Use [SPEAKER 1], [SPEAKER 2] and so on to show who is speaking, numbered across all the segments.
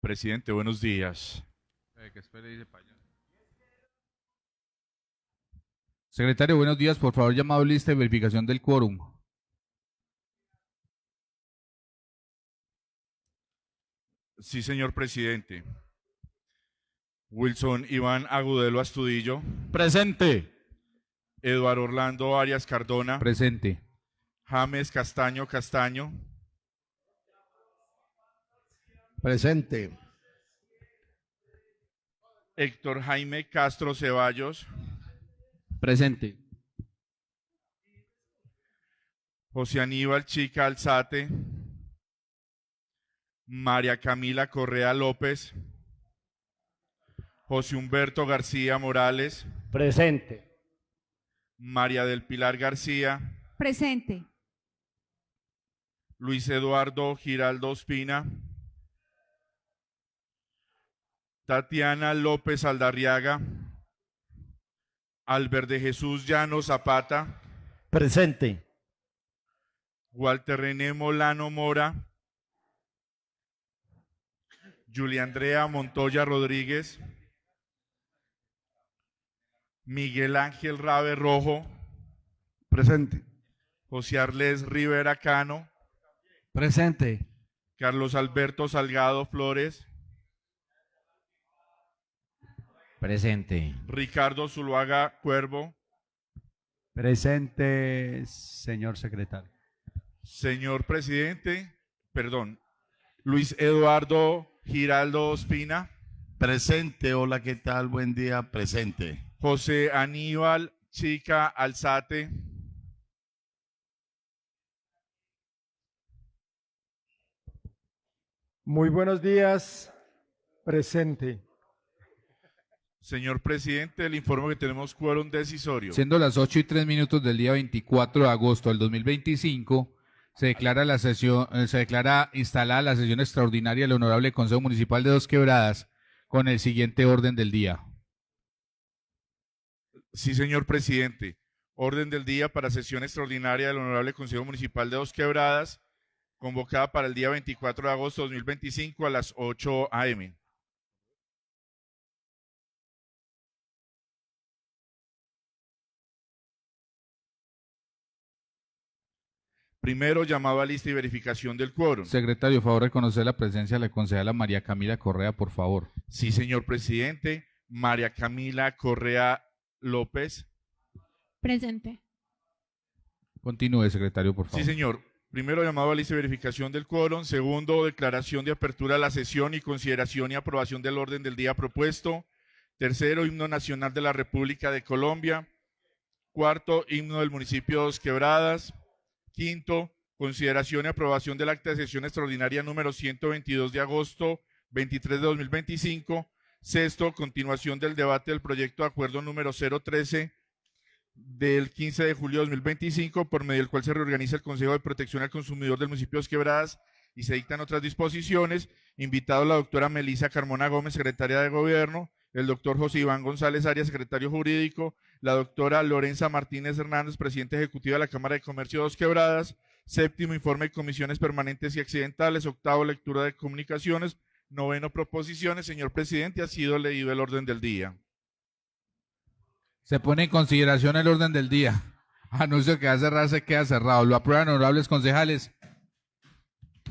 [SPEAKER 1] Presidente, buenos días.
[SPEAKER 2] Que espere, dice Paya. Secretario, buenos días. Por favor, llamado lista de verificación del quórum.
[SPEAKER 1] Sí, señor presidente. Wilson Iván Agudelo Astudillo.
[SPEAKER 2] Presente.
[SPEAKER 1] Eduardo Orlando Arias Cardona.
[SPEAKER 2] Presente.
[SPEAKER 1] James Castaño Castaño.
[SPEAKER 3] Presente.
[SPEAKER 1] Héctor Jaime Castro Ceballos.
[SPEAKER 2] Presente.
[SPEAKER 1] José Aníbal Chica Alzate. María Camila Correa López. José Humberto García Morales.
[SPEAKER 3] Presente.
[SPEAKER 1] María del Pilar García.
[SPEAKER 4] Presente.
[SPEAKER 1] Luis Eduardo Giraldo Ospina. Tatiana López Aldarriaga. Albert de Jesús Llano Zapata.
[SPEAKER 3] Presente.
[SPEAKER 1] Walter René Molano Mora. Julia Andrea Montoya Rodríguez. Miguel Ángel Rabe Rojo.
[SPEAKER 3] Presente.
[SPEAKER 1] José Arles Rivera Cano.
[SPEAKER 3] Presente.
[SPEAKER 1] Carlos Alberto Salgado Flores.
[SPEAKER 5] Presente.
[SPEAKER 1] Ricardo Zuluaga Cuervo.
[SPEAKER 3] Presente, señor secretario.
[SPEAKER 1] Señor presidente, perdón, Luis Eduardo Giraldo Ospina.
[SPEAKER 6] Presente, hola, ¿qué tal? Buen día, presente.
[SPEAKER 1] José Aníbal Chica Alzate.
[SPEAKER 7] Muy buenos días, presente.
[SPEAKER 1] Señor presidente, el informe que tenemos quórum decisorio.
[SPEAKER 2] Siendo las 8:03 del día 24 de agosto del 2025, se declara instalada la sesión extraordinaria del Honorable Consejo Municipal de Dos Quebradas con el siguiente orden del día.
[SPEAKER 1] Sí, señor presidente. Orden del día para sesión extraordinaria del Honorable Consejo Municipal de Dos Quebradas, convocada para el día 24 de agosto de 2025 a las 8 a.m. Primero, llamado a lista y verificación del quórum.
[SPEAKER 2] Secretario, favor reconocer la presencia de la concejala María Camila Correa, por favor.
[SPEAKER 1] Sí, señor presidente. María Camila Correa López.
[SPEAKER 4] Presente.
[SPEAKER 2] Continúe, secretario, por favor.
[SPEAKER 1] Sí, señor. Primero, llamado a lista y verificación del quórum. Segundo, declaración de apertura de la sesión y consideración y aprobación del orden del día propuesto. Tercero, himno nacional de la República de Colombia. Cuarto, himno del municipio de Dos Quebradas. Quinto, consideración y aprobación del acta de sesión extraordinaria número 122 de agosto 23 de 2025. Sexto, continuación del debate del proyecto de acuerdo número 013 del 15 de julio de 2025, por medio del cual se reorganiza el Consejo de Protección al Consumidor del municipio de Dos Quebradas y se dictan otras disposiciones. Invitado la doctora Melisa Carmona Gómez, secretaria de Gobierno, el doctor José Iván González Arias, secretario jurídico, la doctora Lorenza Martínez Hernández, presidenta ejecutiva de la Cámara de Comercio de Dos Quebradas. Séptimo, informe de comisiones permanentes y accidentales. Octavo, lectura de comunicaciones. Noveno, proposiciones. Señor presidente, ha sido leído el orden del día.
[SPEAKER 2] Se pone en consideración el orden del día. Anuncio que va a cerrarse, queda cerrado. ¿Lo aprueban, honorables concejales?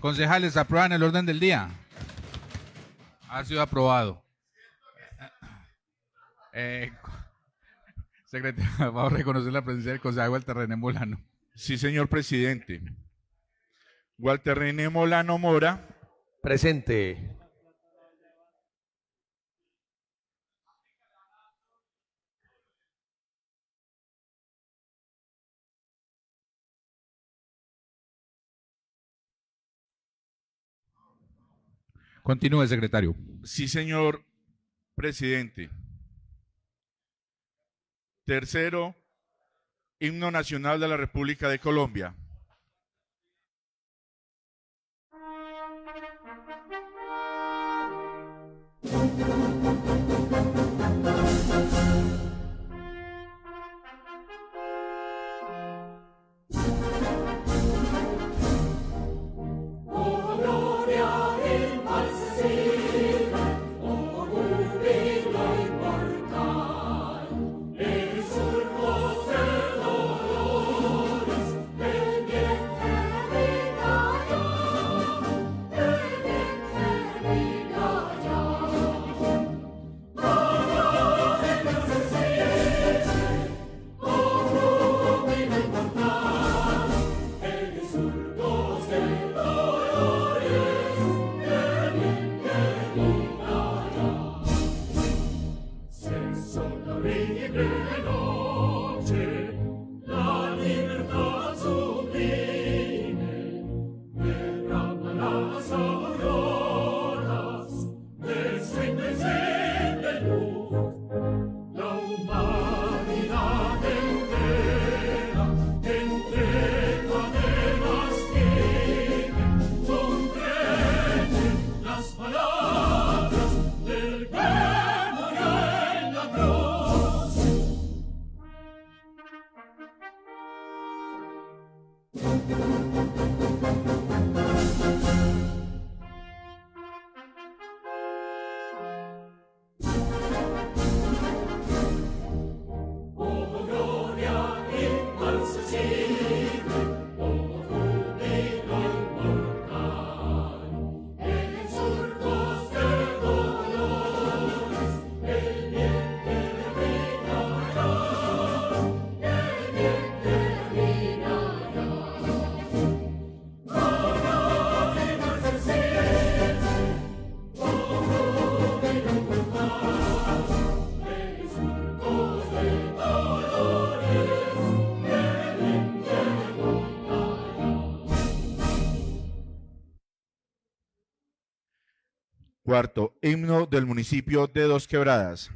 [SPEAKER 2] Concejales, ¿aprueban el orden del día? Ha sido aprobado. Secretario, vamos a reconocer la presencia del concejal Walter René Molano.
[SPEAKER 1] Sí, señor presidente. Walter René Molano Mora.
[SPEAKER 3] Presente.
[SPEAKER 2] Continúe, secretario.
[SPEAKER 1] Sí, señor presidente. Tercero, himno nacional de la República de Colombia.
[SPEAKER 8] gloria in excelsis
[SPEAKER 1] Cuarto, himno del municipio de Dos Quebradas.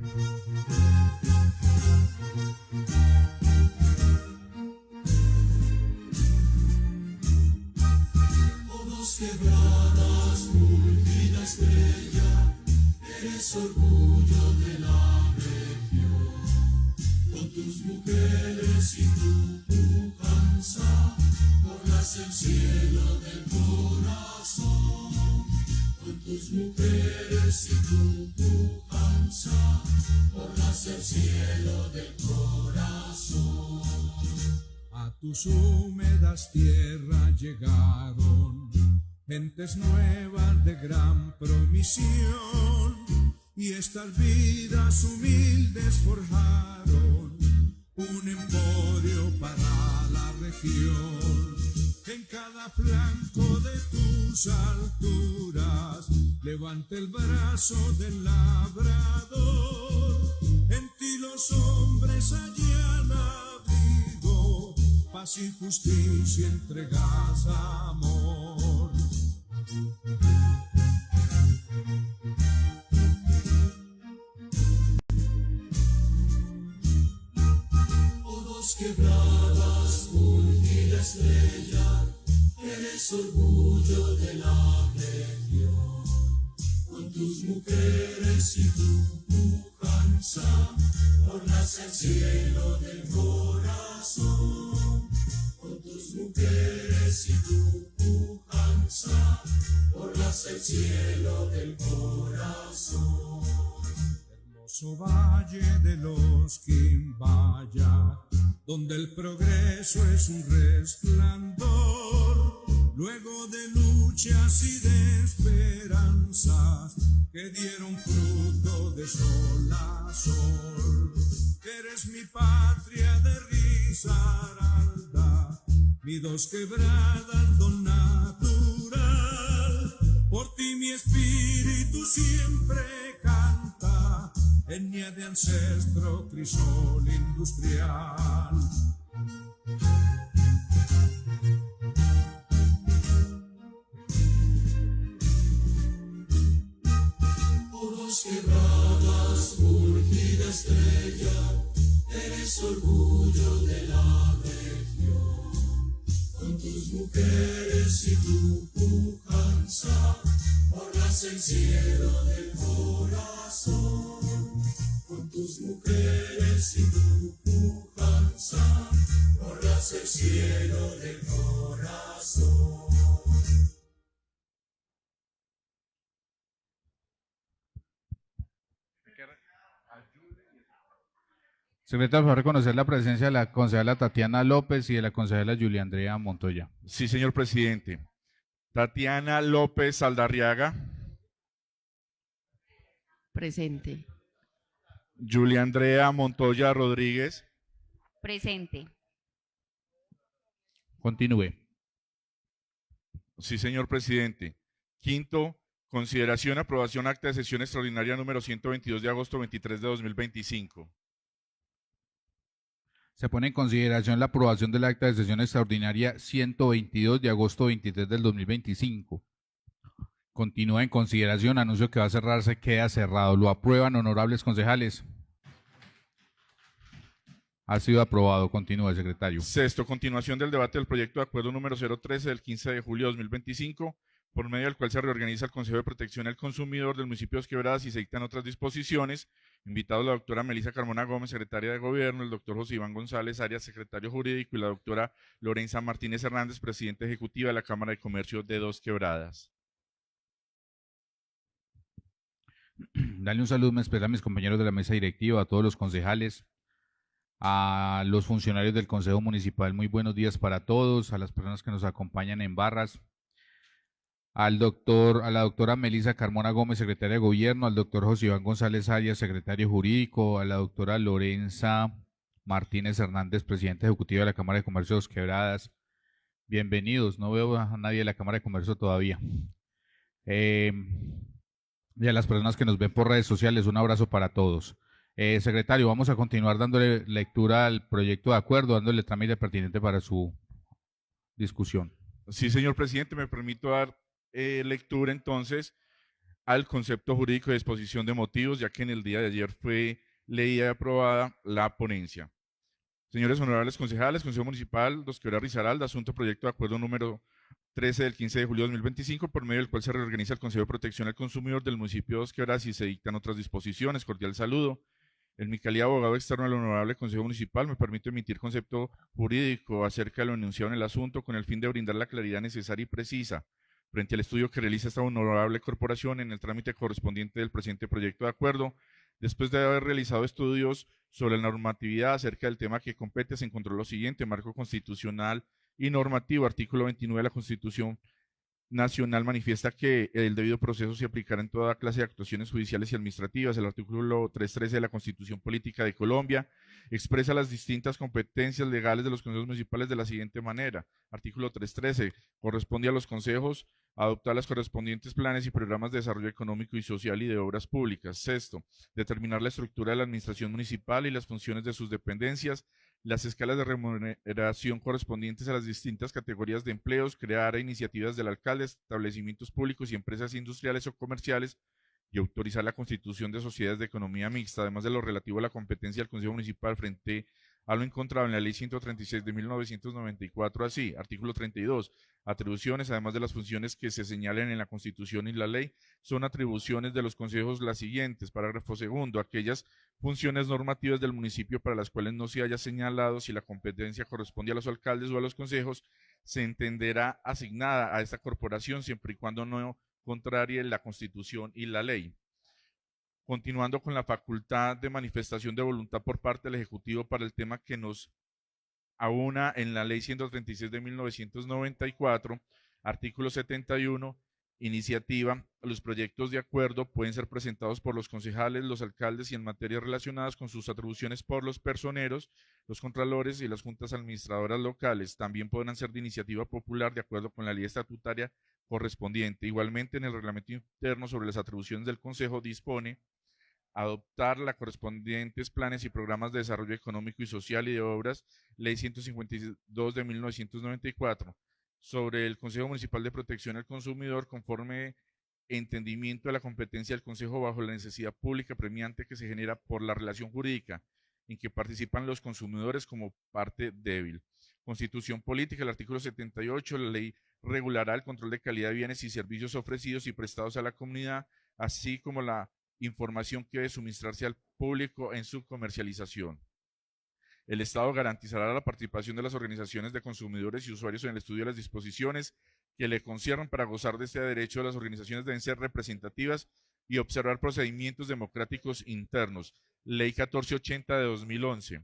[SPEAKER 8] A tus húmedas tierras llegaron gentes nuevas de gran promisión, y estas vidas humildes forjaron un emporio para la región. En cada flanco de tus alturas levanta el brazo del labrador. En ti los hombres hallan abrigo, paz y justicia entregas amor. Oh, Dos Quebradas, fulgida estrella, eres orgullo de la región. Con tus mujeres y tu pujanza, ornas el cielo del corazón. Con tus mujeres y tu pujanza, ornas el cielo del corazón. Hermoso valle de los Quimbaya, donde el progreso es un resplandor, luego de luchas y de esperanzas que dieron fruto de sol a sol. Eres mi patria de Risaralda, mi Dos Quebradas don natural. Por ti mi espíritu siempre canta, etnia de ancestro crisol industrial. Oh, Dos Quebradas, fulgida estrella, eres orgullo de la región. Con tus mujeres y tu pujanza, ornas el cielo del corazón. Con tus mujeres y tu pujanza, ornas el cielo del corazón.
[SPEAKER 2] Secretario, por reconocer la presencia de la concejala Tatiana López y de la concejala Julia Andrea Montoya.
[SPEAKER 1] Sí, señor presidente. Tatiana López Aldarriaga.
[SPEAKER 9] Presente.
[SPEAKER 1] Julia Andrea Montoya Rodríguez.
[SPEAKER 4] Presente.
[SPEAKER 2] Continúe.
[SPEAKER 1] Sí, señor presidente. Quinto, consideración, aprobación, acta de sesión extraordinaria número 122 de agosto 23 de 2025.
[SPEAKER 2] Se pone en consideración la aprobación del acta de sesión extraordinaria 122 de agosto 23 del 2025. Continúa en consideración, anuncio que va a cerrarse, queda cerrado. ¿Lo aprueban, honorables concejales? Ha sido aprobado. Continúe, secretario.
[SPEAKER 1] Sexto, continuación del debate del proyecto de acuerdo número 013 del 15 de julio de 2025, por medio del cual se reorganiza el Consejo de Protección al Consumidor del municipio de Dos Quebradas y se dictan otras disposiciones. Invitados la doctora Melissa Carmona Gómez, secretaria de Gobierno, el doctor José Iván González Arias, secretario jurídico, y la doctora Lorenza Martínez Hernández, presidenta ejecutiva de la Cámara de Comercio de Dos Quebradas.
[SPEAKER 2] Dale un saludo me espera a mis compañeros de la mesa directiva, a todos los concejales, a los funcionarios del Consejo Municipal. Muy buenos días para todos, a las personas que nos acompañan en barras, a la doctora Melissa Carmona Gómez, secretaria de Gobierno, al doctor José Iván González Arias, secretario jurídico, a la doctora Lorenza Martínez Hernández, presidenta ejecutiva de la Cámara de Comercio de Dos Quebradas. Bienvenidos, no veo a nadie de la Cámara de Comercio todavía. Y a las personas que nos ven por redes sociales, un abrazo para todos. Secretario, vamos a continuar dándole lectura al proyecto de acuerdo, dándole trámite pertinente para su discusión.
[SPEAKER 1] Sí, señor presidente, me permito dar lectura entonces al concepto jurídico de exposición de motivos, ya que en el día de ayer fue leída y aprobada la ponencia. Señores honorables concejales, Consejo Municipal Dos Quebradas Risaralda, asunto proyecto de acuerdo número 13 del 15 de julio de 2025, por medio del cual se reorganiza el Consejo de Protección al Consumidor del municipio de Dos Quebradas y se dictan otras disposiciones. Cordial saludo. En mi calidad de abogado externo del honorable Consejo Municipal, me permito emitir concepto jurídico acerca de lo enunciado en el asunto con el fin de brindar la claridad necesaria y precisa frente al estudio que realiza esta honorable corporación en el trámite correspondiente del presente proyecto de acuerdo. Después de haber realizado estudios sobre la normatividad acerca del tema que compete, se encontró lo siguiente: marco constitucional y normativo. Artículo 29 de la Constitución Nacional manifiesta que el debido proceso se aplicará en toda clase de actuaciones judiciales y administrativas. El artículo 313 de la Constitución Política de Colombia expresa las distintas competencias legales de los consejos municipales de la siguiente manera. Artículo 313. Corresponde a los consejos adoptar los correspondientes planes y programas de desarrollo económico y social y de obras públicas. Sexto, determinar la estructura de la administración municipal y las funciones de sus dependencias, las escalas de remuneración correspondientes a las distintas categorías de empleos, crear iniciativas del alcalde, establecimientos públicos y empresas industriales o comerciales, y autorizar la constitución de sociedades de economía mixta, además de lo relativo a la competencia del Consejo Municipal frente a lo encontrado en la Ley 136 de 1994, así. Artículo 32. Atribuciones, además de las funciones que se señalen en la Constitución y la ley, son atribuciones de los consejos las siguientes. Parágrafo segundo. Aquellas funciones normativas del municipio para las cuales no se haya señalado si la competencia corresponde a los alcaldes o a los consejos, se entenderá asignada a esta corporación siempre y cuando no contrarie la Constitución y la ley. Continuando con la facultad de manifestación de voluntad por parte del Ejecutivo para el tema que nos aúna en la Ley 136 de 1994, artículo 71, iniciativa. Los proyectos de acuerdo pueden ser presentados por los concejales, los alcaldes y en materias relacionadas con sus atribuciones por los personeros, los contralores y las juntas administradoras locales. También podrán ser de iniciativa popular de acuerdo con la ley estatutaria correspondiente. Igualmente, en el reglamento interno sobre las atribuciones del Consejo dispone adoptar los correspondientes planes y programas de desarrollo económico y social y de obras, Ley 152 de 1994, sobre el Consejo Municipal de Protección al Consumidor, conforme entendimiento de la competencia del Consejo bajo la necesidad pública premiante que se genera por la relación jurídica en que participan los consumidores como parte débil. Constitución política, el artículo 78, la ley regulará el control de calidad de bienes y servicios ofrecidos y prestados a la comunidad, así como la información que debe suministrarse al público en su comercialización. El Estado garantizará la participación de las organizaciones de consumidores y usuarios en el estudio de las disposiciones que le conciernan. Para gozar de este derecho, las organizaciones deben ser representativas y observar procedimientos democráticos internos. Ley 1480 de 2011.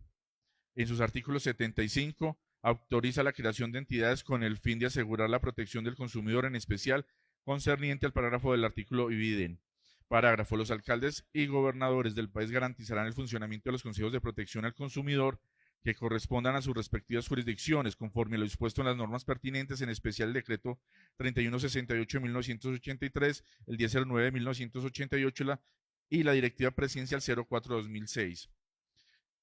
[SPEAKER 1] En sus artículos 75, autoriza la creación de entidades con el fin de asegurar la protección del consumidor, en especial concerniente al parágrafo del artículo IBIDEN. Parágrafo. Los alcaldes y gobernadores del país garantizarán el funcionamiento de los consejos de protección al consumidor que correspondan a sus respectivas jurisdicciones, conforme a lo dispuesto en las normas pertinentes, en especial el decreto 3168 de 1983, el 1009 de 1988 y la directiva presidencial 04 de 2006.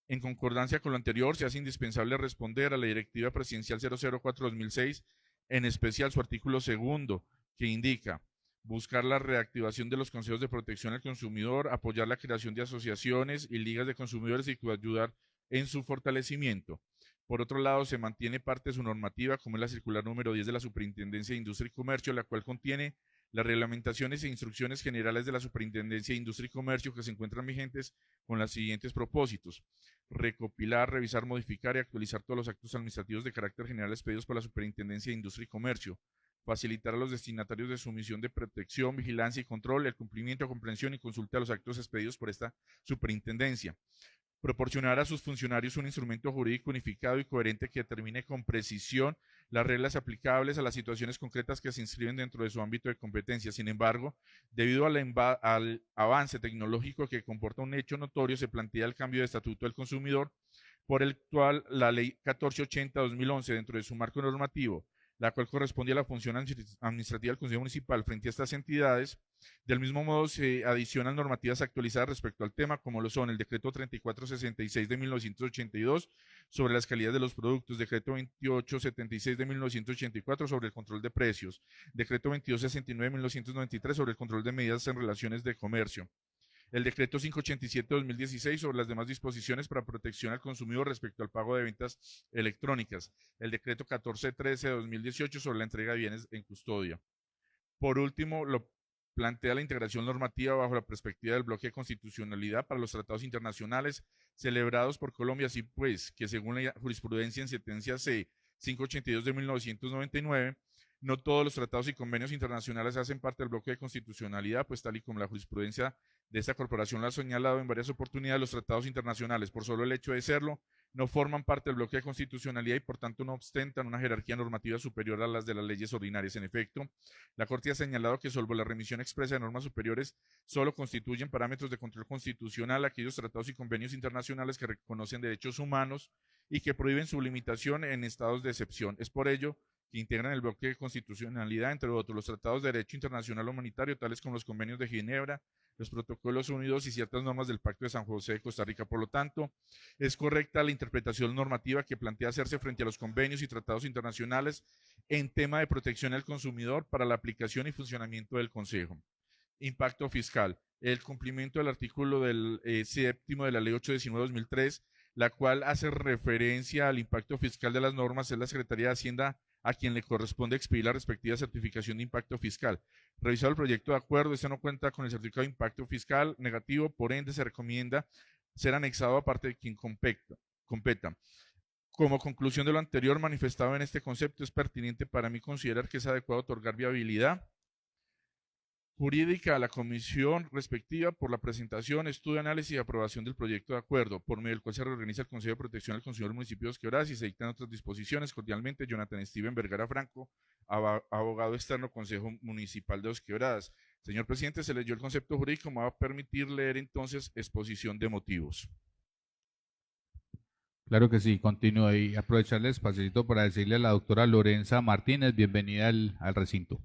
[SPEAKER 1] En concordancia con lo anterior, se hace indispensable responder a la directiva presidencial 004 de 2006, en especial su artículo segundo, que indica: buscar la reactivación de los consejos de protección al consumidor, apoyar la creación de asociaciones y ligas de consumidores y ayudar en su fortalecimiento. Por otro lado, se mantiene parte de su normativa, como es la circular número 10 de la Superintendencia de Industria y Comercio, la cual contiene las reglamentaciones e instrucciones generales de la Superintendencia de Industria y Comercio que se encuentran vigentes con los siguientes propósitos: recopilar, revisar, modificar y actualizar todos los actos administrativos de carácter general expedidos por la Superintendencia de Industria y Comercio; facilitar a los destinatarios de su misión de protección, vigilancia y control el cumplimiento, comprensión y consulta de los actos expedidos por esta superintendencia; proporcionar a sus funcionarios un instrumento jurídico unificado y coherente que determine con precisión las reglas aplicables a las situaciones concretas que se inscriben dentro de su ámbito de competencia. Sin embargo, debido al avance tecnológico que comporta un hecho notorio, se plantea el cambio de estatuto del consumidor, por el cual la Ley 1480-2011, dentro de su marco normativo, la cual corresponde a la función administrativa del Consejo Municipal frente a estas entidades, Del mismo modo, se adicionan normativas actualizadas respecto al tema, como lo son el Decreto 3466 de 1982 sobre las calidades de los productos, Decreto 2876 de 1984 sobre el control de precios, Decreto 2269 de 1993 sobre el control de medidas en relaciones de comercio, el Decreto 587 de 2016 sobre las demás disposiciones para protección al consumidor respecto al pago de ventas electrónicas, el Decreto 1413 de 2018 sobre la entrega de bienes en custodia. Por último, lo plantea la integración normativa bajo la perspectiva del bloque de constitucionalidad para los tratados internacionales celebrados por Colombia, así pues que según la jurisprudencia en sentencia C 582 de 1999, no todos los tratados y convenios internacionales hacen parte del bloque de constitucionalidad, pues tal y como la jurisprudencia de esta corporación lo ha señalado en varias oportunidades, los tratados internacionales, por solo el hecho de serlo, no forman parte del bloque de constitucionalidad y por tanto no ostentan una jerarquía normativa superior a las de las leyes ordinarias. En efecto, la Corte ha señalado que salvo la remisión expresa de normas superiores, solo constituyen parámetros de control constitucional aquellos tratados y convenios internacionales que reconocen derechos humanos y que prohíben su limitación en estados de excepción. Es por ello que integran el bloque de constitucionalidad, entre otros, los tratados de derecho internacional humanitario, tales como los convenios de Ginebra, los protocolos unidos y ciertas normas del Pacto de San José de Costa Rica. Por lo tanto, es correcta la interpretación normativa que plantea hacerse frente a los convenios y tratados internacionales en tema de protección al consumidor para la aplicación y funcionamiento del Consejo. Impacto fiscal. El cumplimiento del artículo del séptimo de la Ley 819/2003, la cual hace referencia al impacto fiscal de las normas, es la Secretaría de Hacienda a quien le corresponde expedir la respectiva certificación de impacto fiscal. Revisado el proyecto de acuerdo, este no cuenta con el certificado de impacto fiscal negativo, por ende se recomienda ser anexado a parte de quien competa. Como conclusión de lo anterior manifestado en este concepto, es pertinente para mí considerar que es adecuado otorgar viabilidad jurídica a la comisión respectiva por la presentación, estudio, análisis y aprobación del proyecto de acuerdo, por medio del cual se reorganiza el Consejo de Protección al Consumidor del municipio de Dos Quebradas y se dictan otras disposiciones. Cordialmente, Jonathan Steven Vergara Franco, abogado externo, Consejo Municipal de Dos Quebradas. Señor presidente, se leyó el concepto jurídico, me va a permitir leer entonces exposición de motivos.
[SPEAKER 2] Claro que sí, continúo y aprovecharle el espacito para decirle a la doctora Lorenza Martínez, bienvenida al recinto.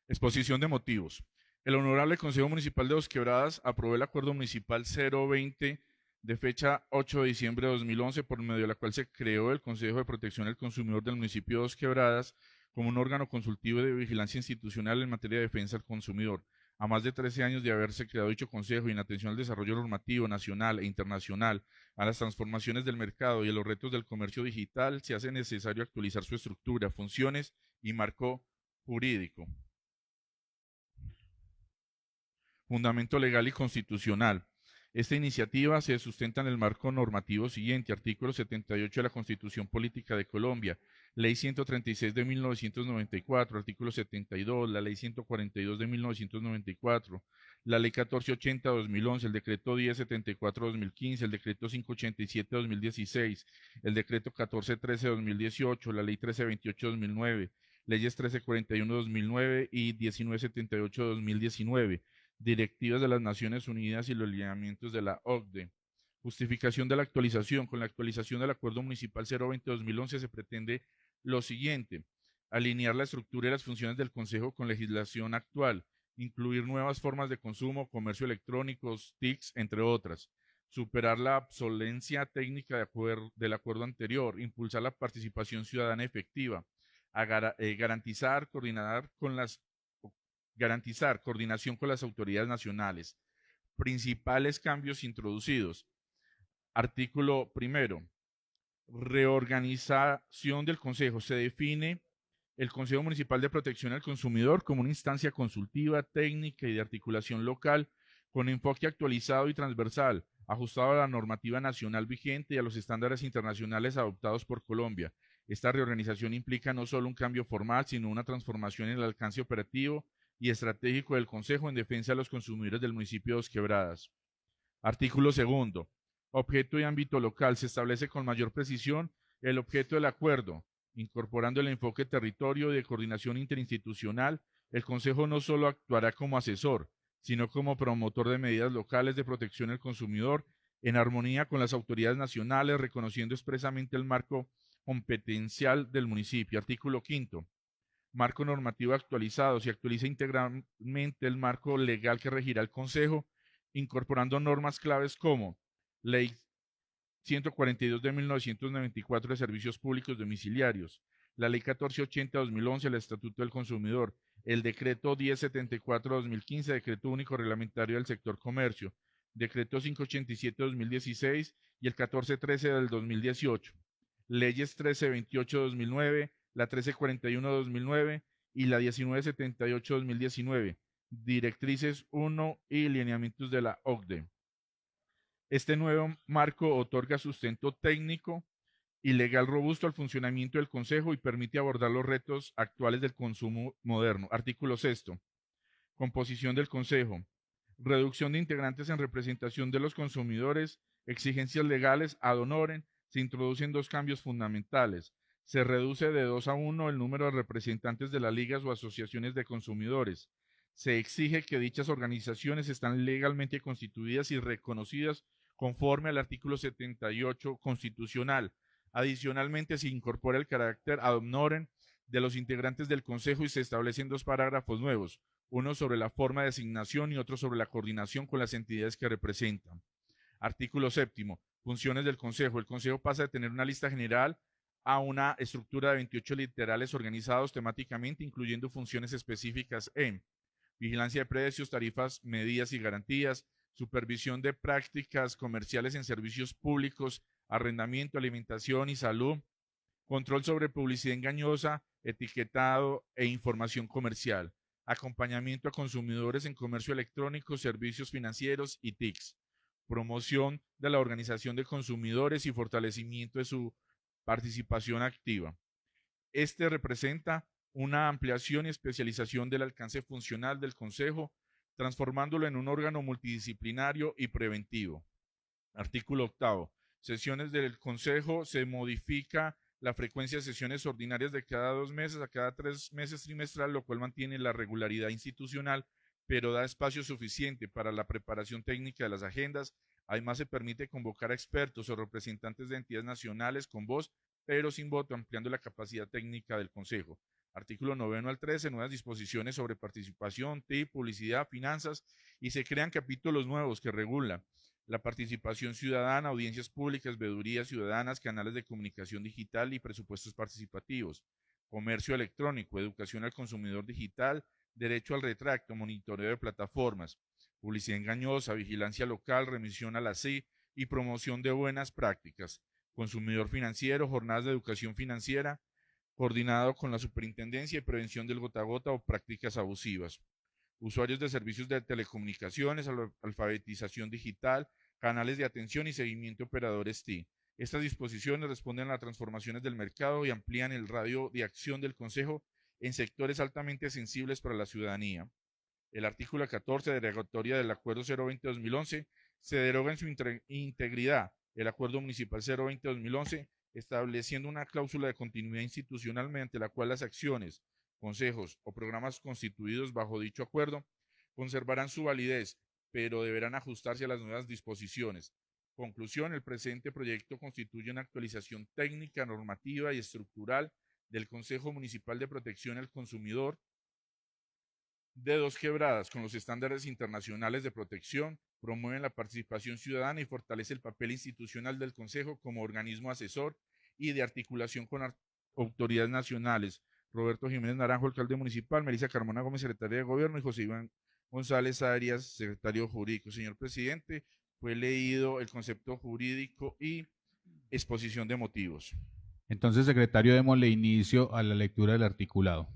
[SPEAKER 1] Exposición de motivos. El Honorable Consejo Municipal de Dos Quebradas aprobó el Acuerdo Municipal 020 de fecha 8 de diciembre de 2011, por medio de la cual se creó el Consejo de Protección al Consumidor del municipio de Dos Quebradas como un órgano consultivo de vigilancia institucional en materia de defensa al consumidor. A más de 13 años de haberse creado dicho consejo y en atención al desarrollo normativo nacional e internacional, a las transformaciones del mercado y a los retos del comercio digital, se hace necesario actualizar su estructura, funciones y marco jurídico. Fundamento legal y constitucional. Esta iniciativa se sustenta en el marco normativo siguiente: artículo 78 de la Constitución Política de Colombia, Ley 136 de 1994, artículo 72, la Ley 142 de 1994, la Ley 1480 de 2011, el Decreto 1074 de 2015, el Decreto 587 de 2016, el Decreto 1413 de 2018, la Ley 1328 de 2009, Leyes 1341 de 2009 y 1978 de 2019, directivas de las Naciones Unidas y los lineamientos de la OCDE. Justificación de la actualización. Con la actualización del Acuerdo Municipal 020-2011 se pretende lo siguiente: alinear la estructura y las funciones del Consejo con legislación actual, incluir nuevas formas de consumo, comercio electrónico, TICs, entre otras, superar la obsolencia técnica del acuerdo anterior, impulsar la participación ciudadana efectiva, garantizar coordinación con las autoridades nacionales. Principales cambios introducidos. Artículo primero. Reorganización del Consejo. Se define el Consejo Municipal de Protección al Consumidor como una instancia consultiva, técnica y de articulación local con enfoque actualizado y transversal, ajustado a la normativa nacional vigente y a los estándares internacionales adoptados por Colombia. Esta reorganización implica no solo un cambio formal, sino una transformación en el alcance operativo y estratégico del Consejo en defensa de los consumidores del municipio de Dos Quebradas. Artículo segundo. Objeto y ámbito local. Se establece con mayor precisión el objeto del acuerdo, incorporando el enfoque territorio de coordinación interinstitucional. El Consejo no solo actuará como asesor, sino como promotor de medidas locales de protección al consumidor en armonía con las autoridades nacionales, reconociendo expresamente el marco competencial del municipio. Artículo 5º. Marco normativo actualizado. Se actualiza integralmente el marco legal que regirá el Consejo, incorporando normas claves como Ley 142 de 1994 de Servicios Públicos Domiciliarios, la Ley 1480-2011, el Estatuto del Consumidor, el Decreto 1074-2015, Decreto Único Reglamentario del Sector Comercio, Decreto 587-2016 y el 1413 del 2018, Leyes 1328-2009, la 1341-2009 y la 1978-2019, Directrices 1 y lineamientos de la OCDE. Este nuevo marco otorga sustento técnico y legal robusto al funcionamiento del Consejo y permite abordar los retos actuales del consumo moderno. Artículo 6º. Composición del Consejo. Reducción de integrantes en representación de los consumidores. Exigencias legales ad honorem. Se introducen dos cambios fundamentales. Se reduce de 2 a 1 el número de representantes de las ligas o asociaciones de consumidores. Se exige que dichas organizaciones están legalmente constituidas y reconocidas conforme al artículo 78 constitucional. Adicionalmente, se incorpora el carácter ad honorem de los integrantes del Consejo y se establecen dos parágrafos nuevos, uno sobre la forma de asignación y otro sobre la coordinación con las entidades que representan. Artículo 7º. Funciones del Consejo. El Consejo pasa de tener una lista general a una estructura de 28 literales organizados temáticamente, incluyendo funciones específicas en vigilancia de precios, tarifas, medidas y garantías, supervisión de prácticas comerciales en servicios públicos, arrendamiento, alimentación y salud, control sobre publicidad engañosa, etiquetado e información comercial, acompañamiento a consumidores en comercio electrónico, servicios financieros y TICs, promoción de la organización de consumidores y fortalecimiento de su participación activa. Este representa una ampliación y especialización del alcance funcional del Consejo, transformándolo en un órgano multidisciplinario y preventivo. Artículo 8º. Sesiones del Consejo. Se modifica la frecuencia de sesiones ordinarias de cada 2 meses a cada 3 meses trimestral, lo cual mantiene la regularidad institucional, pero da espacio suficiente para la preparación técnica de las agendas. Además, se permite convocar a expertos o representantes de entidades nacionales con voz, pero sin voto, ampliando la capacidad técnica del Consejo. Artículo 9 al 13, nuevas disposiciones sobre participación, TIC, publicidad, finanzas, y se crean capítulos nuevos que regulan la participación ciudadana, audiencias públicas, veedurías ciudadanas, canales de comunicación digital y presupuestos participativos, comercio electrónico, educación al consumidor digital, derecho al retracto, monitoreo de plataformas, publicidad engañosa, vigilancia local, remisión a la CIE y promoción de buenas prácticas, consumidor financiero, jornadas de educación financiera, coordinado con la Superintendencia de Prevención del Gota a Gota o prácticas abusivas. Usuarios de servicios de telecomunicaciones, alfabetización digital, canales de atención y seguimiento operadores TI. Estas disposiciones responden a las transformaciones del mercado y amplían el radio de acción del Consejo en sectores altamente sensibles para la ciudadanía. El artículo 14, derogatoria del Acuerdo 020-2011, se deroga en su integridad el Acuerdo Municipal 020-2011, estableciendo una cláusula de continuidad institucional mediante la cual las acciones, consejos o programas constituidos bajo dicho acuerdo conservarán su validez, pero deberán ajustarse a las nuevas disposiciones. Conclusión, el presente proyecto constituye una actualización técnica, normativa y estructural del Consejo Municipal de Protección al Consumidor de Dos Quebradas con los estándares internacionales de protección, promueven la participación ciudadana y fortalece el papel institucional del Consejo como organismo asesor y de articulación con autoridades nacionales. Roberto Jiménez Naranjo, alcalde municipal, Melissa Carmona Gómez, secretaria de Gobierno, y José Iván González Arias, secretario jurídico. Señor presidente, fue leído el concepto jurídico y exposición de motivos.
[SPEAKER 2] Entonces, secretario, démosle inicio a la lectura del articulado.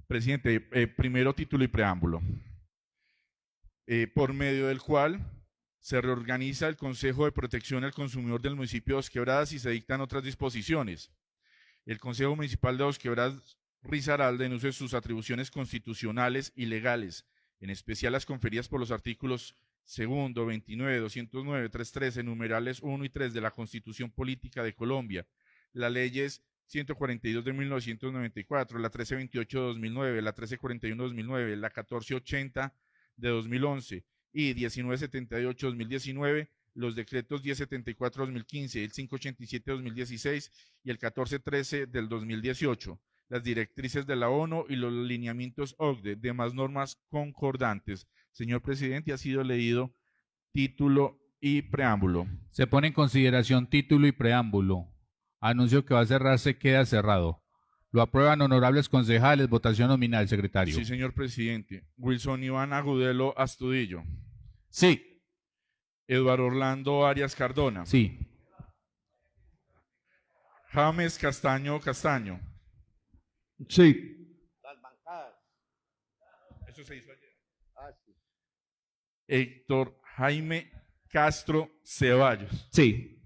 [SPEAKER 1] Presidente, primero título y preámbulo, por medio del cual se reorganiza el Consejo de Protección al Consumidor del municipio de Dos Quebradas y se dictan otras disposiciones. El Consejo Municipal de Dos Quebradas Risaralda, en uso de sus atribuciones constitucionales y legales, en especial las conferidas por los artículos 2, 29, 209, 313, numerales 1 y 3 de la Constitución Política de Colombia, las leyes 142 de 1994, la 1328 de 2009, la 1341 de 2009, la 1480 de 2011 y 1978 de 2019, los decretos 1074-2015, el 587-2016 y el 1413 del 2018, las directrices de la ONU y los lineamientos OCDE, demás normas concordantes. Señor presidente, ha sido leído título y preámbulo.
[SPEAKER 2] Se pone en consideración título y preámbulo. Anuncio que va a cerrarse, queda cerrado. Lo aprueban honorables concejales. Votación nominal, secretario.
[SPEAKER 1] Sí, señor presidente. Wilson Iván Agudelo Astudillo.
[SPEAKER 6] Sí.
[SPEAKER 1] Eduardo Orlando Arias Cardona.
[SPEAKER 2] Sí.
[SPEAKER 1] James Castaño Castaño.
[SPEAKER 3] Sí.
[SPEAKER 1] Eso se hizo ayer. Héctor Jaime Castro Ceballos.
[SPEAKER 3] Sí.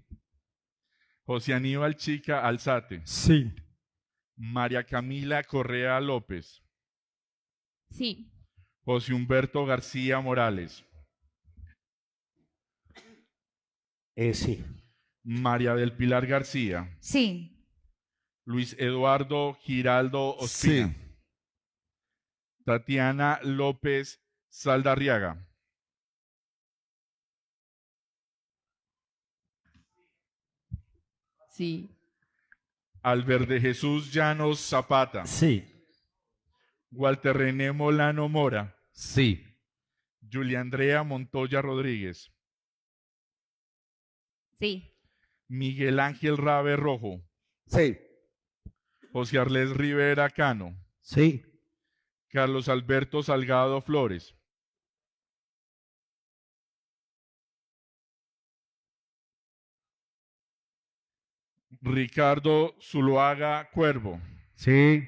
[SPEAKER 1] José Aníbal Chica Alzate.
[SPEAKER 7] Sí.
[SPEAKER 1] María Camila Correa López.
[SPEAKER 4] Sí.
[SPEAKER 1] José Humberto García Morales.
[SPEAKER 3] Sí.
[SPEAKER 1] María del Pilar García.
[SPEAKER 4] Sí.
[SPEAKER 1] Luis Eduardo Giraldo Ospina.
[SPEAKER 6] Sí.
[SPEAKER 1] Tatiana López Saldarriaga.
[SPEAKER 4] Sí.
[SPEAKER 1] Albert de Jesús Llanos Zapata.
[SPEAKER 3] Sí.
[SPEAKER 1] Walter René Molano Mora.
[SPEAKER 2] Sí.
[SPEAKER 1] Julia Andrea Montoya Rodríguez.
[SPEAKER 4] Sí.
[SPEAKER 1] Miguel Ángel Rabe Rojo.
[SPEAKER 3] Sí.
[SPEAKER 1] José Arles Rivera Cano.
[SPEAKER 3] Sí.
[SPEAKER 1] Carlos Alberto Salgado Flores. Ricardo Zuluaga Cuervo.
[SPEAKER 3] Sí.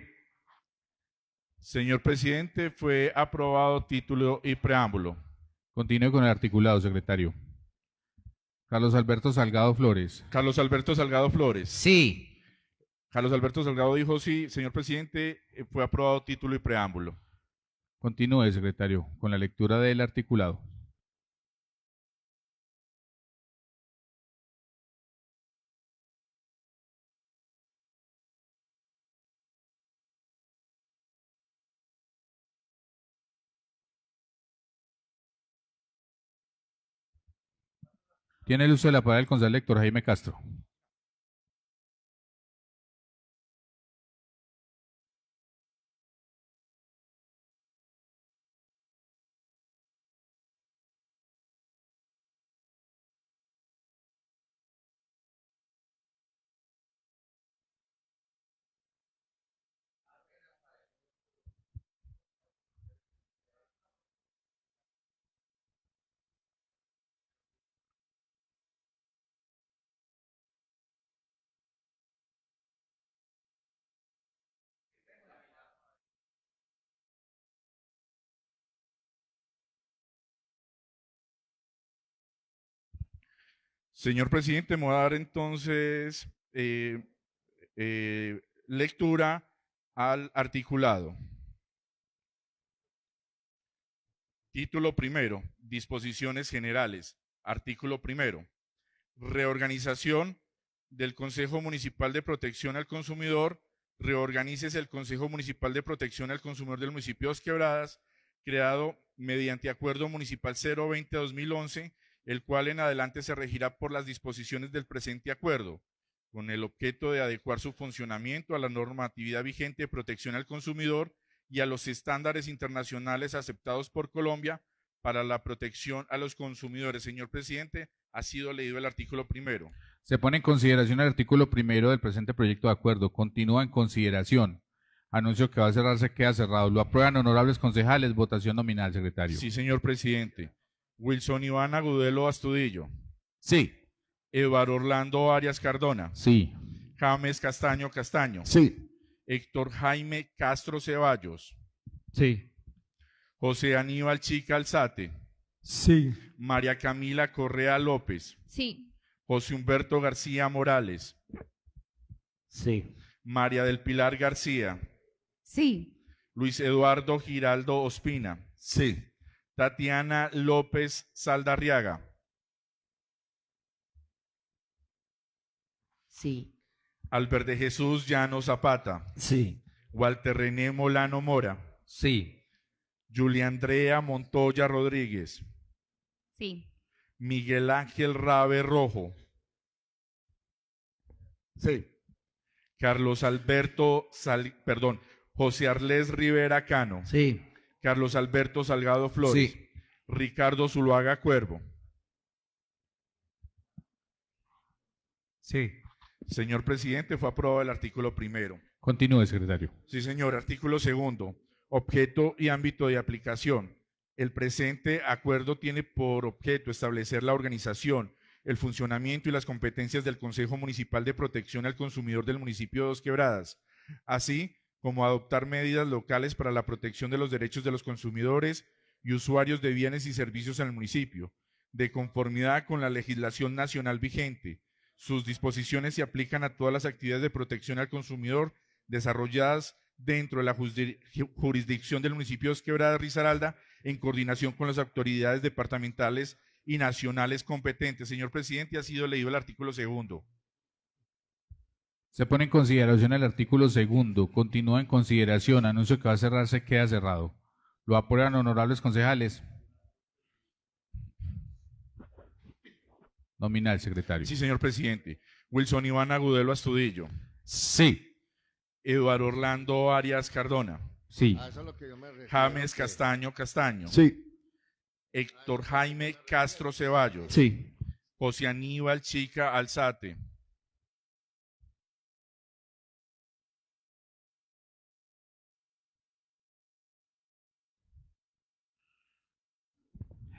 [SPEAKER 1] Señor presidente, fue aprobado título y preámbulo.
[SPEAKER 2] Continúe con el articulado, secretario. Carlos Alberto Salgado Flores.
[SPEAKER 1] Carlos Alberto Salgado Flores.
[SPEAKER 5] Sí.
[SPEAKER 1] Carlos Alberto Salgado dijo sí. Señor presidente, fue aprobado título y preámbulo.
[SPEAKER 2] Continúe, secretario, con la lectura del articulado. Tiene el uso de la palabra el concejal Héctor Jaime Castro.
[SPEAKER 1] Señor presidente, me voy a dar entonces lectura al articulado. Título primero, disposiciones generales. Artículo primero, reorganización del Consejo Municipal de Protección al Consumidor. Reorganícese el Consejo Municipal de Protección al Consumidor del municipio de Dos Quebradas, creado mediante Acuerdo Municipal 020-2011, el cual en adelante se regirá por las disposiciones del presente acuerdo, con el objeto de adecuar su funcionamiento a la normatividad vigente de protección al consumidor y a los estándares internacionales aceptados por Colombia para la protección a los consumidores. Señor presidente, ha sido leído el artículo primero.
[SPEAKER 2] Se pone en consideración el artículo primero del presente proyecto de acuerdo. Continúa en consideración. Anuncio que va a cerrarse, queda cerrado. Lo aprueban honorables concejales. Votación nominal, secretario.
[SPEAKER 1] Sí, señor presidente. Wilson Iván Agudelo Astudillo.
[SPEAKER 6] Sí.
[SPEAKER 1] Eduardo Orlando Arias Cardona.
[SPEAKER 2] Sí.
[SPEAKER 1] James Castaño Castaño.
[SPEAKER 3] Sí.
[SPEAKER 1] Héctor Jaime Castro Ceballos.
[SPEAKER 3] Sí.
[SPEAKER 1] José Aníbal Chica Alzate.
[SPEAKER 7] Sí.
[SPEAKER 1] María Camila Correa López.
[SPEAKER 4] Sí.
[SPEAKER 1] José Humberto García Morales.
[SPEAKER 3] Sí.
[SPEAKER 1] María del Pilar García.
[SPEAKER 4] Sí.
[SPEAKER 1] Luis Eduardo Giraldo Ospina.
[SPEAKER 6] Sí.
[SPEAKER 1] Tatiana López Saldarriaga.
[SPEAKER 5] Sí.
[SPEAKER 1] Albert de Jesús Llano Zapata.
[SPEAKER 3] Sí.
[SPEAKER 1] Walter René Molano Mora.
[SPEAKER 2] Sí.
[SPEAKER 1] Julia Andrea Montoya Rodríguez.
[SPEAKER 4] Sí.
[SPEAKER 1] Miguel Ángel Rabe Rojo,
[SPEAKER 3] Sí.
[SPEAKER 1] José Arlés Rivera Cano,
[SPEAKER 3] Sí.
[SPEAKER 1] Carlos Alberto Salgado Flores,
[SPEAKER 2] Sí.
[SPEAKER 1] Ricardo Zuluaga Cuervo.
[SPEAKER 3] Sí.
[SPEAKER 1] Señor presidente, fue aprobado el artículo primero.
[SPEAKER 2] Continúe, secretario.
[SPEAKER 1] Sí, señor. Artículo segundo. Objeto y ámbito de aplicación. El presente acuerdo tiene por objeto establecer la organización, el funcionamiento y las competencias del Consejo Municipal de Protección al Consumidor del municipio de Dos Quebradas, así como adoptar medidas locales para la protección de los derechos de los consumidores y usuarios de bienes y servicios en el municipio, de conformidad con la legislación nacional vigente. Sus disposiciones se aplican a todas las actividades de protección al consumidor desarrolladas dentro de la jurisdicción del municipio de Dos Quebradas, Risaralda, en coordinación con las autoridades departamentales y nacionales competentes. Señor presidente, ha sido leído el artículo segundo.
[SPEAKER 2] Se pone en consideración el artículo segundo. Continúa en consideración. Anuncio que va a cerrarse, queda cerrado. Lo aprueban honorables concejales. Nominal, secretario.
[SPEAKER 1] Sí, señor presidente. Wilson Iván Agudelo Astudillo.
[SPEAKER 5] Sí.
[SPEAKER 1] Eduardo Orlando Arias Cardona.
[SPEAKER 2] Sí.
[SPEAKER 1] James Castaño Castaño.
[SPEAKER 3] Sí.
[SPEAKER 1] Héctor Jaime Castro Ceballos.
[SPEAKER 3] Sí.
[SPEAKER 1] José Aníbal Chica Alzate.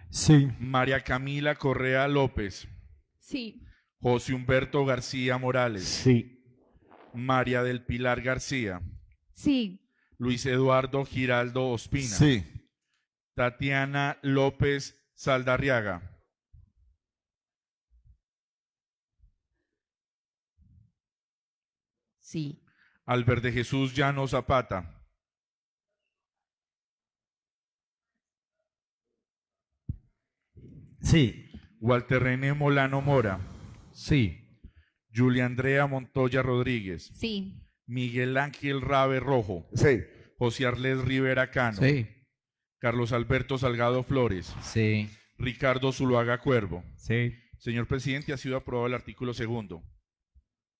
[SPEAKER 7] Sí.
[SPEAKER 1] María Camila Correa López.
[SPEAKER 4] Sí.
[SPEAKER 1] José Humberto García Morales.
[SPEAKER 3] Sí.
[SPEAKER 1] María del Pilar García.
[SPEAKER 4] Sí.
[SPEAKER 1] Luis Eduardo Giraldo Ospina.
[SPEAKER 6] Sí.
[SPEAKER 1] Tatiana López Saldarriaga.
[SPEAKER 4] Sí.
[SPEAKER 1] Albert de Jesús Llano Zapata.
[SPEAKER 3] Sí.
[SPEAKER 1] Walter René Molano Mora.
[SPEAKER 2] Sí.
[SPEAKER 1] Julia Andrea Montoya Rodríguez.
[SPEAKER 4] Sí.
[SPEAKER 1] Miguel Ángel Rabe Rojo.
[SPEAKER 3] Sí.
[SPEAKER 1] José Arlés Rivera Cano.
[SPEAKER 3] Sí.
[SPEAKER 1] Carlos Alberto Salgado Flores.
[SPEAKER 5] Sí.
[SPEAKER 1] Ricardo Zuluaga Cuervo.
[SPEAKER 3] Sí.
[SPEAKER 1] Señor presidente, ha sido aprobado el artículo segundo.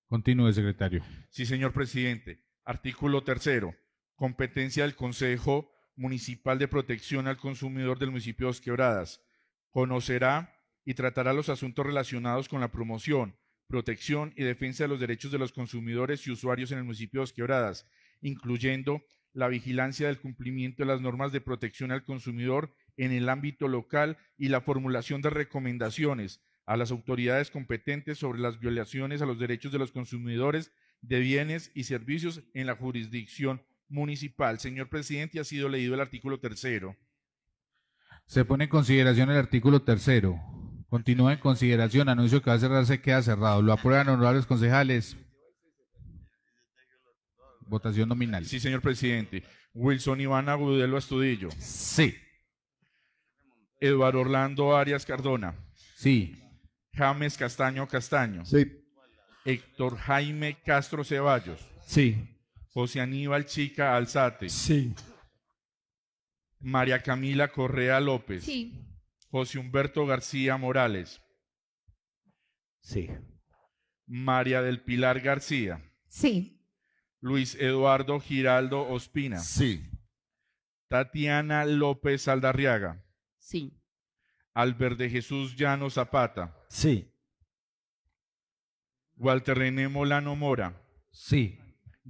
[SPEAKER 2] Continúe, secretario.
[SPEAKER 1] Sí, señor presidente. Artículo tercero. Competencia del Consejo Municipal de Protección al Consumidor del municipio de Dos Quebradas. Conocerá y tratará los asuntos relacionados con la promoción, protección y defensa de los derechos de los consumidores y usuarios en el municipio de Dos Quebradas, incluyendo la vigilancia del cumplimiento de las normas de protección al consumidor en el ámbito local y la formulación de recomendaciones a las autoridades competentes sobre las violaciones a los derechos de los consumidores de bienes y servicios en la jurisdicción municipal. Señor presidente, ha sido leído el artículo tercero.
[SPEAKER 2] Se pone en consideración el artículo tercero. Continúa en consideración. Anuncio que va a cerrarse, queda cerrado. Lo aprueban honorables concejales. Votación nominal.
[SPEAKER 1] Sí, señor presidente. Wilson Iván Agudelo Astudillo.
[SPEAKER 5] Sí.
[SPEAKER 1] Eduardo Orlando Arias Cardona.
[SPEAKER 2] Sí.
[SPEAKER 1] James Castaño Castaño.
[SPEAKER 3] Sí.
[SPEAKER 1] Héctor Jaime Castro Ceballos.
[SPEAKER 3] Sí.
[SPEAKER 1] José Aníbal Chica Alzate.
[SPEAKER 7] Sí.
[SPEAKER 1] María Camila Correa López.
[SPEAKER 4] Sí.
[SPEAKER 1] José Humberto García Morales.
[SPEAKER 3] Sí.
[SPEAKER 1] María del Pilar García.
[SPEAKER 4] Sí.
[SPEAKER 1] Luis Eduardo Giraldo Ospina.
[SPEAKER 6] Sí.
[SPEAKER 1] Tatiana López Saldarriaga.
[SPEAKER 4] Sí.
[SPEAKER 1] Albert de Jesús Llano Zapata.
[SPEAKER 3] Sí.
[SPEAKER 1] Walter René Molano Mora.
[SPEAKER 2] Sí.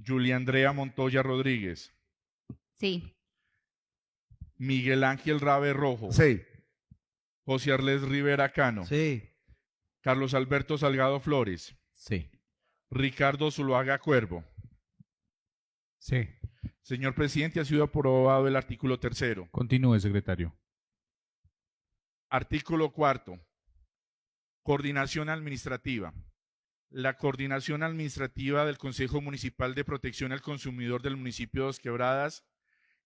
[SPEAKER 1] Julia Andrea Montoya Rodríguez.
[SPEAKER 4] Sí.
[SPEAKER 1] Miguel Ángel Rabe Rojo.
[SPEAKER 3] Sí.
[SPEAKER 1] José Arlés Rivera Cano.
[SPEAKER 3] Sí.
[SPEAKER 1] Carlos Alberto Salgado Flores.
[SPEAKER 5] Sí.
[SPEAKER 1] Ricardo Zuluaga Cuervo.
[SPEAKER 3] Sí.
[SPEAKER 1] Señor presidente, ha sido aprobado el artículo tercero.
[SPEAKER 2] Continúe, secretario.
[SPEAKER 1] Artículo cuarto. Coordinación administrativa. La coordinación administrativa del Consejo Municipal de Protección al Consumidor del municipio de Dos Quebradas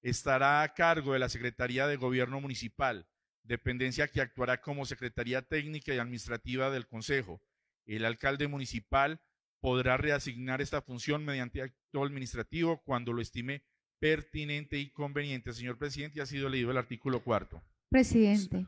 [SPEAKER 1] estará a cargo de la Secretaría de Gobierno Municipal, dependencia que actuará como Secretaría Técnica y Administrativa del Consejo. El alcalde municipal podrá reasignar esta función mediante acto administrativo cuando lo estime pertinente y conveniente. Señor presidente, ha sido leído el artículo cuarto.
[SPEAKER 4] Presidente.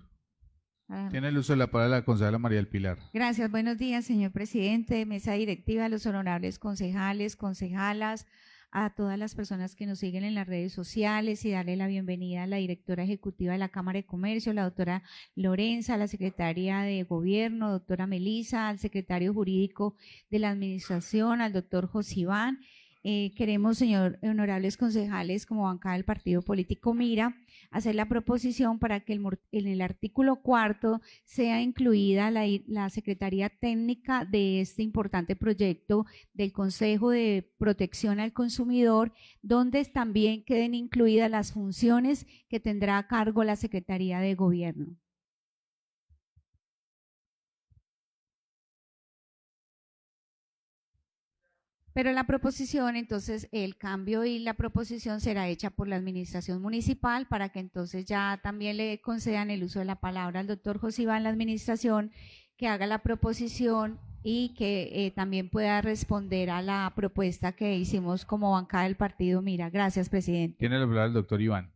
[SPEAKER 2] Tiene el uso de la palabra la concejala María del Pilar.
[SPEAKER 9] Gracias, buenos días, señor presidente, mesa directiva, los honorables concejales, concejalas, a todas las personas que nos siguen en las redes sociales y darle la bienvenida a la directora ejecutiva de la Cámara de Comercio, la doctora Lorenza, a la secretaria de Gobierno, doctora Melisa, al secretario jurídico de la Administración, al doctor Josiván. Queremos, señor honorables concejales, como bancada del partido político Mira, hacer la proposición para que en el artículo 4 sea incluida la Secretaría Técnica de este importante proyecto del Consejo de Protección al Consumidor, donde también queden incluidas las funciones que tendrá a cargo la Secretaría de Gobierno. Pero la proposición, entonces, el cambio y la proposición será hecha por la administración municipal para que entonces ya también le concedan el uso de la palabra al doctor Josiván en la administración, que haga la proposición y que también pueda responder a la propuesta que hicimos como bancada del partido Mira. Gracias, presidente.
[SPEAKER 2] Tiene la palabra el doctor Iván.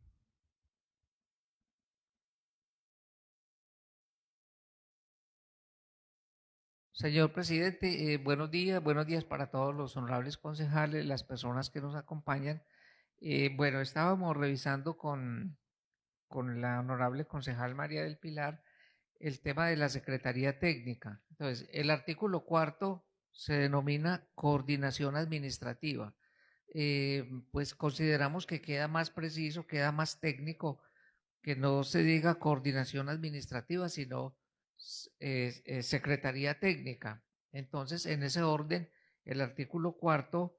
[SPEAKER 10] Señor presidente, buenos días para todos los honorables concejales, las personas que nos acompañan. Bueno, estábamos revisando con la honorable concejal María del Pilar el tema de la Secretaría Técnica. Entonces, el artículo 4 se denomina coordinación administrativa. Pues consideramos que queda más preciso, queda más técnico, que no se diga coordinación administrativa, sino Secretaría Técnica. Entonces, en ese orden, el artículo 4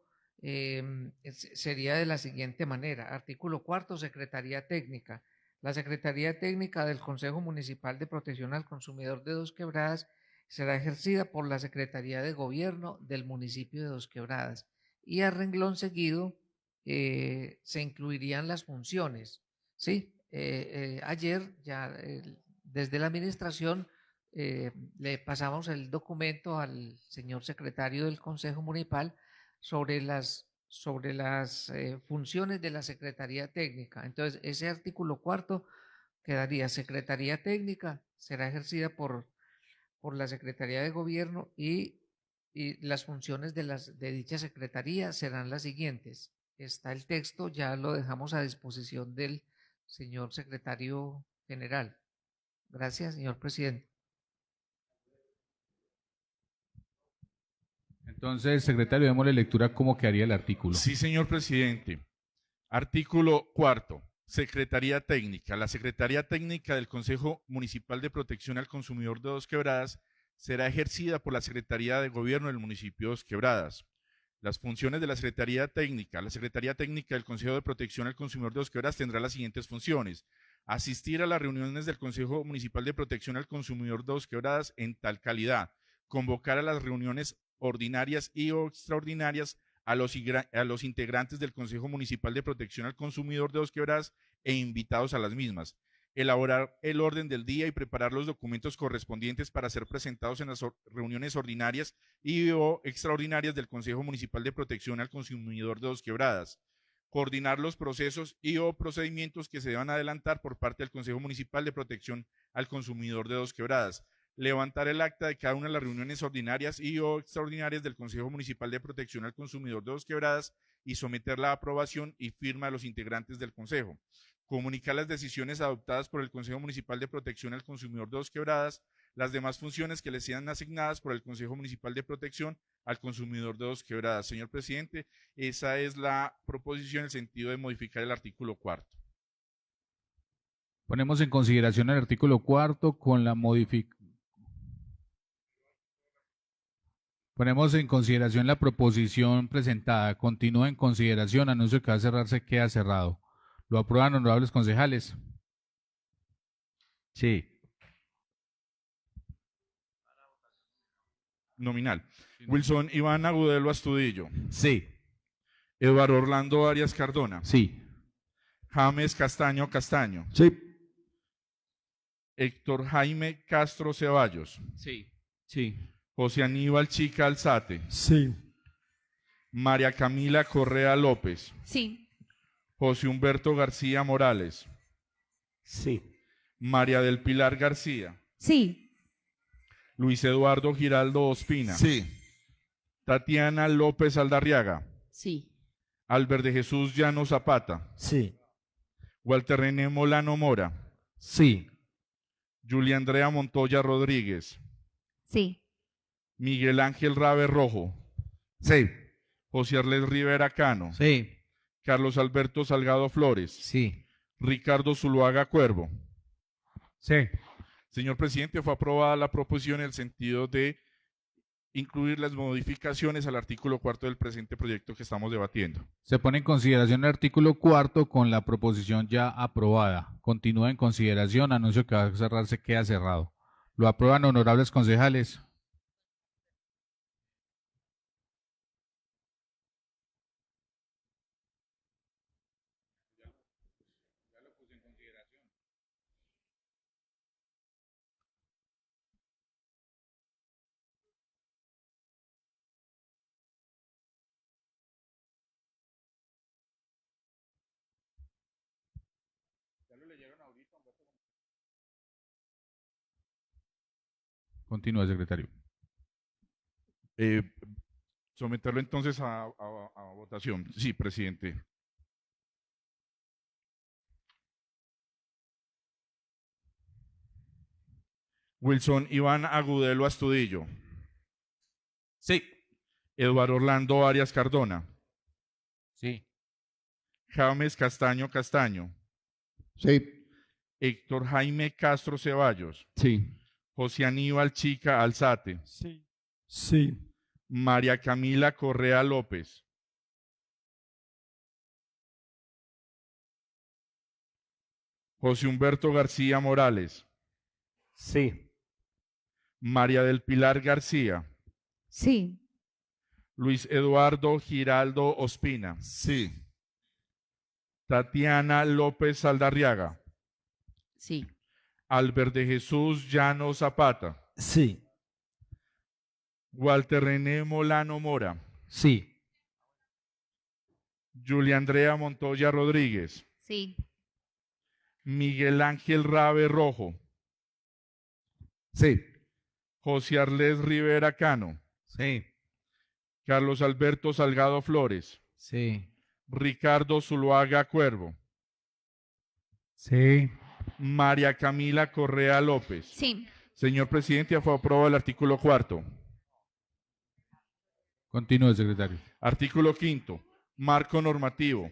[SPEAKER 10] sería de la siguiente manera. Artículo 4, Secretaría Técnica. La Secretaría Técnica del Consejo Municipal de Protección al Consumidor de Dos Quebradas será ejercida por la Secretaría de Gobierno del municipio de Dos Quebradas. Y a renglón seguido se incluirían las funciones. ¿Sí? Ayer ya desde la administración le pasamos el documento al señor secretario del Consejo Municipal sobre las funciones de la Secretaría Técnica. Entonces, ese artículo 4 quedaría: Secretaría Técnica será ejercida por la Secretaría de Gobierno y las funciones de dicha Secretaría serán las siguientes. Está el texto, ya lo dejamos a disposición del señor secretario general. Gracias, señor presidente.
[SPEAKER 2] Entonces, secretario, démosle lectura cómo quedaría el artículo.
[SPEAKER 1] Sí, señor presidente. Artículo 4. Secretaría Técnica. La Secretaría Técnica del Consejo Municipal de Protección al Consumidor de Dos Quebradas será ejercida por la Secretaría de Gobierno del municipio de Dos Quebradas. Las funciones de la Secretaría Técnica. La Secretaría Técnica del Consejo de Protección al Consumidor de Dos Quebradas tendrá las siguientes funciones: asistir a las reuniones del Consejo Municipal de Protección al Consumidor de Dos Quebradas en tal calidad, convocar a las reuniones ordinarias y o extraordinarias a los integrantes del Consejo Municipal de Protección al Consumidor de Dos Quebradas e invitados a las mismas, elaborar el orden del día y preparar los documentos correspondientes para ser presentados en las reuniones ordinarias y o extraordinarias del Consejo Municipal de Protección al Consumidor de Dos Quebradas, coordinar los procesos y o procedimientos que se deban adelantar por parte del Consejo Municipal de Protección al Consumidor de Dos Quebradas, levantar el acta de cada una de las reuniones ordinarias y o extraordinarias del Consejo Municipal de Protección al Consumidor de Dos Quebradas y someterla a aprobación y firma de los integrantes del Consejo, comunicar las decisiones adoptadas por el Consejo Municipal de Protección al Consumidor de Dos Quebradas, las demás funciones que le sean asignadas por el Consejo Municipal de Protección al Consumidor de Dos Quebradas. Señor presidente, esa es la proposición en el sentido de modificar el artículo 4.
[SPEAKER 2] Ponemos en consideración el artículo 4 con la modificación. Ponemos en consideración la proposición presentada. Continúa en consideración. Anuncio que va a cerrarse, queda cerrado. ¿Lo aprueban, honorables concejales?
[SPEAKER 3] Sí.
[SPEAKER 1] Nominal. Wilson Iván Agudelo Astudillo.
[SPEAKER 3] Sí.
[SPEAKER 1] Eduardo Orlando Arias Cardona.
[SPEAKER 2] Sí.
[SPEAKER 1] James Castaño Castaño.
[SPEAKER 7] Sí.
[SPEAKER 1] Héctor Jaime Castro Ceballos.
[SPEAKER 2] Sí. Sí.
[SPEAKER 1] José Aníbal Chica Alzate.
[SPEAKER 7] Sí.
[SPEAKER 1] María Camila Correa López.
[SPEAKER 9] Sí.
[SPEAKER 1] José Humberto García Morales.
[SPEAKER 3] Sí.
[SPEAKER 1] María del Pilar García.
[SPEAKER 9] Sí.
[SPEAKER 1] Luis Eduardo Giraldo Ospina.
[SPEAKER 6] Sí.
[SPEAKER 1] Tatiana López Aldarriaga.
[SPEAKER 4] Sí.
[SPEAKER 1] Albert de Jesús Llano Zapata.
[SPEAKER 3] Sí.
[SPEAKER 1] Walter René Molano Mora.
[SPEAKER 3] Sí.
[SPEAKER 1] Julia Andrea Montoya Rodríguez.
[SPEAKER 9] Sí.
[SPEAKER 1] Miguel Ángel Rabe Rojo.
[SPEAKER 3] Sí.
[SPEAKER 1] José Arles Rivera Cano.
[SPEAKER 3] Sí.
[SPEAKER 1] Carlos Alberto Salgado Flores.
[SPEAKER 3] Sí.
[SPEAKER 1] Ricardo Zuluaga Cuervo.
[SPEAKER 3] Sí.
[SPEAKER 1] Señor presidente, fue aprobada la proposición en el sentido de incluir las modificaciones al artículo 4 del presente proyecto que estamos debatiendo.
[SPEAKER 2] Se pone en consideración el artículo 4 con la proposición ya aprobada. Continúa en consideración. Anuncio que va a cerrarse, queda cerrado. Lo aprueban honorables concejales. Continúa, secretario.
[SPEAKER 1] Someterlo entonces a votación. Sí, presidente. Wilson Iván Agudelo Astudillo.
[SPEAKER 3] Sí.
[SPEAKER 1] Eduardo Orlando Arias Cardona.
[SPEAKER 3] Sí.
[SPEAKER 1] James Castaño Castaño.
[SPEAKER 3] Sí.
[SPEAKER 1] Héctor Jaime Castro Ceballos.
[SPEAKER 3] Sí.
[SPEAKER 1] José Aníbal Chica Alzate.
[SPEAKER 7] Sí. Sí.
[SPEAKER 1] María Camila Correa López. José Humberto García Morales.
[SPEAKER 3] Sí.
[SPEAKER 1] María del Pilar García.
[SPEAKER 9] Sí.
[SPEAKER 1] Luis Eduardo Giraldo Ospina.
[SPEAKER 6] Sí.
[SPEAKER 1] Tatiana López Aldarriaga.
[SPEAKER 4] Sí.
[SPEAKER 1] Albert de Jesús Llano Zapata.
[SPEAKER 3] Sí.
[SPEAKER 1] Walter René Molano Mora.
[SPEAKER 3] Sí.
[SPEAKER 1] Julia Andrea Montoya Rodríguez.
[SPEAKER 4] Sí.
[SPEAKER 1] Miguel Ángel Rabe Rojo.
[SPEAKER 3] Sí.
[SPEAKER 1] José Arles Rivera Cano.
[SPEAKER 3] Sí.
[SPEAKER 1] Carlos Alberto Salgado Flores.
[SPEAKER 3] Sí.
[SPEAKER 1] Ricardo Zuluaga Cuervo.
[SPEAKER 3] Sí.
[SPEAKER 1] María Camila Correa López.
[SPEAKER 4] Sí.
[SPEAKER 1] Señor presidente, fue aprobado el artículo 4.
[SPEAKER 2] Continúe, secretario.
[SPEAKER 1] Artículo 5. Marco normativo.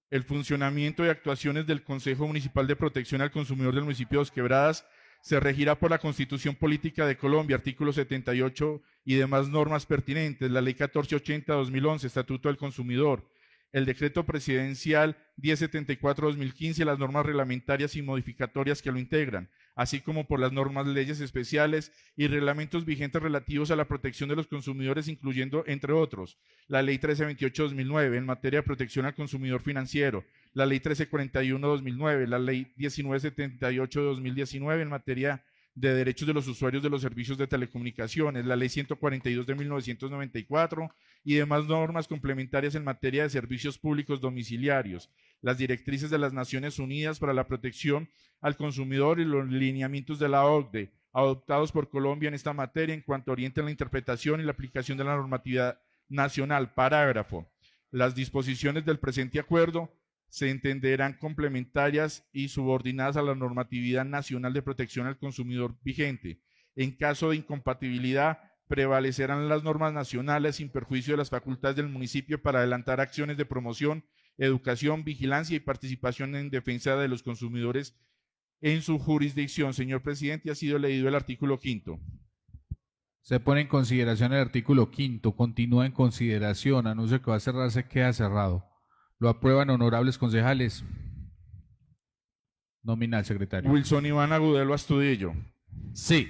[SPEAKER 1] El funcionamiento y actuaciones del Consejo Municipal de Protección al Consumidor del municipio de Dos Quebradas se regirá por la Constitución Política de Colombia, artículo 78 y demás normas pertinentes, la Ley 1480-2011, Estatuto del Consumidor, el Decreto Presidencial 1074-2015, las normas reglamentarias y modificatorias que lo integran, así como por las normas, leyes especiales y reglamentos vigentes relativos a la protección de los consumidores, incluyendo, entre otros, la Ley 1328-2009 en materia de protección al consumidor financiero, la Ley 1341-2009, la Ley 1978-2019 en materia de derechos de los usuarios de los servicios de telecomunicaciones, la Ley 142 de 1994 y demás normas complementarias en materia de servicios públicos domiciliarios, las directrices de las Naciones Unidas para la protección al consumidor y los lineamientos de la OCDE adoptados por Colombia en esta materia en cuanto orientan la interpretación y la aplicación de la normatividad nacional. Parágrafo. Las disposiciones del presente acuerdo se entenderán complementarias y subordinadas a la normatividad nacional de protección al consumidor vigente. En caso de incompatibilidad, prevalecerán las normas nacionales sin perjuicio de las facultades del municipio para adelantar acciones de promoción, educación, vigilancia y participación en defensa de los consumidores en su jurisdicción. Señor presidente, ha sido leído el artículo 5.
[SPEAKER 2] Se pone en consideración el artículo 5. Continúa en consideración. Anuncio que va a cerrarse, queda cerrado. Lo aprueban honorables concejales. Nominal, secretario.
[SPEAKER 1] Wilson Iván Agudelo Astudillo.
[SPEAKER 3] Sí.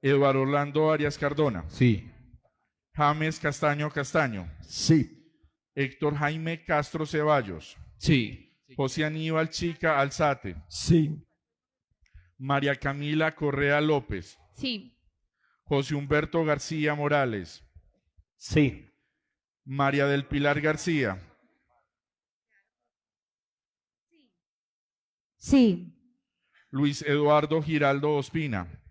[SPEAKER 1] Eduardo Orlando Arias Cardona.
[SPEAKER 2] Sí.
[SPEAKER 1] James Castaño Castaño.
[SPEAKER 3] Sí.
[SPEAKER 1] Héctor Jaime Castro Ceballos.
[SPEAKER 3] Sí.
[SPEAKER 1] José Aníbal Chica Alzate.
[SPEAKER 7] Sí.
[SPEAKER 1] María Camila Correa López.
[SPEAKER 4] Sí.
[SPEAKER 1] José Humberto García Morales.
[SPEAKER 3] Sí.
[SPEAKER 1] María del Pilar García.
[SPEAKER 9] Sí.
[SPEAKER 1] Luis Eduardo Giraldo Ospina,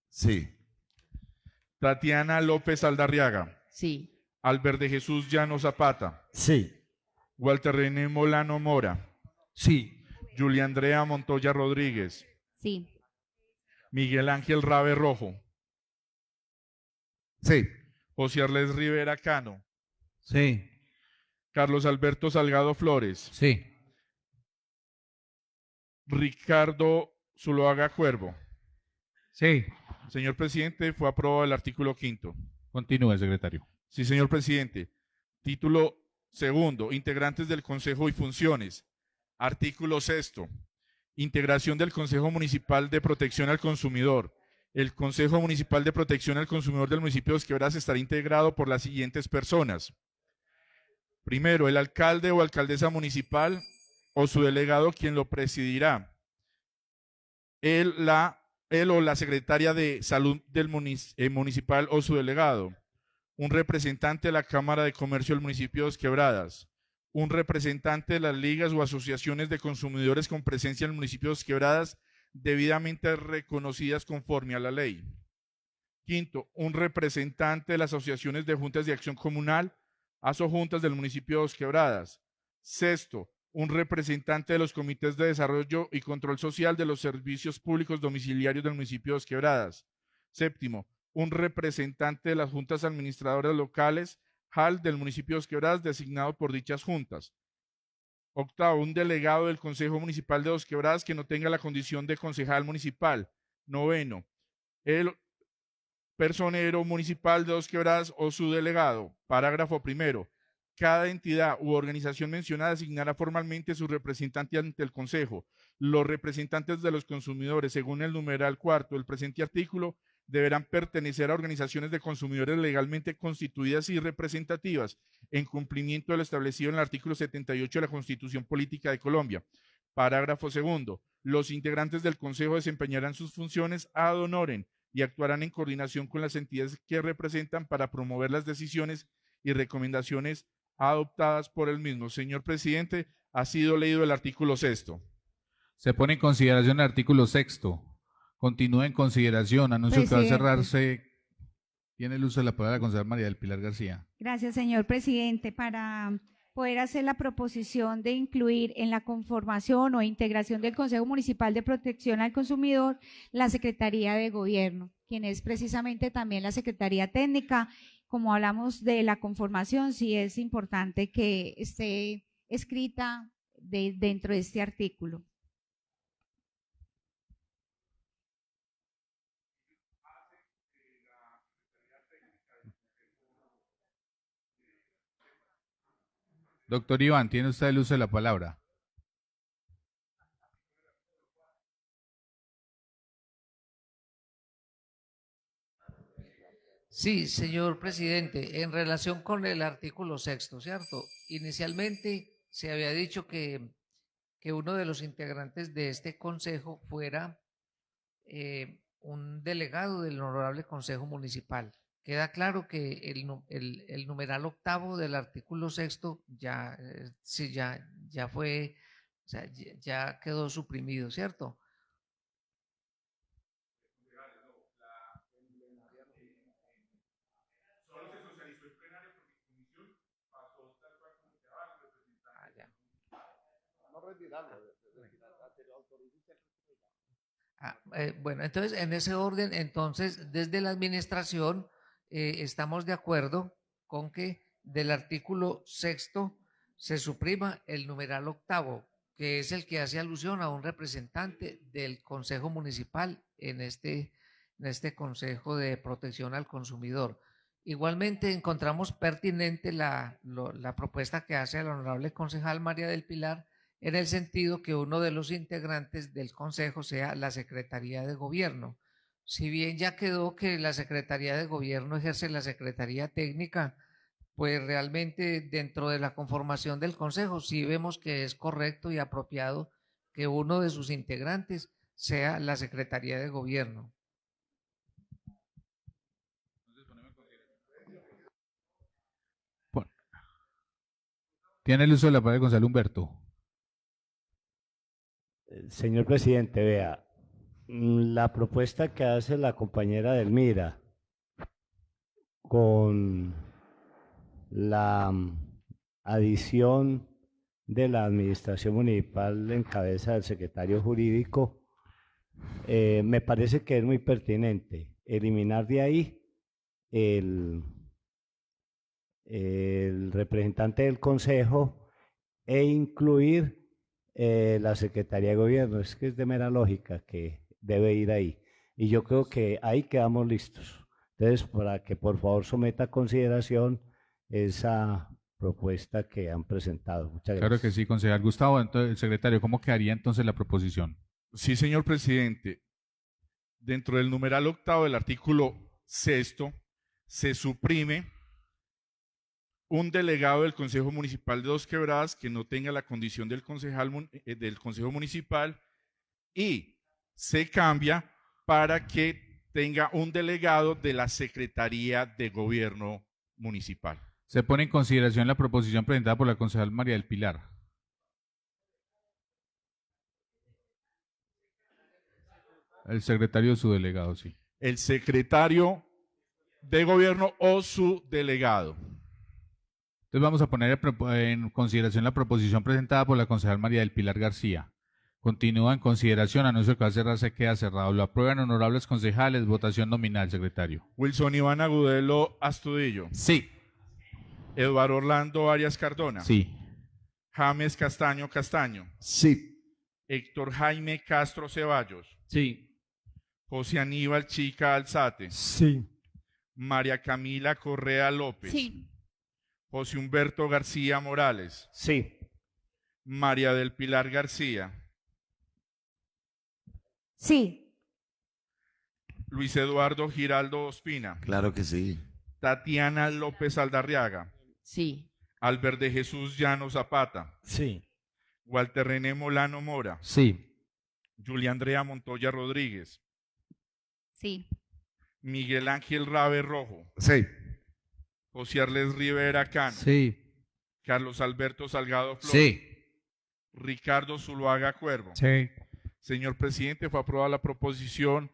[SPEAKER 6] Sí.
[SPEAKER 1] Tatiana López Aldarriaga,
[SPEAKER 4] Sí.
[SPEAKER 1] Albert de Jesús Llano Zapata,
[SPEAKER 3] Sí.
[SPEAKER 1] Walter René Molano Mora,
[SPEAKER 3] Sí.
[SPEAKER 1] Julia Andrea Montoya Rodríguez,
[SPEAKER 4] Sí.
[SPEAKER 1] Miguel Ángel Rabe Rojo,
[SPEAKER 3] Sí.
[SPEAKER 1] José Arles Rivera Cano,
[SPEAKER 3] Sí.
[SPEAKER 1] Carlos Alberto Salgado Flores,
[SPEAKER 2] Sí.
[SPEAKER 1] Ricardo Zuloaga Cuervo.
[SPEAKER 2] Sí.
[SPEAKER 1] Señor presidente, fue aprobado el artículo 5º.
[SPEAKER 2] Continúe, secretario.
[SPEAKER 1] Sí, señor presidente. Título 2, integrantes del Consejo y funciones. Artículo 6º, integración del Consejo Municipal de Protección al Consumidor. El Consejo Municipal de Protección al Consumidor del municipio de Dos Quebradas estará integrado por las siguientes personas. Primero, el alcalde o alcaldesa municipal o su delegado, quien lo presidirá. Él o la secretaria de salud del municipal o su delegado. Un representante de la Cámara de Comercio del municipio de Dos Quebradas. Un representante de las ligas o asociaciones de consumidores con presencia en el municipio de Dos Quebradas debidamente reconocidas conforme a la ley. Quinto, un representante de las asociaciones de juntas de acción comunal, asojuntas del municipio de Dos Quebradas. Sexto, un representante de los comités de desarrollo y control social de los servicios públicos domiciliarios del municipio de Dos Quebradas. Séptimo, un representante de las juntas administradoras locales, JAL, del municipio de Dos Quebradas, designado por dichas juntas. Octavo, un delegado del Consejo Municipal de Dos Quebradas que no tenga la condición de concejal municipal. Noveno, el personero municipal de Dos Quebradas o su delegado. Parágrafo primero. Cada entidad u organización mencionada asignará formalmente su representante ante el Consejo. Los representantes de los consumidores, según el numeral 4 del presente artículo, deberán pertenecer a organizaciones de consumidores legalmente constituidas y representativas, en cumplimiento de lo establecido en el artículo 78 de la Constitución Política de Colombia. Parágrafo segundo. Los integrantes del Consejo desempeñarán sus funciones ad honorem y actuarán en coordinación con las entidades que representan para promover las decisiones y recomendaciones adoptadas por el mismo. Señor presidente, ha sido leído el artículo 6º.
[SPEAKER 2] Se pone en consideración el artículo 6º. Continúa en consideración. Anuncio que va a cerrarse. Tiene el uso de la palabra la concejal María del Pilar García.
[SPEAKER 9] Gracias, señor presidente. Para poder hacer la proposición de incluir en la conformación o integración del Consejo Municipal de Protección al Consumidor la Secretaría de Gobierno, quien es precisamente también la Secretaría Técnica. Como hablamos de la conformación, sí es importante que esté escrita dentro de este artículo.
[SPEAKER 2] Doctor Iván, tiene usted el uso de la palabra.
[SPEAKER 10] Sí, señor presidente, en relación con el artículo 6º, ¿cierto? Inicialmente se había dicho que uno de los integrantes de este consejo fuera un delegado del Honorable Consejo Municipal. Queda claro que el numeral 8º del artículo 6º ya fue, o sea, ya quedó suprimido, ¿cierto? Bueno, entonces en ese orden, entonces desde la administración estamos de acuerdo con que del artículo 6º se suprima el numeral 8º, que es el que hace alusión a un representante del Consejo Municipal en este Consejo de Protección al Consumidor. Igualmente encontramos pertinente la propuesta que hace el honorable concejal María del Pilar, en el sentido que uno de los integrantes del Consejo sea la Secretaría de Gobierno. Si bien ya quedó que la Secretaría de Gobierno ejerce la Secretaría Técnica, pues realmente dentro de la conformación del Consejo sí vemos que es correcto y apropiado que uno de sus integrantes sea la Secretaría de Gobierno.
[SPEAKER 2] Bueno. Tiene el uso de la palabra Gonzalo Humberto.
[SPEAKER 11] Señor presidente, vea, la propuesta que hace la compañera Delmira con la adición de la administración municipal en cabeza del secretario jurídico, me parece que es muy pertinente eliminar de ahí el representante del consejo e incluir la Secretaría de Gobierno. Es que es de mera lógica que debe ir ahí. Y yo creo que ahí quedamos listos. Entonces, para que por favor someta a consideración esa propuesta que han presentado. Muchas gracias.
[SPEAKER 2] Claro que sí, concejal Gustavo. Entonces, secretario, ¿cómo quedaría entonces la proposición?
[SPEAKER 1] Sí, señor presidente. Dentro del numeral octavo del artículo 6 se suprime un delegado del Consejo Municipal de Dos Quebradas que no tenga la condición del concejal del Consejo Municipal y se cambia para que tenga un delegado de la Secretaría de Gobierno Municipal.
[SPEAKER 2] Se pone en consideración la proposición presentada por la concejal María del Pilar. El secretario o su delegado, sí.
[SPEAKER 1] El secretario de Gobierno o su delegado.
[SPEAKER 2] Entonces vamos a poner en consideración la proposición presentada por la concejal María del Pilar García. Continúa en consideración, anuncio que va a cerrarse, queda cerrado. Lo aprueban honorables concejales, votación nominal, secretario.
[SPEAKER 1] Wilson Iván Agudelo Astudillo.
[SPEAKER 2] Sí.
[SPEAKER 1] Eduardo Orlando Arias Cardona.
[SPEAKER 2] Sí.
[SPEAKER 1] James Castaño Castaño.
[SPEAKER 3] Sí.
[SPEAKER 1] Héctor Jaime Castro Ceballos.
[SPEAKER 3] Sí.
[SPEAKER 1] José Aníbal Chica Alzate.
[SPEAKER 7] Sí.
[SPEAKER 1] María Camila Correa López.
[SPEAKER 4] Sí.
[SPEAKER 1] José Humberto García Morales.
[SPEAKER 11] Sí.
[SPEAKER 1] María del Pilar García.
[SPEAKER 9] Sí.
[SPEAKER 1] Luis Eduardo Giraldo Ospina.
[SPEAKER 6] Claro que sí.
[SPEAKER 1] Tatiana López Aldarriaga.
[SPEAKER 4] Sí.
[SPEAKER 1] Albert de Jesús Llano Zapata.
[SPEAKER 7] Sí.
[SPEAKER 1] Walter René Molano Mora.
[SPEAKER 3] Sí.
[SPEAKER 1] Julia Andrea Montoya Rodríguez.
[SPEAKER 4] Sí.
[SPEAKER 1] Miguel Ángel Rabe Rojo.
[SPEAKER 3] Sí.
[SPEAKER 1] José Arles Rivera Cano.
[SPEAKER 3] Sí.
[SPEAKER 1] Carlos Alberto Salgado Flores.
[SPEAKER 3] Sí.
[SPEAKER 1] Ricardo Zuluaga Cuervo.
[SPEAKER 3] Sí.
[SPEAKER 1] Señor presidente, fue aprobada la proposición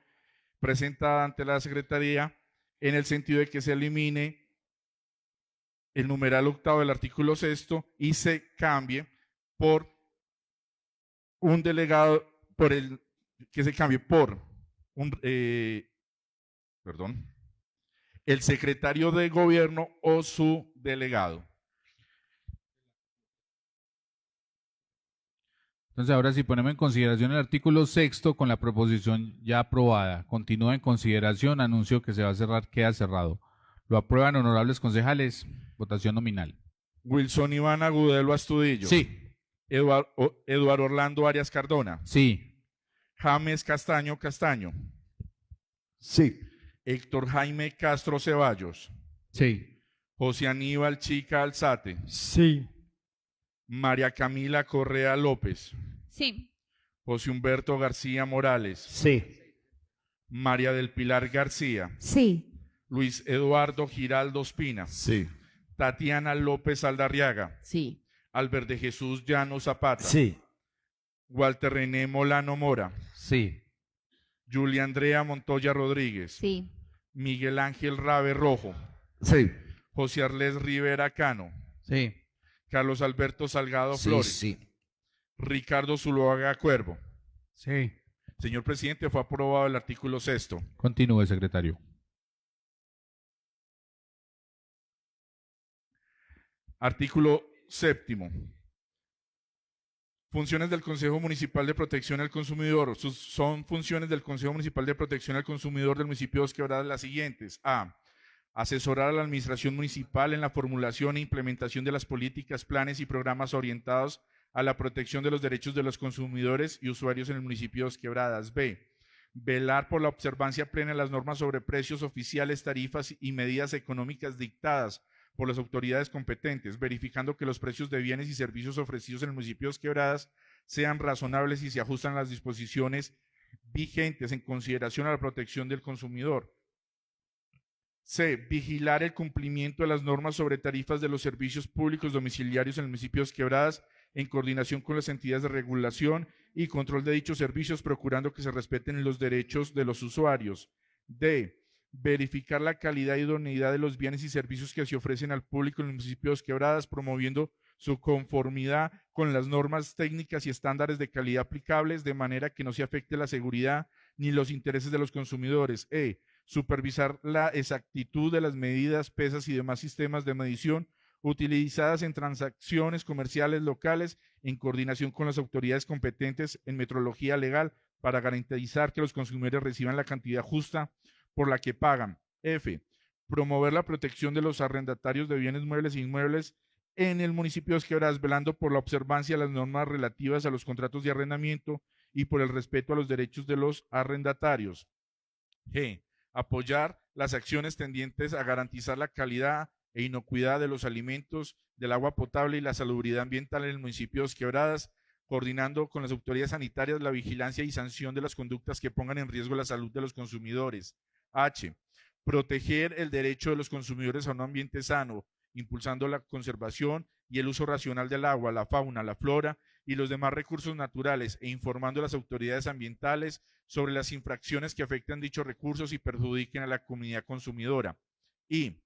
[SPEAKER 1] presentada ante la Secretaría en el sentido de que se elimine el numeral octavo del artículo 6 y se cambie por un delegado, el secretario de Gobierno o su delegado.
[SPEAKER 2] Entonces ahora sí ponemos en consideración el artículo 6 con la proposición ya aprobada. Continúa en consideración, anuncio que se va a cerrar, queda cerrado. Lo aprueban honorables concejales, votación nominal.
[SPEAKER 1] Wilson Iván Agudelo Astudillo.
[SPEAKER 2] Sí.
[SPEAKER 1] Eduardo Orlando Arias Cardona.
[SPEAKER 2] Sí.
[SPEAKER 1] James Castaño Castaño.
[SPEAKER 3] Sí.
[SPEAKER 1] Héctor Jaime Castro Ceballos.
[SPEAKER 3] Sí.
[SPEAKER 1] José Aníbal Chica Alzate.
[SPEAKER 7] Sí.
[SPEAKER 1] María Camila Correa López.
[SPEAKER 4] Sí.
[SPEAKER 1] José Humberto García Morales.
[SPEAKER 11] Sí.
[SPEAKER 1] María del Pilar García.
[SPEAKER 9] Sí.
[SPEAKER 1] Luis Eduardo Giraldo Ospina.
[SPEAKER 6] Sí.
[SPEAKER 1] Tatiana López Aldarriaga.
[SPEAKER 4] Sí.
[SPEAKER 1] Albert de Jesús Llano Zapata.
[SPEAKER 7] Sí.
[SPEAKER 1] Walter René Molano Mora.
[SPEAKER 3] Sí.
[SPEAKER 1] Julia Andrea Montoya Rodríguez.
[SPEAKER 4] Sí.
[SPEAKER 1] Miguel Ángel Rabe Rojo.
[SPEAKER 3] Sí.
[SPEAKER 1] José Arles Rivera Cano.
[SPEAKER 3] Sí.
[SPEAKER 1] Carlos Alberto Salgado Flores.
[SPEAKER 5] Sí.
[SPEAKER 1] Ricardo Zuluaga Cuervo.
[SPEAKER 3] Sí.
[SPEAKER 1] Señor presidente, fue aprobado el artículo 6.
[SPEAKER 2] Continúe, secretario.
[SPEAKER 1] Artículo 7. Funciones del Consejo Municipal de Protección al Consumidor. Son funciones del Consejo Municipal de Protección al Consumidor del municipio de Dos Quebradas las siguientes. A. Asesorar a la administración municipal en la formulación e implementación de las políticas, planes y programas orientados a la protección de los derechos de los consumidores y usuarios en el municipio de Dos Quebradas. B. Velar por la observancia plena de las normas sobre precios oficiales, tarifas y medidas económicas dictadas por las autoridades competentes, verificando que los precios de bienes y servicios ofrecidos en el municipio de Dos Quebradas sean razonables y se ajustan a las disposiciones vigentes en consideración a la protección del consumidor. C. Vigilar el cumplimiento de las normas sobre tarifas de los servicios públicos domiciliarios en el municipio de Dos Quebradas en coordinación con las entidades de regulación y control de dichos servicios, procurando que se respeten los derechos de los usuarios. D. Verificar la calidad y idoneidad de los bienes y servicios que se ofrecen al público en los municipios quebradas, promoviendo su conformidad con las normas técnicas y estándares de calidad aplicables, de manera que no se afecte la seguridad ni los intereses de los consumidores. E. Supervisar la exactitud de las medidas, pesas y demás sistemas de medición utilizadas en transacciones comerciales locales en coordinación con las autoridades competentes en metrología legal para garantizar que los consumidores reciban la cantidad justa por la que pagan. F. Promover la protección de los arrendatarios de bienes muebles e inmuebles en el municipio de Quebradas, velando por la observancia de las normas relativas a los contratos de arrendamiento y por el respeto a los derechos de los arrendatarios. G. Apoyar las acciones tendientes a garantizar la calidad e inocuidad de los alimentos, del agua potable y la salubridad ambiental en el municipio de Quebradas, coordinando con las autoridades sanitarias la vigilancia y sanción de las conductas que pongan en riesgo la salud de los consumidores. H. Proteger el derecho de los consumidores a un ambiente sano, impulsando la conservación y el uso racional del agua, la fauna, la flora y los demás recursos naturales, e informando a las autoridades ambientales sobre las infracciones que afectan dichos recursos y perjudiquen a la comunidad consumidora. Y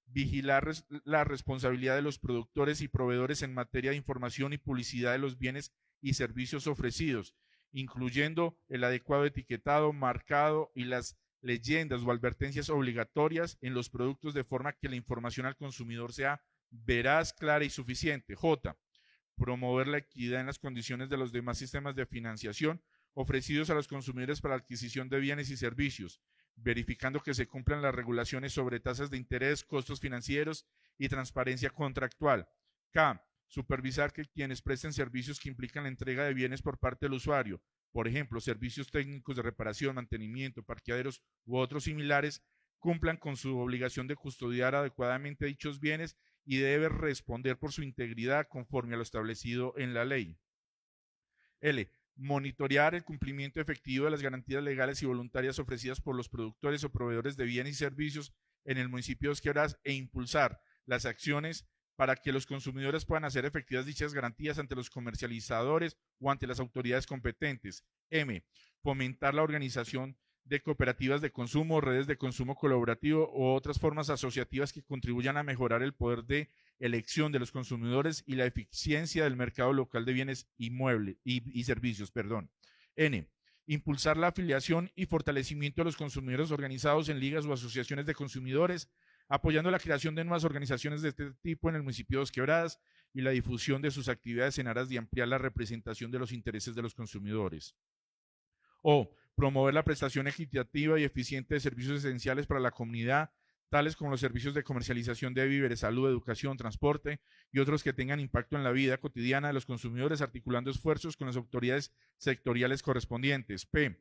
[SPEAKER 1] vigilar la responsabilidad de los productores y proveedores en materia de información y publicidad de los bienes y servicios ofrecidos, incluyendo el adecuado etiquetado, marcado y las leyendas o advertencias obligatorias en los productos, de forma que la información al consumidor sea veraz, clara y suficiente. J. Promover la equidad en las condiciones de los demás sistemas de financiación ofrecidos a los consumidores para la adquisición de bienes y servicios, verificando que se cumplan las regulaciones sobre tasas de interés, costos financieros y transparencia contractual. K. Supervisar que quienes presten servicios que implican la entrega de bienes por parte del usuario, por ejemplo, servicios técnicos de reparación, mantenimiento, parqueaderos u otros similares, cumplan con su obligación de custodiar adecuadamente dichos bienes y debe responder por su integridad conforme a lo establecido en la ley. L. Monitorear el cumplimiento efectivo de las garantías legales y voluntarias ofrecidas por los productores o proveedores de bienes y servicios en el municipio de Quebradas e impulsar las acciones para que los consumidores puedan hacer efectivas dichas garantías ante los comercializadores o ante las autoridades competentes. M. Fomentar la organización de cooperativas de consumo, redes de consumo colaborativo u otras formas asociativas que contribuyan a mejorar el poder de elección de los consumidores y la eficiencia del mercado local de bienes inmuebles y servicios. N. Impulsar la afiliación y fortalecimiento de los consumidores organizados en ligas o asociaciones de consumidores, apoyando la creación de nuevas organizaciones de este tipo en el municipio de Quebradas y la difusión de sus actividades en aras de ampliar la representación de los intereses de los consumidores. O. Promover la prestación equitativa y eficiente de servicios esenciales para la comunidad, tales como los servicios de comercialización de víveres, salud, educación, transporte y otros que tengan impacto en la vida cotidiana de los consumidores, articulando esfuerzos con las autoridades sectoriales correspondientes. P.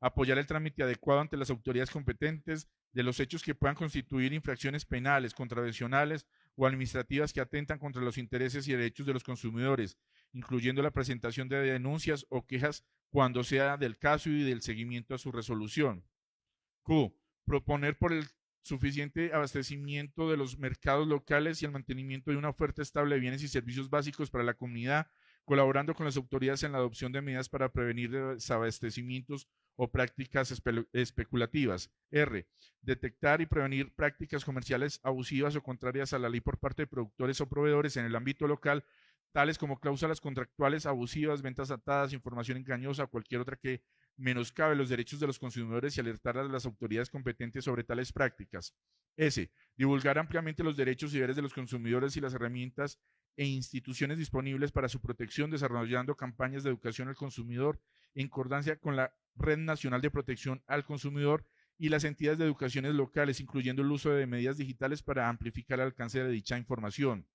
[SPEAKER 1] Apoyar el trámite adecuado ante las autoridades competentes de los hechos que puedan constituir infracciones penales, contravencionales o administrativas que atentan contra los intereses y derechos de los consumidores, incluyendo la presentación de denuncias o quejas cuando sea del caso y del seguimiento a su resolución. Q. Proponer por el suficiente abastecimiento de los mercados locales y el mantenimiento de una oferta estable de bienes y servicios básicos para la comunidad, colaborando con las autoridades en la adopción de medidas para prevenir desabastecimientos o prácticas especulativas. R. Detectar y prevenir prácticas comerciales abusivas o contrarias a la ley por parte de productores o proveedores en el ámbito local, tales como cláusulas contractuales abusivas, ventas atadas, información engañosa o cualquier otra que menoscabe los derechos de los consumidores y alertar a las autoridades competentes sobre tales prácticas. S. Divulgar ampliamente los derechos y deberes de los consumidores y las herramientas e instituciones disponibles para su protección, desarrollando campañas de educación al consumidor en concordancia con la Red Nacional de Protección al Consumidor y las entidades de educaciones locales, incluyendo el uso de medidas digitales para amplificar el alcance de dicha información.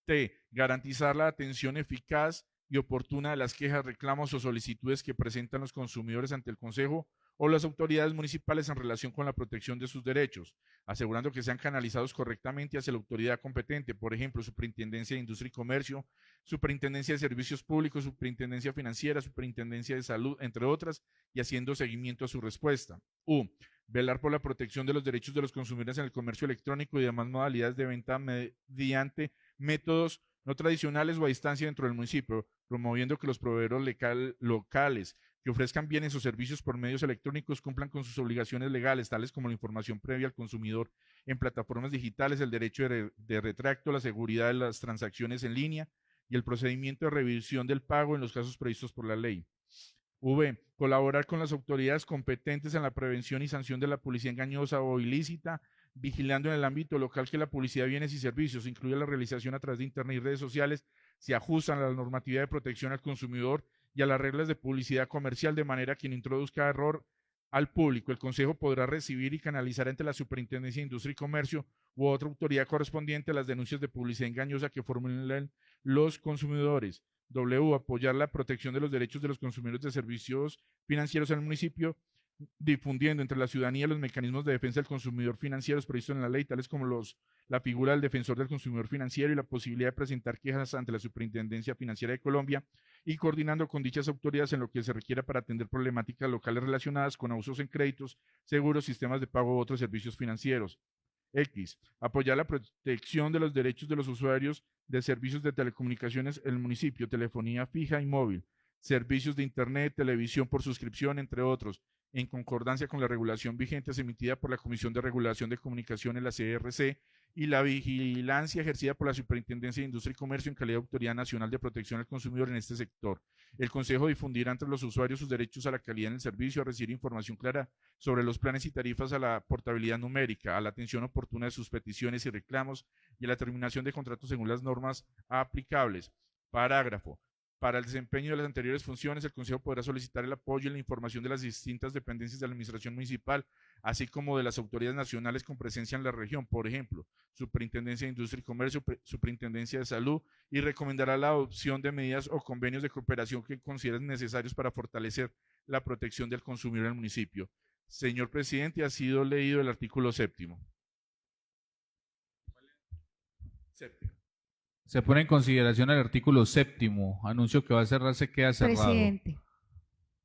[SPEAKER 1] T. Garantizar la atención eficaz y oportuna de las quejas, reclamos o solicitudes que presentan los consumidores ante el Consejo o las autoridades municipales en relación con la protección de sus derechos, asegurando que sean canalizados correctamente hacia la autoridad competente, por ejemplo, Superintendencia de Industria y Comercio, Superintendencia de Servicios Públicos, Superintendencia Financiera, Superintendencia de Salud, entre otras, y haciendo seguimiento a su respuesta. U. Velar por la protección de los derechos de los consumidores en el comercio electrónico y demás modalidades de venta mediante métodos no tradicionales o a distancia dentro del municipio, promoviendo que los proveedores locales que ofrezcan bienes o servicios por medios electrónicos cumplan con sus obligaciones legales, tales como la información previa al consumidor en plataformas digitales, el derecho de retracto, la seguridad de las transacciones en línea y el procedimiento de revisión del pago en los casos previstos por la ley. V. Colaborar con las autoridades competentes en la prevención y sanción de la publicidad engañosa o ilícita, vigilando en el ámbito local que la publicidad de bienes y servicios, incluida la realización a través de Internet y redes sociales, se ajustan a la normatividad de protección al consumidor y a las reglas de publicidad comercial, de manera que no introduzca error al público. El Consejo podrá recibir y canalizar ante la Superintendencia de Industria y Comercio u otra autoridad correspondiente las denuncias de publicidad engañosa que formulen los consumidores. W. Apoyar la protección de los derechos de los consumidores de servicios financieros en el municipio, difundiendo entre la ciudadanía los mecanismos de defensa del consumidor financiero previstos en la ley, tales como la figura del defensor del consumidor financiero y la posibilidad de presentar quejas ante la Superintendencia Financiera de Colombia, y coordinando con dichas autoridades en lo que se requiera para atender problemáticas locales relacionadas con abusos en créditos, seguros, sistemas de pago u otros servicios financieros. X. Apoyar la protección de los derechos de los usuarios de servicios de telecomunicaciones en el municipio, telefonía fija y móvil, servicios de Internet, televisión por suscripción, entre otros, en concordancia con la regulación vigente emitida por la Comisión de Regulación de Comunicaciones, la CRC, y la vigilancia ejercida por la Superintendencia de Industria y Comercio en calidad de Autoridad Nacional de Protección al Consumidor en este sector. El Consejo difundirá entre los usuarios sus derechos a la calidad en el servicio, a recibir información clara sobre los planes y tarifas, a la portabilidad numérica, a la atención oportuna de sus peticiones y reclamos y a la terminación de contratos según las normas aplicables. Parágrafo. Para el desempeño de las anteriores funciones, el Consejo podrá solicitar el apoyo y la información de las distintas dependencias de la Administración Municipal, así como de las autoridades nacionales con presencia en la región, por ejemplo, Superintendencia de Industria y Comercio, Superintendencia de Salud, y recomendará la adopción de medidas o convenios de cooperación que consideren necesarios para fortalecer la protección del consumidor en el municipio. Señor presidente, ha sido leído el artículo 7º.
[SPEAKER 2] Se pone en consideración el artículo 7º. Anuncio que va a cerrarse, queda cerrado.
[SPEAKER 9] Presidente.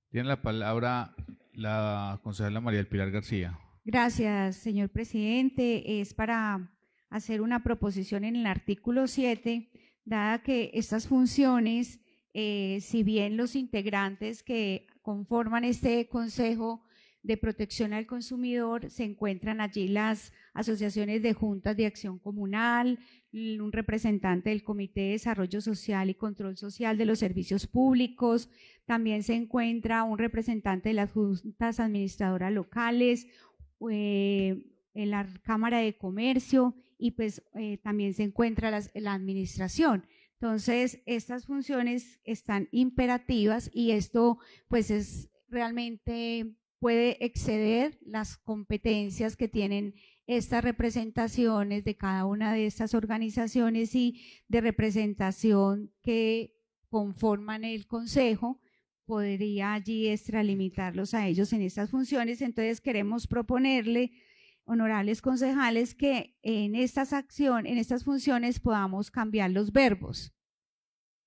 [SPEAKER 2] Tiene la palabra la concejala María del Pilar García.
[SPEAKER 9] Gracias, señor presidente. Es para hacer una proposición en el artículo 7, dada que estas funciones, si bien los integrantes que conforman este Consejo de Protección al Consumidor, se encuentran allí las asociaciones de juntas de acción comunal, un representante del Comité de Desarrollo Social y Control Social de los Servicios Públicos, también se encuentra un representante de las juntas administradoras locales, en la Cámara de Comercio y pues también se encuentra la administración. Entonces, estas funciones están imperativas y esto pues es realmente puede exceder las competencias que tienen estas representaciones de cada una de estas organizaciones y de representación que conforman el Consejo, podría allí extralimitarlos a ellos en estas funciones. Entonces queremos proponerle, honorables concejales, que en estas funciones podamos cambiar los verbos.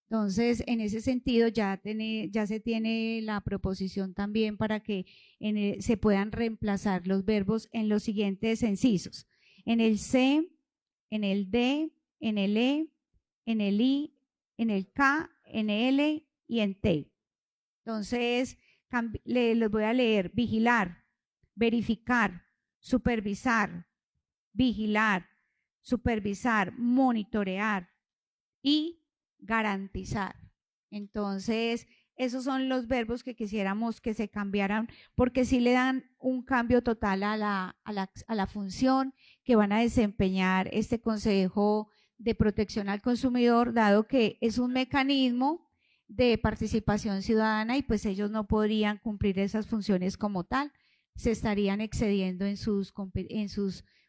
[SPEAKER 9] Entonces, en ese sentido, ya se tiene la proposición también para que se puedan reemplazar los verbos en los siguientes incisos: en el C, en el D, en el E, en el I, en el K, en el L y en T. Entonces, les voy a leer: vigilar, verificar, supervisar, vigilar, supervisar, monitorear y garantizar. Entonces, esos son los verbos que quisiéramos que se cambiaran, porque sí le dan un cambio total a la función que van a desempeñar este Consejo de Protección al Consumidor, dado que es un mecanismo de participación ciudadana y pues ellos no podrían cumplir esas funciones como tal, se estarían excediendo en sus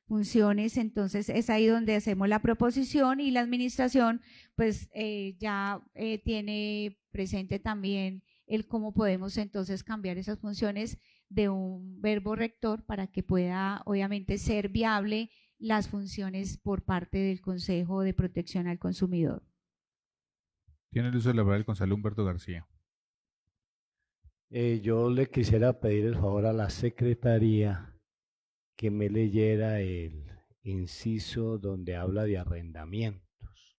[SPEAKER 9] funciones. Entonces es ahí donde hacemos la proposición y la administración pues ya tiene presente también el cómo podemos entonces cambiar esas funciones de un verbo rector para que pueda obviamente ser viable las funciones por parte del Consejo de Protección al Consumidor.
[SPEAKER 2] Tiene el uso de la palabra el concejal Humberto García.
[SPEAKER 11] Yo le quisiera pedir el favor a la Secretaría que me leyera el inciso donde habla de arrendamientos.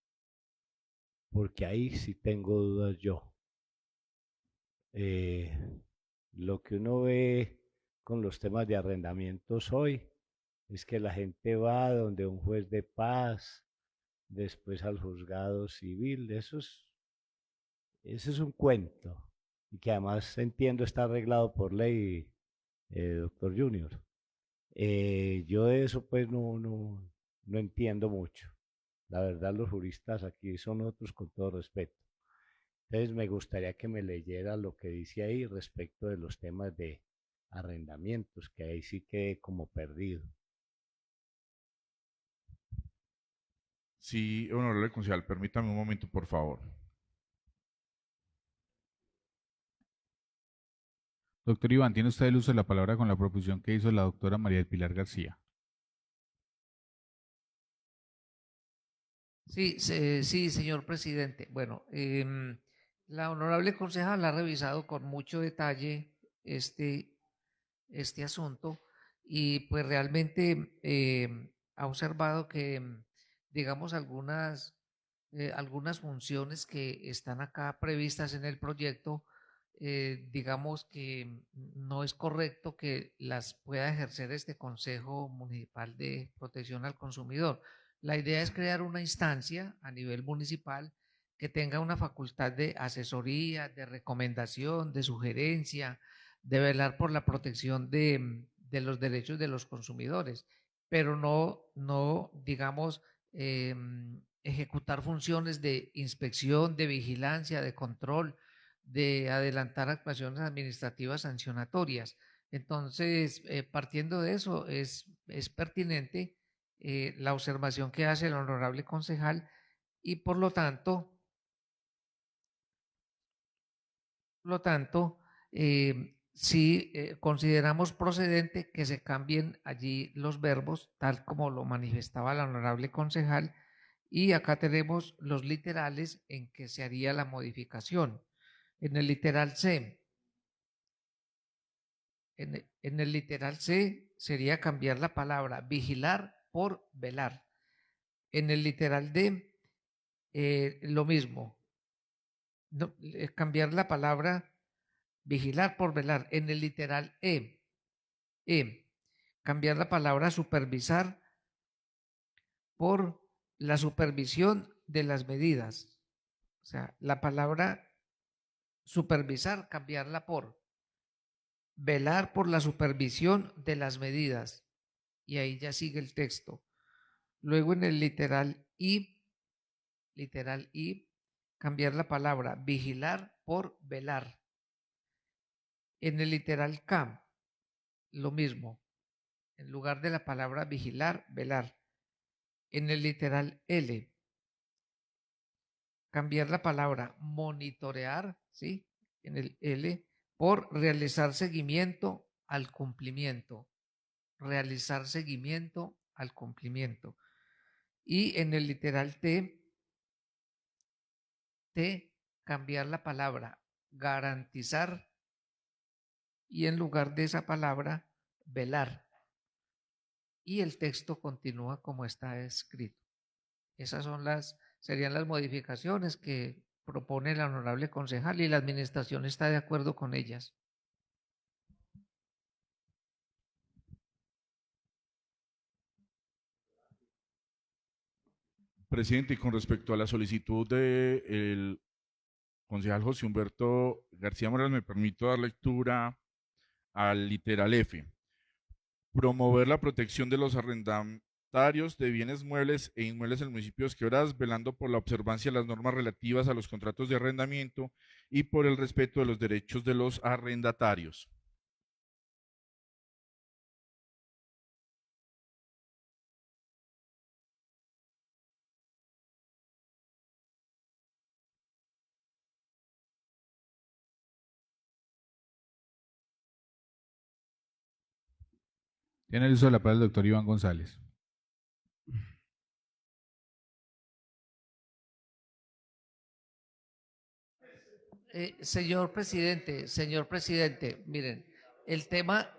[SPEAKER 11] porque ahí sí tengo dudas yo. Lo que uno ve con los temas de arrendamientos hoy es que la gente va donde un juez de paz, después al juzgado civil, eso es un cuento, y que además entiendo está arreglado por ley, doctor Junior. Yo de eso pues no entiendo mucho. La verdad los juristas aquí son otros con todo respeto. Entonces me gustaría que me leyera lo que dice ahí respecto de los temas de arrendamientos, que ahí sí quedé como perdido.
[SPEAKER 1] Sí, honorable concejal, permítame un momento, por favor.
[SPEAKER 2] Doctor Iván, tiene usted el uso de la palabra con la proposición que hizo la doctora María del Pilar García.
[SPEAKER 10] Sí, sí, señor presidente. Bueno, la honorable concejal ha revisado con mucho detalle este asunto y pues realmente ha observado que, digamos, algunas funciones que están acá previstas en el proyecto, digamos que no es correcto que las pueda ejercer este Consejo Municipal de Protección al Consumidor. La idea es crear una instancia a nivel municipal que tenga una facultad de asesoría, de recomendación, de sugerencia, de velar por la protección de los derechos de los consumidores, pero no digamos, ejecutar funciones de inspección, de vigilancia, de control, de adelantar actuaciones administrativas sancionatorias. Entonces, partiendo de eso, es pertinente la observación que hace el honorable concejal y por lo tanto, sí consideramos procedente que se cambien allí los verbos, tal como lo manifestaba la honorable concejal, y acá tenemos los literales en que se haría la modificación. En el literal C, en el literal C sería cambiar la palabra vigilar por velar. En el literal D, lo mismo, cambiar la palabra vigilar por velar. En el literal cambiar la palabra supervisar por la supervisión de las medidas. O sea, la palabra supervisar, cambiarla por velar por la supervisión de las medidas. Y ahí ya sigue el texto. Luego en el literal I, cambiar la palabra vigilar por velar. En el literal K, lo mismo. En lugar de la palabra vigilar, velar. En el literal L, cambiar la palabra monitorear, ¿sí? En el L, por realizar seguimiento al cumplimiento. Realizar seguimiento al cumplimiento. Y en el literal T, cambiar la palabra garantizar y en lugar de esa palabra, velar. Y el texto continúa como está escrito. Esas serían las modificaciones que propone el honorable concejal y la administración está de acuerdo con ellas.
[SPEAKER 1] Presidente, y con respecto a la solicitud del concejal José Humberto García Morales, me permito dar lectura al literal F. Promover la protección de los arrendatarios de bienes muebles e inmuebles en municipios quebradas, velando por la observancia de las normas relativas a los contratos de arrendamiento y por el respeto de los derechos de los arrendatarios.
[SPEAKER 2] Tiene el uso de la palabra el doctor Iván González.
[SPEAKER 10] Señor presidente, miren, el tema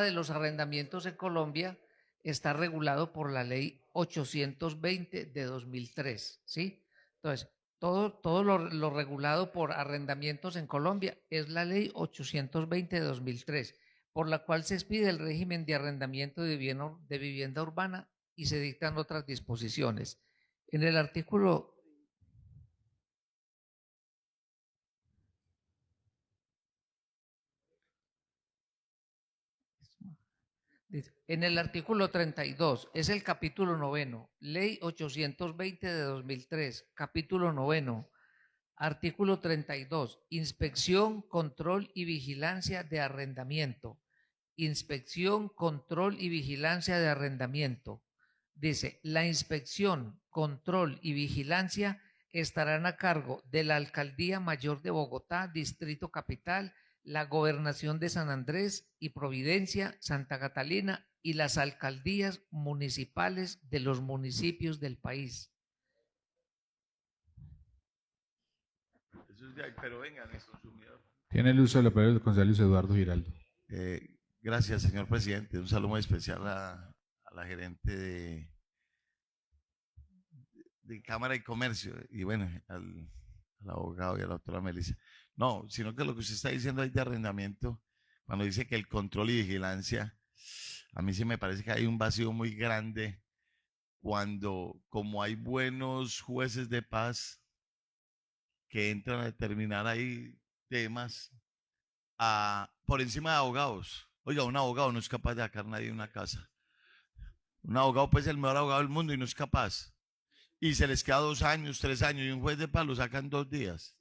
[SPEAKER 10] de los arrendamientos en Colombia está regulado por la ley 820 de 2003, ¿sí? Entonces, todo lo regulado por arrendamientos en Colombia es la ley 820 de 2003, por la cual se expide el régimen de arrendamiento de vivienda urbana y se dictan otras disposiciones. En el artículo En el artículo 32, es el capítulo 9, ley 820 de 2003, capítulo 9, artículo 32, inspección, control y vigilancia de arrendamiento. Inspección, control y vigilancia de arrendamiento. Dice, la inspección, control y vigilancia estarán a cargo de la Alcaldía Mayor de Bogotá, Distrito Capital, la Gobernación de San Andrés y Providencia, Santa Catalina y las alcaldías municipales de los municipios del país.
[SPEAKER 6] Pero vengan, es consumidor.
[SPEAKER 2] Tiene el uso de la palabra el concejal Luis Eduardo Giraldo.
[SPEAKER 6] Gracias, señor presidente. Un saludo muy especial a la gerente de Cámara y Comercio y bueno, al abogado y a la doctora Melissa. No, sino que lo que usted está diciendo ahí de arrendamiento, cuando dice que el control y vigilancia, a mí sí me parece que hay un vacío muy grande cuando, como hay buenos jueces de paz que entran a determinar ahí temas por encima de abogados. Oiga, un abogado no es capaz de sacar a nadie de una casa. Un abogado puede ser el mejor abogado del mundo y no es capaz. Y se les queda 2 años, 3 años y un juez de paz lo sacan 2 días.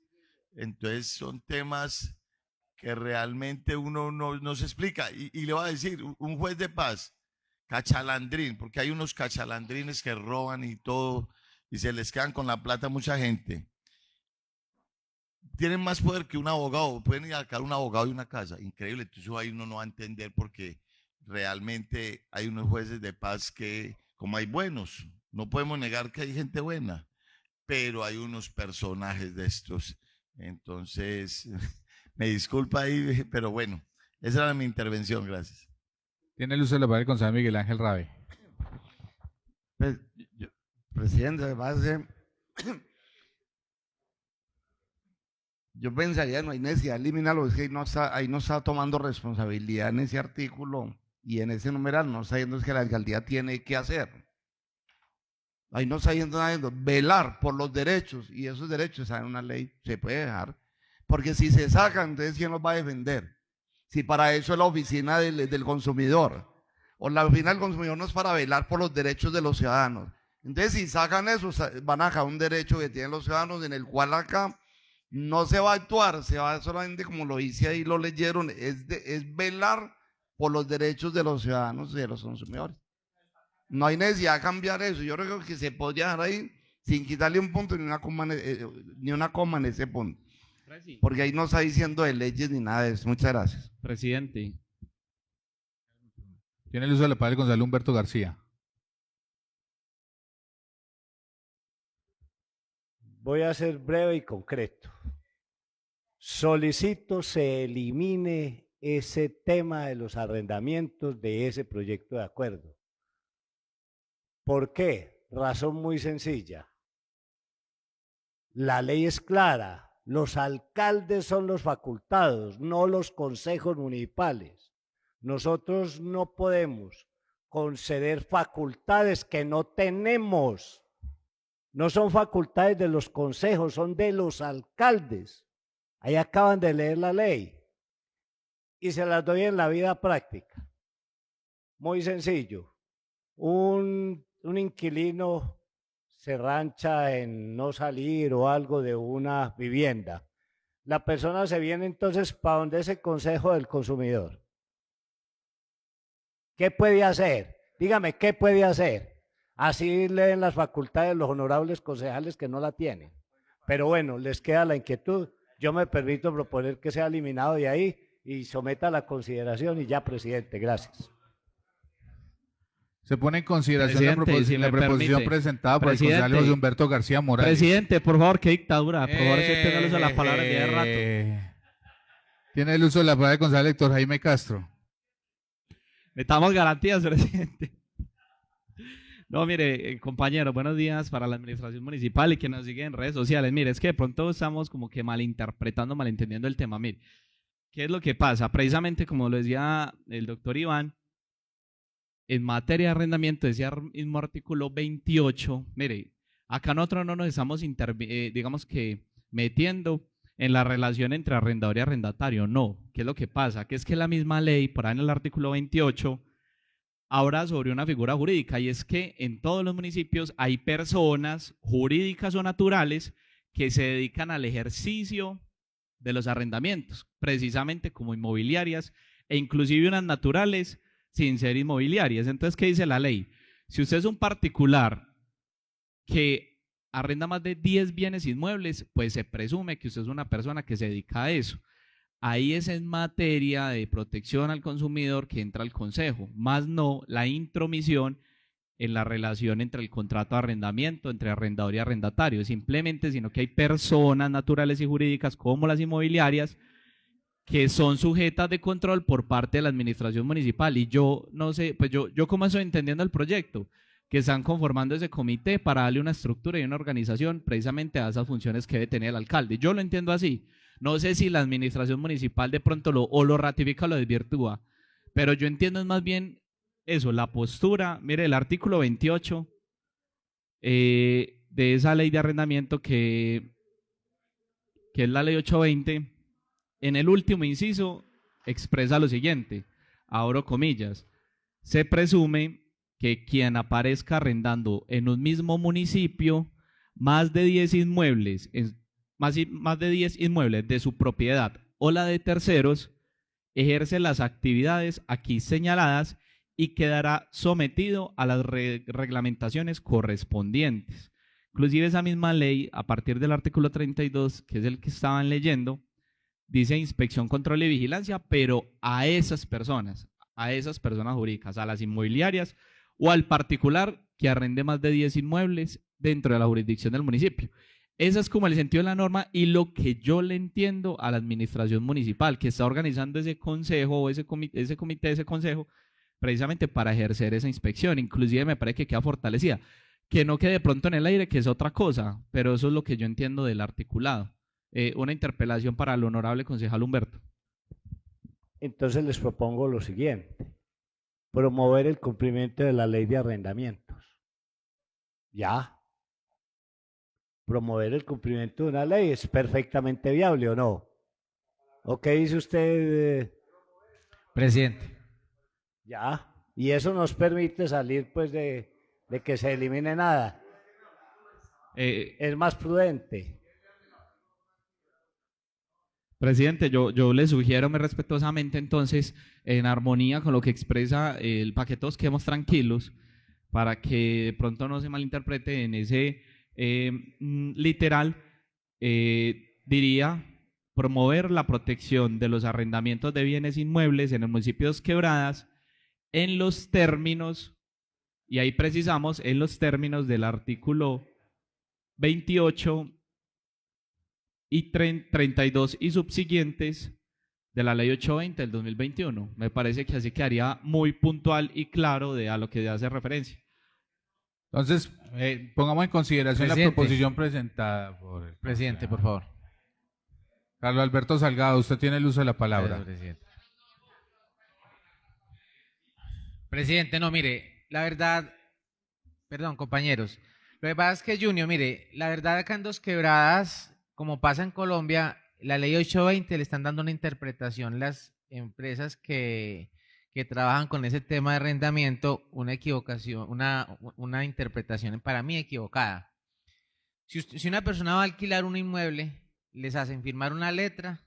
[SPEAKER 6] Entonces son temas que realmente uno no se explica. Y le voy a decir, un juez de paz, cachalandrín, porque hay unos cachalandrines que roban y todo, y se les quedan con la plata a mucha gente. Tienen más poder que un abogado, pueden ir a sacar un abogado de una casa, increíble. Entonces ahí uno no va a entender porque realmente hay unos jueces de paz que, como hay buenos, no podemos negar que hay gente buena, pero hay unos personajes de estos. Entonces, me disculpa ahí, pero bueno, esa era mi intervención, gracias.
[SPEAKER 2] Tiene el uso de la palabra el concejal Miguel Ángel Rabe.
[SPEAKER 3] Presidente, además, yo pensaría, no hay necesidad de eliminarlo, es que ahí no está tomando responsabilidad en ese artículo y en ese numeral, no está diciendo que la alcaldía tiene que hacer. Ahí no está yendo nada, velar por los derechos, y esos derechos están en una ley, se puede dejar, porque si se sacan, entonces ¿quién los va a defender? Si para eso es la oficina del consumidor, o la oficina del consumidor no es para velar por los derechos de los ciudadanos. Entonces si sacan eso, van a dejar un derecho que tienen los ciudadanos en el cual acá no se va a actuar, se va solamente, como lo dice ahí, lo leyeron, es velar por los derechos de los ciudadanos y de los consumidores. No hay necesidad de cambiar eso. Yo creo que se podría dejar ahí sin quitarle un punto ni una coma en ese punto. Porque ahí no está diciendo de leyes ni nada de eso. Muchas gracias.
[SPEAKER 12] Presidente.
[SPEAKER 2] Tiene el uso de la palabra el concejal Humberto García.
[SPEAKER 11] Voy a ser breve y concreto. Solicito se elimine ese tema de los arrendamientos de ese proyecto de acuerdo. ¿Por qué? Razón muy sencilla. La ley es clara. Los alcaldes son los facultados, no los consejos municipales. Nosotros no podemos conceder facultades que no tenemos. No son facultades de los consejos, son de los alcaldes. Ahí acaban de leer la ley. Y se las doy en la vida práctica. Muy sencillo. Un inquilino se rancha en no salir o algo de una vivienda. La persona se viene entonces para donde es el Consejo del Consumidor. ¿Qué puede hacer? Dígame, ¿qué puede hacer? Así leen las facultades los honorables concejales que no la tienen. Pero bueno, les queda la inquietud. Yo me permito proponer que sea eliminado de ahí y someta a la consideración y ya, presidente. Gracias.
[SPEAKER 2] Se pone en consideración la proposición presentada por el concejal José Humberto García Morales.
[SPEAKER 12] Presidente, por favor, qué dictadura. Por favor, si tenga el uso de la palabra ya de rato.
[SPEAKER 2] Tiene el uso de la palabra el concejal Héctor Jaime Castro.
[SPEAKER 12] Metamos garantías, presidente. No, mire, compañero, buenos días para la administración municipal y que nos sigue en redes sociales. Mire, es que de pronto estamos como que malinterpretando, malentendiendo el tema. Mire, ¿qué es lo que pasa? Precisamente como lo decía el doctor Iván, en materia de arrendamiento, decía el mismo artículo 28, mire, acá nosotros no nos estamos, digamos que, metiendo en la relación entre arrendador y arrendatario, no. ¿Qué es lo que pasa? Que es que la misma ley, por ahí en el artículo 28, habla sobre una figura jurídica, y es que en todos los municipios hay personas jurídicas o naturales que se dedican al ejercicio de los arrendamientos, precisamente como inmobiliarias, e inclusive unas naturales sin ser inmobiliarias. Entonces, ¿qué dice la ley? Si usted es un particular que arrenda más de 10 bienes inmuebles, pues se presume que usted es una persona que se dedica a eso. Ahí es en materia de protección al consumidor que entra el consejo, más no la intromisión en la relación entre el contrato de arrendamiento, entre arrendador y arrendatario, simplemente, sino que hay personas naturales y jurídicas como las inmobiliarias que son sujetas de control por parte de la administración municipal. Y yo no sé, pues yo como estoy entendiendo el proyecto, que están conformando ese comité para darle una estructura y una organización precisamente a esas funciones que debe tener el alcalde. Yo lo entiendo así. No sé si la administración municipal de pronto lo ratifica o lo desvirtúa, pero yo entiendo es más bien eso, la postura. Mire, el artículo 28 de esa ley de arrendamiento que es la ley 820, en el último inciso expresa lo siguiente, abro comillas, se presume que quien aparezca arrendando en un mismo municipio más de 10 inmuebles, más de 10 inmuebles de su propiedad o la de terceros, ejerce las actividades aquí señaladas y quedará sometido a las reglamentaciones correspondientes. Inclusive esa misma ley, a partir del artículo 32, que es el que estaban leyendo, dice inspección, control y vigilancia, pero a esas personas jurídicas, a las inmobiliarias o al particular que arrende más de 10 inmuebles dentro de la jurisdicción del municipio. Ese es como el sentido de la norma y lo que yo le entiendo a la administración municipal que está organizando ese consejo o ese comité, ese consejo, precisamente para ejercer esa inspección. Inclusive me parece que queda fortalecida. Que no quede de pronto en el aire, que es otra cosa, pero eso es lo que yo entiendo del articulado. Una interpelación para el honorable concejal Humberto.
[SPEAKER 11] Entonces les propongo lo siguiente: promover el cumplimiento de la ley de arrendamientos. Ya. Promover el cumplimiento de una ley es perfectamente viable, ¿o no? ¿O qué dice usted?
[SPEAKER 5] Presidente.
[SPEAKER 11] Ya. Y eso nos permite salir pues de que se elimine nada. Es más prudente.
[SPEAKER 12] Presidente, yo le sugiero muy respetuosamente, entonces, en armonía con lo que expresa el paquete, todos quedemos tranquilos, para que de pronto no se malinterprete en ese literal, diría promover la protección de los arrendamientos de bienes inmuebles en los municipios quebradas en los términos, y ahí precisamos, en los términos del artículo 28 y 32 y subsiguientes de la ley 820 del 2021. Me parece que así quedaría muy puntual y claro a lo que hace referencia.
[SPEAKER 2] Entonces, pongamos en consideración
[SPEAKER 5] Presidente.
[SPEAKER 2] la proposición presentada por el
[SPEAKER 5] Presidente, por favor.
[SPEAKER 2] Carlos Alberto Salgado, usted tiene el uso de la palabra.
[SPEAKER 5] Presidente. Presidente, no, mire, la verdad, perdón, compañeros, lo que pasa es que, Junior, mire, la verdad acá en Dos Quebradas, como pasa en Colombia, la ley 820 le están dando una interpretación las empresas que trabajan con ese tema de arrendamiento, una equivocación, una interpretación para mí equivocada. Si una persona va a alquilar un inmueble, les hacen firmar una letra,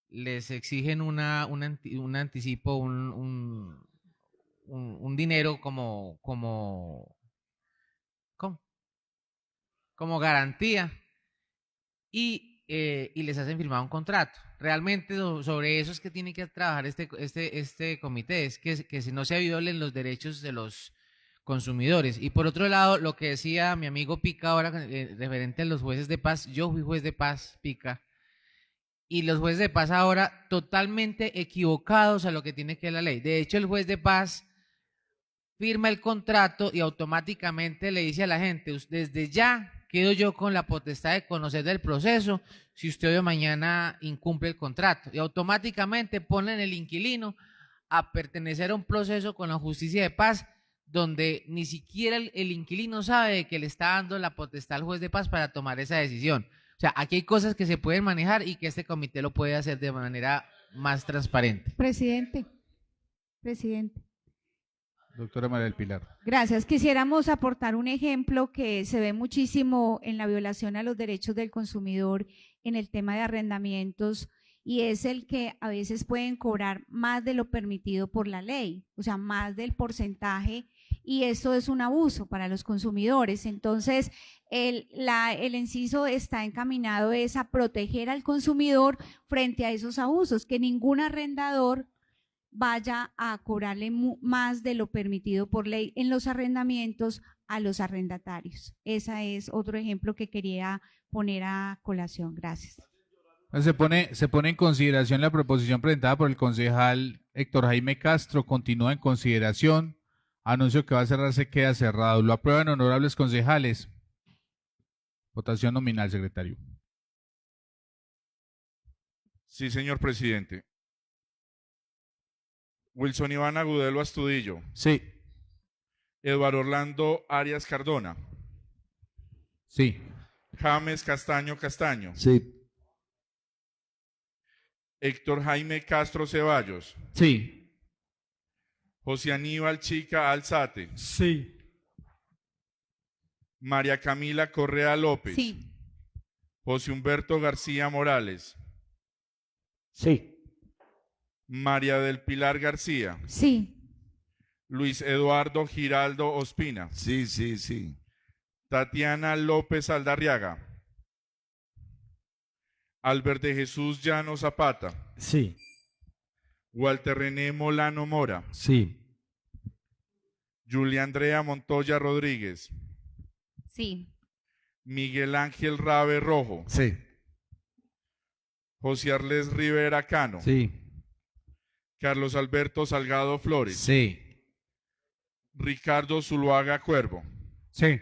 [SPEAKER 5] les exigen un anticipo, un dinero como garantía y les hacen firmar un contrato. Realmente sobre eso es que tiene que trabajar este comité, es que si no se violen los derechos de los consumidores. Y por otro lado, lo que decía mi amigo Pica ahora referente a los jueces de paz, yo fui juez de paz, Pica, y los jueces de paz ahora totalmente equivocados a lo que tiene que ver la ley. De hecho, el juez de paz firma el contrato y automáticamente le dice a la gente, desde ya quedo yo con la potestad de conocer del proceso si usted hoy o mañana incumple el contrato. Y automáticamente ponen el inquilino a pertenecer a un proceso con la justicia de paz donde ni siquiera el inquilino sabe que le está dando la potestad al juez de paz para tomar esa decisión. O sea, aquí hay cosas que se pueden manejar y que este comité lo puede hacer de manera más transparente.
[SPEAKER 9] Presidente.
[SPEAKER 2] Doctora María del Pilar.
[SPEAKER 9] Gracias. Quisiéramos aportar un ejemplo que se ve muchísimo en la violación a los derechos del consumidor en el tema de arrendamientos, y es el que a veces pueden cobrar más de lo permitido por la ley, o sea, más del porcentaje, y esto es un abuso para los consumidores. Entonces, el inciso está encaminado es a proteger al consumidor frente a esos abusos, que ningún arrendador vaya a cobrarle más de lo permitido por ley en los arrendamientos a los arrendatarios. Ese es otro ejemplo que quería poner a colación. Gracias.
[SPEAKER 2] Se pone en consideración la proposición presentada por el concejal Héctor Jaime Castro. Continúa en consideración. Anuncio que va a cerrarse, queda cerrado. Lo aprueban, honorables concejales. Votación nominal, secretario.
[SPEAKER 1] Sí, señor presidente. Wilson Iván Agudelo Astudillo.
[SPEAKER 2] Sí.
[SPEAKER 1] Eduardo Orlando Arias Cardona.
[SPEAKER 2] Sí.
[SPEAKER 1] James Castaño Castaño.
[SPEAKER 3] Sí.
[SPEAKER 1] Héctor Jaime Castro Ceballos.
[SPEAKER 12] Sí.
[SPEAKER 1] José Aníbal Chica Alzate.
[SPEAKER 7] Sí.
[SPEAKER 1] María Camila Correa López.
[SPEAKER 9] Sí.
[SPEAKER 1] José Humberto García Morales.
[SPEAKER 11] Sí.
[SPEAKER 1] María del Pilar García.
[SPEAKER 9] Sí.
[SPEAKER 1] Luis Eduardo Giraldo Ospina.
[SPEAKER 6] Sí, sí, sí.
[SPEAKER 1] Tatiana López Aldarriaga. Albert de Jesús Llano Zapata.
[SPEAKER 7] Sí.
[SPEAKER 1] Walter René Molano Mora.
[SPEAKER 7] Sí.
[SPEAKER 1] Julia Andrea Montoya Rodríguez.
[SPEAKER 4] Sí.
[SPEAKER 1] Miguel Ángel Rabe Rojo.
[SPEAKER 3] Sí.
[SPEAKER 1] José Arles Rivera Cano.
[SPEAKER 12] Sí.
[SPEAKER 1] Carlos Alberto Salgado Flores.
[SPEAKER 12] Sí.
[SPEAKER 1] Ricardo Zuluaga Cuervo.
[SPEAKER 7] Sí.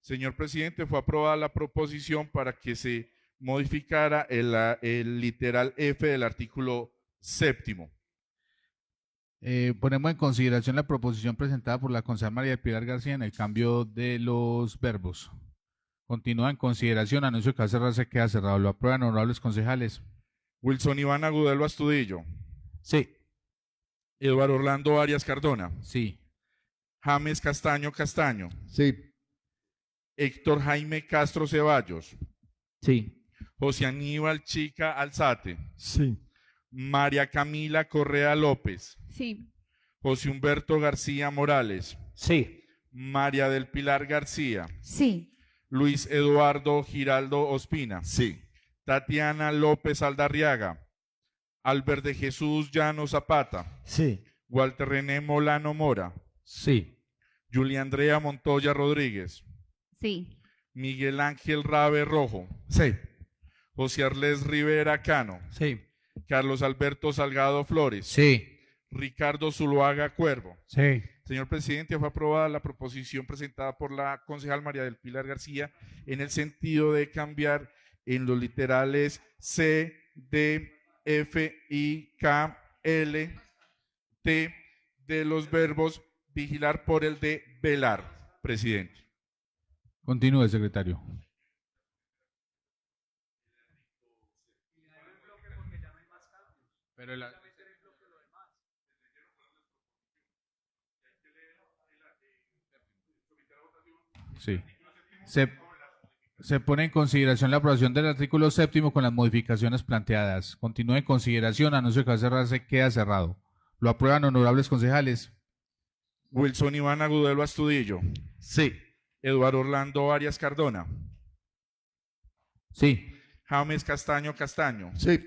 [SPEAKER 1] Señor presidente, fue aprobada la proposición para que se modificara el literal F del artículo 7º.
[SPEAKER 2] Ponemos en consideración la proposición presentada por la concejal María del Pilar García en el cambio de los verbos. Continúa en consideración. Anuncio que va a cerrarse, queda cerrado. Lo aprueban, honorables concejales.
[SPEAKER 1] Wilson Iván Agudelo Astudillo.
[SPEAKER 2] Sí.
[SPEAKER 1] Eduardo Orlando Arias Cardona.
[SPEAKER 2] Sí.
[SPEAKER 1] James Castaño Castaño.
[SPEAKER 3] Sí.
[SPEAKER 1] Héctor Jaime Castro Ceballos.
[SPEAKER 12] Sí.
[SPEAKER 1] José Aníbal Chica Alzate.
[SPEAKER 7] Sí.
[SPEAKER 1] María Camila Correa López.
[SPEAKER 9] Sí.
[SPEAKER 1] José Humberto García Morales.
[SPEAKER 11] Sí.
[SPEAKER 1] María del Pilar García.
[SPEAKER 9] Sí.
[SPEAKER 1] Luis Eduardo Giraldo Ospina.
[SPEAKER 6] Sí.
[SPEAKER 1] Tatiana López Aldarriaga. Albert de Jesús Llano Zapata.
[SPEAKER 7] Sí.
[SPEAKER 1] Walter René Molano Mora.
[SPEAKER 12] Sí.
[SPEAKER 1] Julia Andrea Montoya Rodríguez.
[SPEAKER 4] Sí.
[SPEAKER 1] Miguel Ángel Rabe Rojo.
[SPEAKER 3] Sí.
[SPEAKER 1] José Arles Rivera Cano.
[SPEAKER 12] Sí.
[SPEAKER 1] Carlos Alberto Salgado Flores.
[SPEAKER 12] Sí.
[SPEAKER 1] Ricardo Zuluaga Cuervo.
[SPEAKER 7] Sí.
[SPEAKER 1] Señor presidente, fue aprobada la proposición presentada por la concejal María del Pilar García en el sentido de cambiar en los literales C, D, F, I, K, L, T de los verbos vigilar por el de velar, presidente.
[SPEAKER 2] Continúe, secretario. Pero sí. Se pone en consideración la aprobación del artículo 7º con las modificaciones planteadas. Continúe en consideración. Anuncio que va a cerrarse, queda cerrado. Lo aprueban, honorables concejales.
[SPEAKER 1] Wilson Iván Agudelo Astudillo.
[SPEAKER 6] Sí.
[SPEAKER 1] Eduardo Orlando Arias Cardona.
[SPEAKER 2] Sí.
[SPEAKER 1] James Castaño Castaño.
[SPEAKER 3] Sí.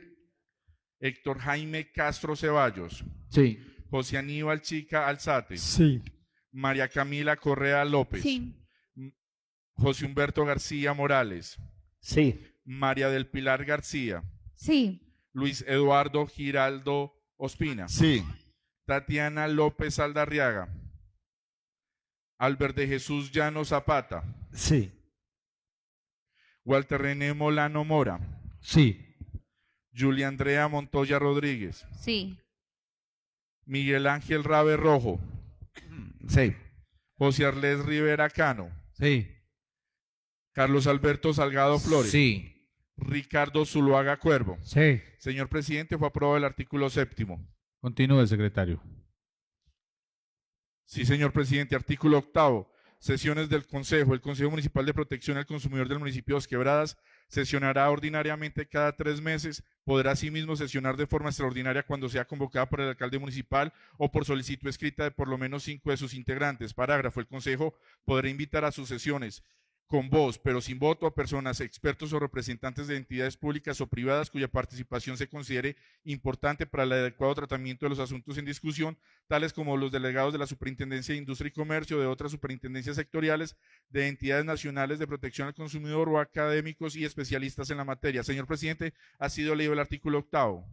[SPEAKER 1] Héctor Jaime Castro Ceballos.
[SPEAKER 12] Sí.
[SPEAKER 1] José Aníbal Chica Alzate.
[SPEAKER 7] Sí.
[SPEAKER 1] María Camila Correa López.
[SPEAKER 9] Sí.
[SPEAKER 1] José Humberto García Morales.
[SPEAKER 11] Sí.
[SPEAKER 1] María del Pilar García.
[SPEAKER 9] Sí.
[SPEAKER 1] Luis Eduardo Giraldo Ospina.
[SPEAKER 6] Sí.
[SPEAKER 1] Tatiana López Aldarriaga. Albert de Jesús Llano Zapata,
[SPEAKER 7] Sí.
[SPEAKER 1] Walter René Molano Mora,
[SPEAKER 7] Sí.
[SPEAKER 1] Julia Andrea Montoya Rodríguez,
[SPEAKER 4] Sí.
[SPEAKER 1] Miguel Ángel Rabe Rojo,
[SPEAKER 3] Sí.
[SPEAKER 1] José Arlés Rivera Cano,
[SPEAKER 2] Sí.
[SPEAKER 1] Carlos Alberto Salgado Flores,
[SPEAKER 5] Sí.
[SPEAKER 1] Ricardo Zuluaga Cuervo.
[SPEAKER 2] Sí.
[SPEAKER 1] Señor presidente, fue aprobado el artículo 7º.
[SPEAKER 2] Continúe, secretario.
[SPEAKER 1] Sí, señor presidente. Artículo 8º. Sesiones del Consejo. El Consejo Municipal de Protección al Consumidor del municipio de Dos Quebradas sesionará ordinariamente cada 3 meses. Podrá asimismo sesionar de forma extraordinaria cuando sea convocada por el alcalde municipal o por solicitud escrita de por lo menos 5 de sus integrantes. Parágrafo. El Consejo podrá invitar a sus sesiones con voz, pero sin voto, a personas, expertos o representantes de entidades públicas o privadas cuya participación se considere importante para el adecuado tratamiento de los asuntos en discusión, tales como los delegados de la Superintendencia de Industria y Comercio, de otras superintendencias sectoriales, de entidades nacionales de protección al consumidor o académicos y especialistas en la materia. Señor presidente, ha sido leído el artículo 8º.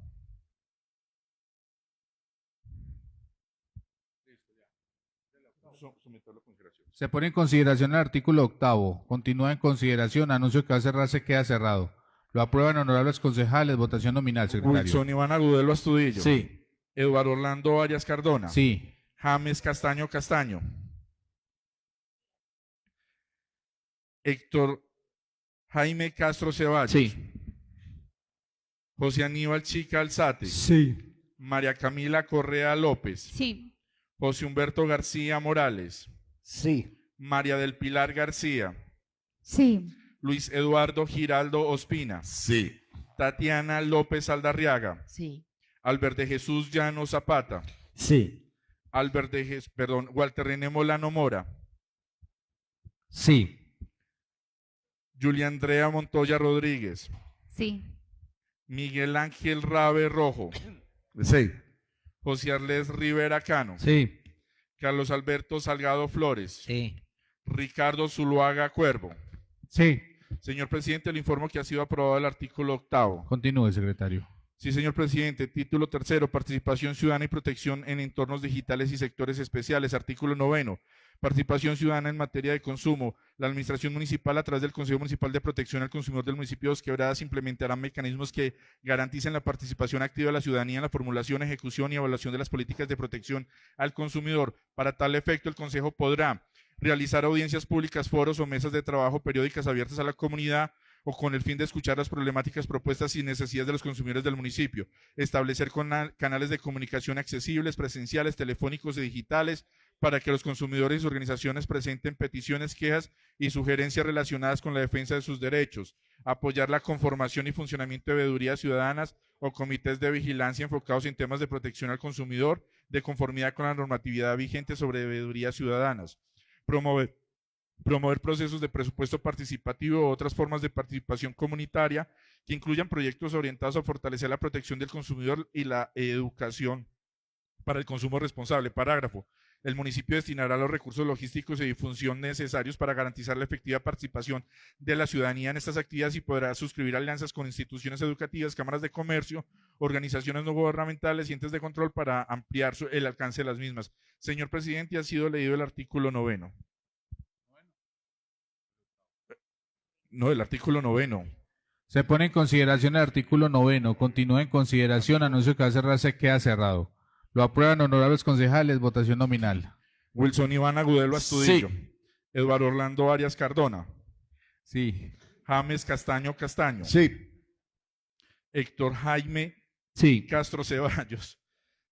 [SPEAKER 2] Se pone en consideración el artículo 8º. Continúa en consideración. Anuncio que va a cerrarse, queda cerrado. Lo aprueban honorables concejales. Votación nominal, secretario.
[SPEAKER 1] Wilson Iván Agudelo Astudillo.
[SPEAKER 2] Sí.
[SPEAKER 1] Eduardo Orlando Arias Cardona.
[SPEAKER 2] Sí.
[SPEAKER 1] James Castaño Castaño. Héctor Jaime Castro Ceballos.
[SPEAKER 12] Sí.
[SPEAKER 1] José Aníbal Chica Alzate.
[SPEAKER 7] Sí.
[SPEAKER 1] María Camila Correa López.
[SPEAKER 4] Sí.
[SPEAKER 1] José Humberto García Morales.
[SPEAKER 11] Sí.
[SPEAKER 1] María del Pilar García.
[SPEAKER 9] Sí.
[SPEAKER 1] Luis Eduardo Giraldo Ospina.
[SPEAKER 6] Sí.
[SPEAKER 1] Tatiana López Aldarriaga.
[SPEAKER 4] Sí.
[SPEAKER 1] Albert de Jesús Llano Zapata.
[SPEAKER 7] Sí.
[SPEAKER 1] Walter René Molano Mora.
[SPEAKER 7] Sí.
[SPEAKER 1] Julia Andrea Montoya Rodríguez.
[SPEAKER 4] Sí.
[SPEAKER 1] Miguel Ángel Rabe Rojo.
[SPEAKER 3] Sí.
[SPEAKER 1] José Arlés Rivera Cano.
[SPEAKER 7] Sí.
[SPEAKER 1] Carlos Alberto Salgado Flores.
[SPEAKER 5] Sí.
[SPEAKER 1] Ricardo Zuluaga Cuervo.
[SPEAKER 7] Sí.
[SPEAKER 1] Señor presidente, le informo que ha sido aprobado el artículo 8º.
[SPEAKER 2] Continúe, secretario.
[SPEAKER 1] Sí, señor presidente. Título 3º, participación ciudadana y protección en entornos digitales y sectores especiales. Artículo 9º, participación ciudadana en materia de consumo. La administración municipal, a través del Consejo Municipal de Protección al Consumidor del municipio de Dos Quebradas, implementará mecanismos que garanticen la participación activa de la ciudadanía en la formulación, ejecución y evaluación de las políticas de protección al consumidor. Para tal efecto, el Consejo podrá realizar audiencias públicas, foros o mesas de trabajo periódicas abiertas a la comunidad o con el fin de escuchar las problemáticas, propuestas y necesidades de los consumidores del municipio, establecer canales de comunicación accesibles, presenciales, telefónicos y digitales, para que los consumidores y organizaciones presenten peticiones, quejas y sugerencias relacionadas con la defensa de sus derechos, apoyar la conformación y funcionamiento de veedurías ciudadanas o comités de vigilancia enfocados en temas de protección al consumidor, de conformidad con la normatividad vigente sobre veedurías ciudadanas, promover procesos de presupuesto participativo u otras formas de participación comunitaria que incluyan proyectos orientados a fortalecer la protección del consumidor y la educación para el consumo responsable. Parágrafo. El municipio destinará los recursos logísticos y de difusión necesarios para garantizar la efectiva participación de la ciudadanía en estas actividades y podrá suscribir alianzas con instituciones educativas, cámaras de comercio, organizaciones no gubernamentales y entes de control para ampliar el alcance de las mismas. Señor presidente, ha sido leído el artículo 9º. No, el artículo 9º.
[SPEAKER 2] Se pone en consideración el artículo 9º. Continúa en consideración. Anuncio que va a cerrarse, queda cerrado. Lo aprueban honorables concejales. Votación nominal.
[SPEAKER 1] Wilson Iván Agudelo Astudillo.
[SPEAKER 7] Sí.
[SPEAKER 1] Eduardo Orlando Arias Cardona.
[SPEAKER 2] Sí.
[SPEAKER 1] James Castaño Castaño.
[SPEAKER 3] Sí.
[SPEAKER 1] Héctor Jaime
[SPEAKER 7] Sí.
[SPEAKER 1] Castro Ceballos.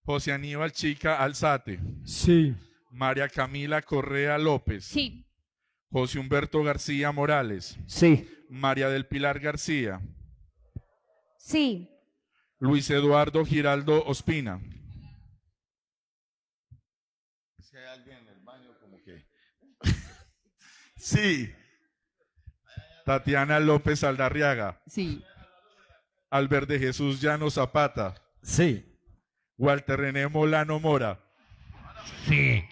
[SPEAKER 1] José Aníbal Chica Alzate.
[SPEAKER 7] Sí.
[SPEAKER 1] María Camila Correa López.
[SPEAKER 4] Sí.
[SPEAKER 1] José Humberto García Morales.
[SPEAKER 11] Sí.
[SPEAKER 1] María del Pilar García.
[SPEAKER 9] Sí.
[SPEAKER 1] Luis Eduardo Giraldo Ospina.
[SPEAKER 6] Si hay alguien en el baño, como que. Sí.
[SPEAKER 1] Tatiana López Aldarriaga.
[SPEAKER 4] Sí.
[SPEAKER 1] Albert de Jesús Llano Zapata.
[SPEAKER 7] Sí.
[SPEAKER 1] Walter René Molano Mora.
[SPEAKER 7] Sí.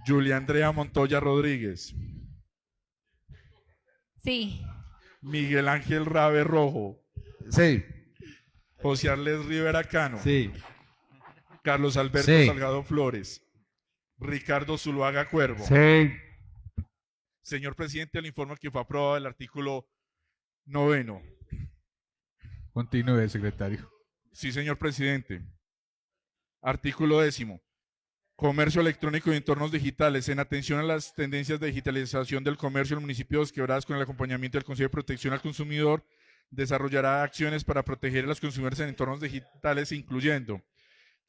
[SPEAKER 1] Julia Andrea Montoya Rodríguez.
[SPEAKER 4] Sí.
[SPEAKER 1] Miguel Ángel Rabe Rojo.
[SPEAKER 3] Sí.
[SPEAKER 1] José Arlés Rivera Cano.
[SPEAKER 7] Sí.
[SPEAKER 1] Carlos Alberto
[SPEAKER 7] Sí.
[SPEAKER 1] Salgado Flores. Ricardo Zuluaga Cuervo.
[SPEAKER 7] Sí.
[SPEAKER 1] Señor presidente, le informo que fue aprobado el artículo 9.
[SPEAKER 2] Continúe, secretario.
[SPEAKER 1] Sí, señor presidente. Artículo 10. Comercio electrónico y entornos digitales. En atención a las tendencias de digitalización del comercio, el municipio de Dos Quebradas, con el acompañamiento del Consejo de Protección al Consumidor, desarrollará acciones para proteger a los consumidores en entornos digitales, incluyendo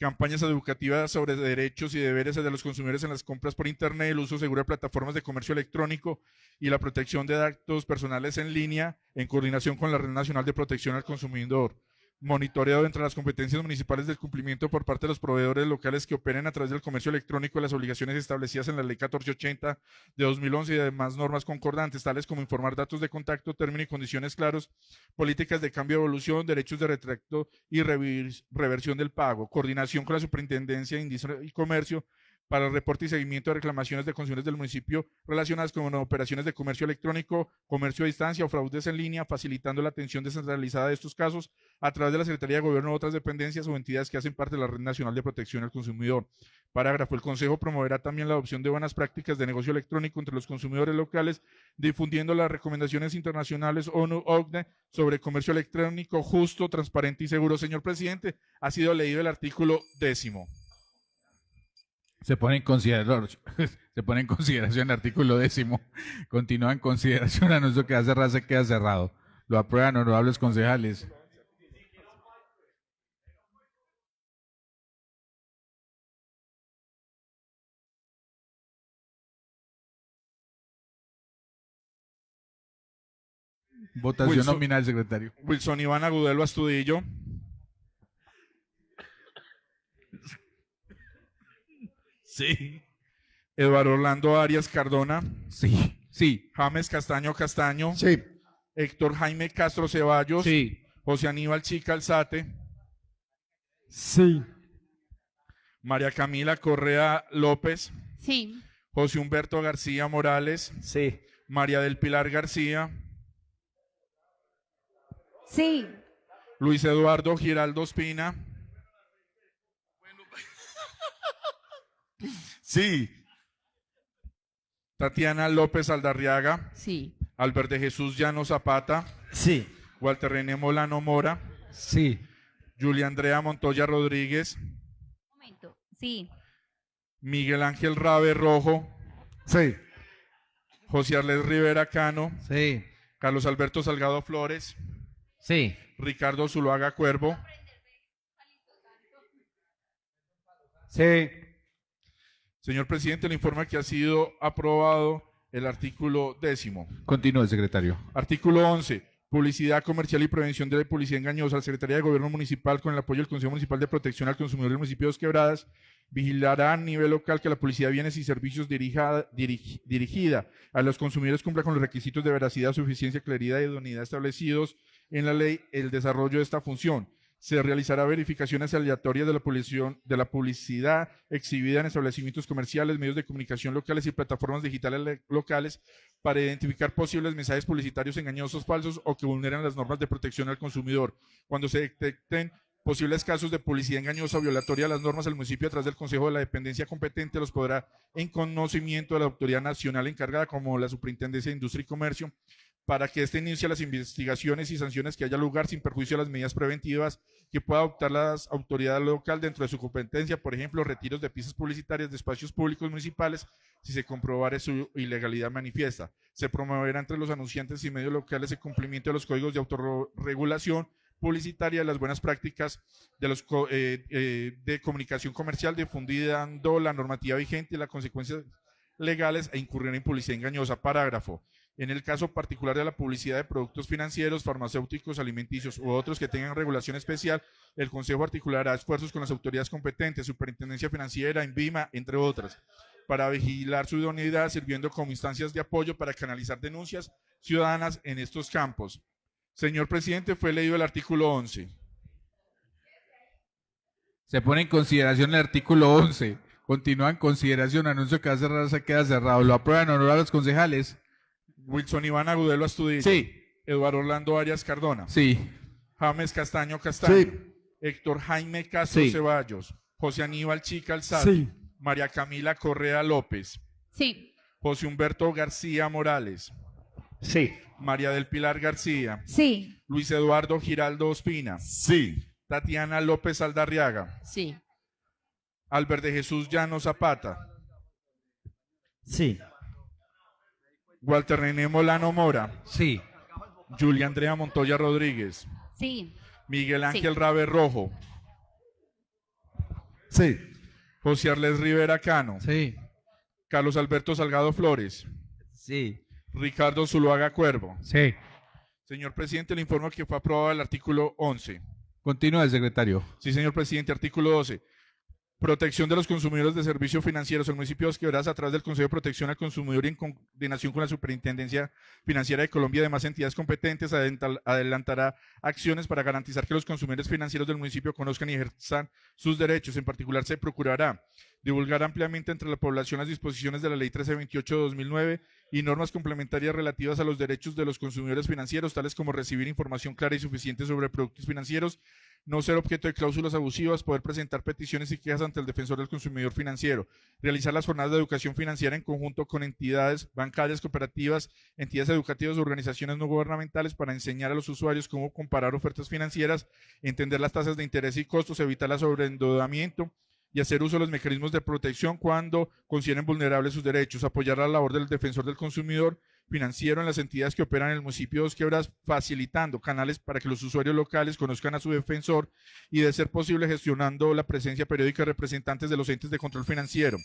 [SPEAKER 1] campañas educativas sobre derechos y deberes de los consumidores en las compras por Internet, el uso seguro de plataformas de comercio electrónico y la protección de datos personales en línea, en coordinación con la Red Nacional de Protección al Consumidor. Monitoreo entre las competencias municipales del cumplimiento por parte de los proveedores locales que operen a través del comercio electrónico de las obligaciones establecidas en la Ley 1480 de 2011 y demás normas concordantes, tales como informar datos de contacto, términos y condiciones claros, políticas de cambio y evolución, derechos de retracto y reversión del pago, coordinación con la Superintendencia de Industria y Comercio para el reporte y seguimiento de reclamaciones de consumidores del municipio relacionadas con operaciones de comercio electrónico, comercio a distancia o fraudes en línea, facilitando la atención descentralizada de estos casos a través de la Secretaría de Gobierno u otras dependencias o entidades que hacen parte de la Red Nacional de Protección al Consumidor. Parágrafo. El Consejo promoverá también la adopción de buenas prácticas de negocio electrónico entre los consumidores locales, difundiendo las recomendaciones internacionales ONU-OCDE sobre comercio electrónico justo, transparente y seguro. Señor presidente, ha sido leído el artículo 10.
[SPEAKER 2] Se pone en consideración el artículo 10. Continúa en consideración. Anuncio que hace cerrado, se queda cerrado. Lo aprueban, honorables concejales. Votación nominal, secretario.
[SPEAKER 1] Wilson Iván Agudelo Astudillo.
[SPEAKER 2] Sí.
[SPEAKER 1] Eduardo Orlando Arias Cardona.
[SPEAKER 2] Sí. Sí.
[SPEAKER 1] James Castaño Castaño.
[SPEAKER 7] Sí.
[SPEAKER 1] Héctor Jaime Castro Ceballos.
[SPEAKER 7] Sí.
[SPEAKER 1] José Aníbal Chica Alzate.
[SPEAKER 7] Sí.
[SPEAKER 1] María Camila Correa López.
[SPEAKER 4] Sí.
[SPEAKER 1] José Humberto García Morales.
[SPEAKER 11] Sí.
[SPEAKER 1] María del Pilar García.
[SPEAKER 9] Sí.
[SPEAKER 1] Luis Eduardo Giraldo Espina.
[SPEAKER 6] Sí.
[SPEAKER 1] Tatiana López Aldarriaga.
[SPEAKER 4] Sí.
[SPEAKER 1] Albert de Jesús Llano Zapata.
[SPEAKER 7] Sí.
[SPEAKER 1] Walter René Molano Mora.
[SPEAKER 7] Sí.
[SPEAKER 1] Julia Andrea Montoya Rodríguez.
[SPEAKER 4] Momento. Sí.
[SPEAKER 1] Miguel Ángel Rabe Rojo.
[SPEAKER 7] Sí.
[SPEAKER 1] José Arles Rivera Cano.
[SPEAKER 5] Sí.
[SPEAKER 1] Carlos Alberto Salgado Flores.
[SPEAKER 5] Sí.
[SPEAKER 1] Ricardo Zuluaga Cuervo.
[SPEAKER 7] Sí.
[SPEAKER 1] Señor presidente, le informa que ha sido aprobado el artículo 10.
[SPEAKER 2] Continúe, secretario.
[SPEAKER 1] Artículo 11. Publicidad comercial y prevención de la publicidad engañosa. La Secretaría de Gobierno Municipal, con el apoyo del Consejo Municipal de Protección al Consumidor del municipio de Dos Quebradas, vigilará a nivel local que la publicidad de bienes y servicios dirigida a los consumidores cumpla con los requisitos de veracidad, suficiencia, claridad y idoneidad establecidos en la ley. El desarrollo de esta función. Se realizará verificaciones aleatorias de la publicidad exhibida en establecimientos comerciales, medios de comunicación locales y plataformas digitales locales para identificar posibles mensajes publicitarios engañosos, falsos o que vulneran las normas de protección al consumidor. Cuando se detecten posibles casos de publicidad engañosa o violatoria a las normas, el municipio, a través del Consejo de la Dependencia competente, los podrá en conocimiento de la autoridad nacional encargada, como la Superintendencia de Industria y Comercio, para que éste inicie las investigaciones y sanciones que haya lugar sin perjuicio de las medidas preventivas que pueda adoptar la autoridad local dentro de su competencia, por ejemplo, retiros de piezas publicitarias de espacios públicos municipales, si se comprobare su ilegalidad manifiesta. Se promoverá entre los anunciantes y medios locales el cumplimiento de los códigos de autorregulación publicitaria, las buenas prácticas de comunicación comercial, difundiendo la normativa vigente y las consecuencias legales e incurrir en publicidad engañosa. Parágrafo. En el caso particular de la publicidad de productos financieros, farmacéuticos, alimenticios u otros que tengan regulación especial, el Consejo articulará esfuerzos con las autoridades competentes, Superintendencia Financiera, INVIMA, entre otras, para vigilar su idoneidad, sirviendo como instancias de apoyo para canalizar denuncias ciudadanas en estos campos. Señor presidente, fue leído el artículo 11.
[SPEAKER 2] Se pone en consideración el artículo 11. Continúa en consideración. Anuncio que va a cerrar, se queda cerrado. Lo aprueban, honorables concejales.
[SPEAKER 1] Wilson Iván Agudelo Astudillo.
[SPEAKER 7] Sí.
[SPEAKER 1] Eduardo Orlando Arias Cardona.
[SPEAKER 2] Sí.
[SPEAKER 1] James Castaño Castaño.
[SPEAKER 7] Sí.
[SPEAKER 1] Héctor Jaime Castro
[SPEAKER 7] Sí.
[SPEAKER 1] Ceballos. José Aníbal Chica Alzate.
[SPEAKER 7] Sí.
[SPEAKER 1] María Camila Correa López.
[SPEAKER 4] Sí.
[SPEAKER 1] José Humberto García Morales,
[SPEAKER 11] Sí.
[SPEAKER 1] María del Pilar García,
[SPEAKER 9] Sí.
[SPEAKER 1] Luis Eduardo Giraldo Ospina,
[SPEAKER 6] Sí.
[SPEAKER 1] Tatiana López Aldarriaga,
[SPEAKER 13] Sí.
[SPEAKER 1] Albert de Jesús Llano Zapata,
[SPEAKER 7] Sí.
[SPEAKER 1] Walter René Molano Mora,
[SPEAKER 2] Sí.
[SPEAKER 1] Julia Andrea Montoya Rodríguez,
[SPEAKER 4] Sí.
[SPEAKER 1] Miguel
[SPEAKER 4] Sí.
[SPEAKER 1] Ángel Rabe Rojo,
[SPEAKER 7] Sí.
[SPEAKER 1] José Arles Rivera Cano,
[SPEAKER 2] Sí.
[SPEAKER 1] Carlos Alberto Salgado Flores,
[SPEAKER 7] Sí.
[SPEAKER 1] Ricardo Zuluaga Cuervo.
[SPEAKER 2] Sí.
[SPEAKER 1] Señor presidente, le informo que fue aprobado el artículo 11.
[SPEAKER 2] Continúa, secretario.
[SPEAKER 1] Sí, señor presidente, artículo 12. Protección de los consumidores de servicios financieros. El municipio de Dos Quebradas, a través del Consejo de Protección al Consumidor y en coordinación con la Superintendencia Financiera de Colombia y demás entidades competentes, adelantará acciones para garantizar que los consumidores financieros del municipio conozcan y ejerzan sus derechos. En particular, se procurará divulgar ampliamente entre la población las disposiciones de la Ley 1328 de 2009 y normas complementarias relativas a los derechos de los consumidores financieros, tales como recibir información clara y suficiente sobre productos financieros, no ser objeto de cláusulas abusivas, poder presentar peticiones y quejas ante el defensor del consumidor financiero, realizar las jornadas de educación financiera en conjunto con entidades bancarias, cooperativas, entidades educativas o organizaciones no gubernamentales para enseñar a los usuarios cómo comparar ofertas financieras, entender las tasas de interés y costos, evitar el sobreendeudamiento y hacer uso de los mecanismos de protección cuando consideren vulnerables sus derechos, apoyar la labor del defensor del consumidor financiero en las entidades que operan en el municipio de Dos Quebradas, facilitando canales para que los usuarios locales conozcan a su defensor y, de ser posible, gestionando la presencia periódica de representantes de los entes de control financiero.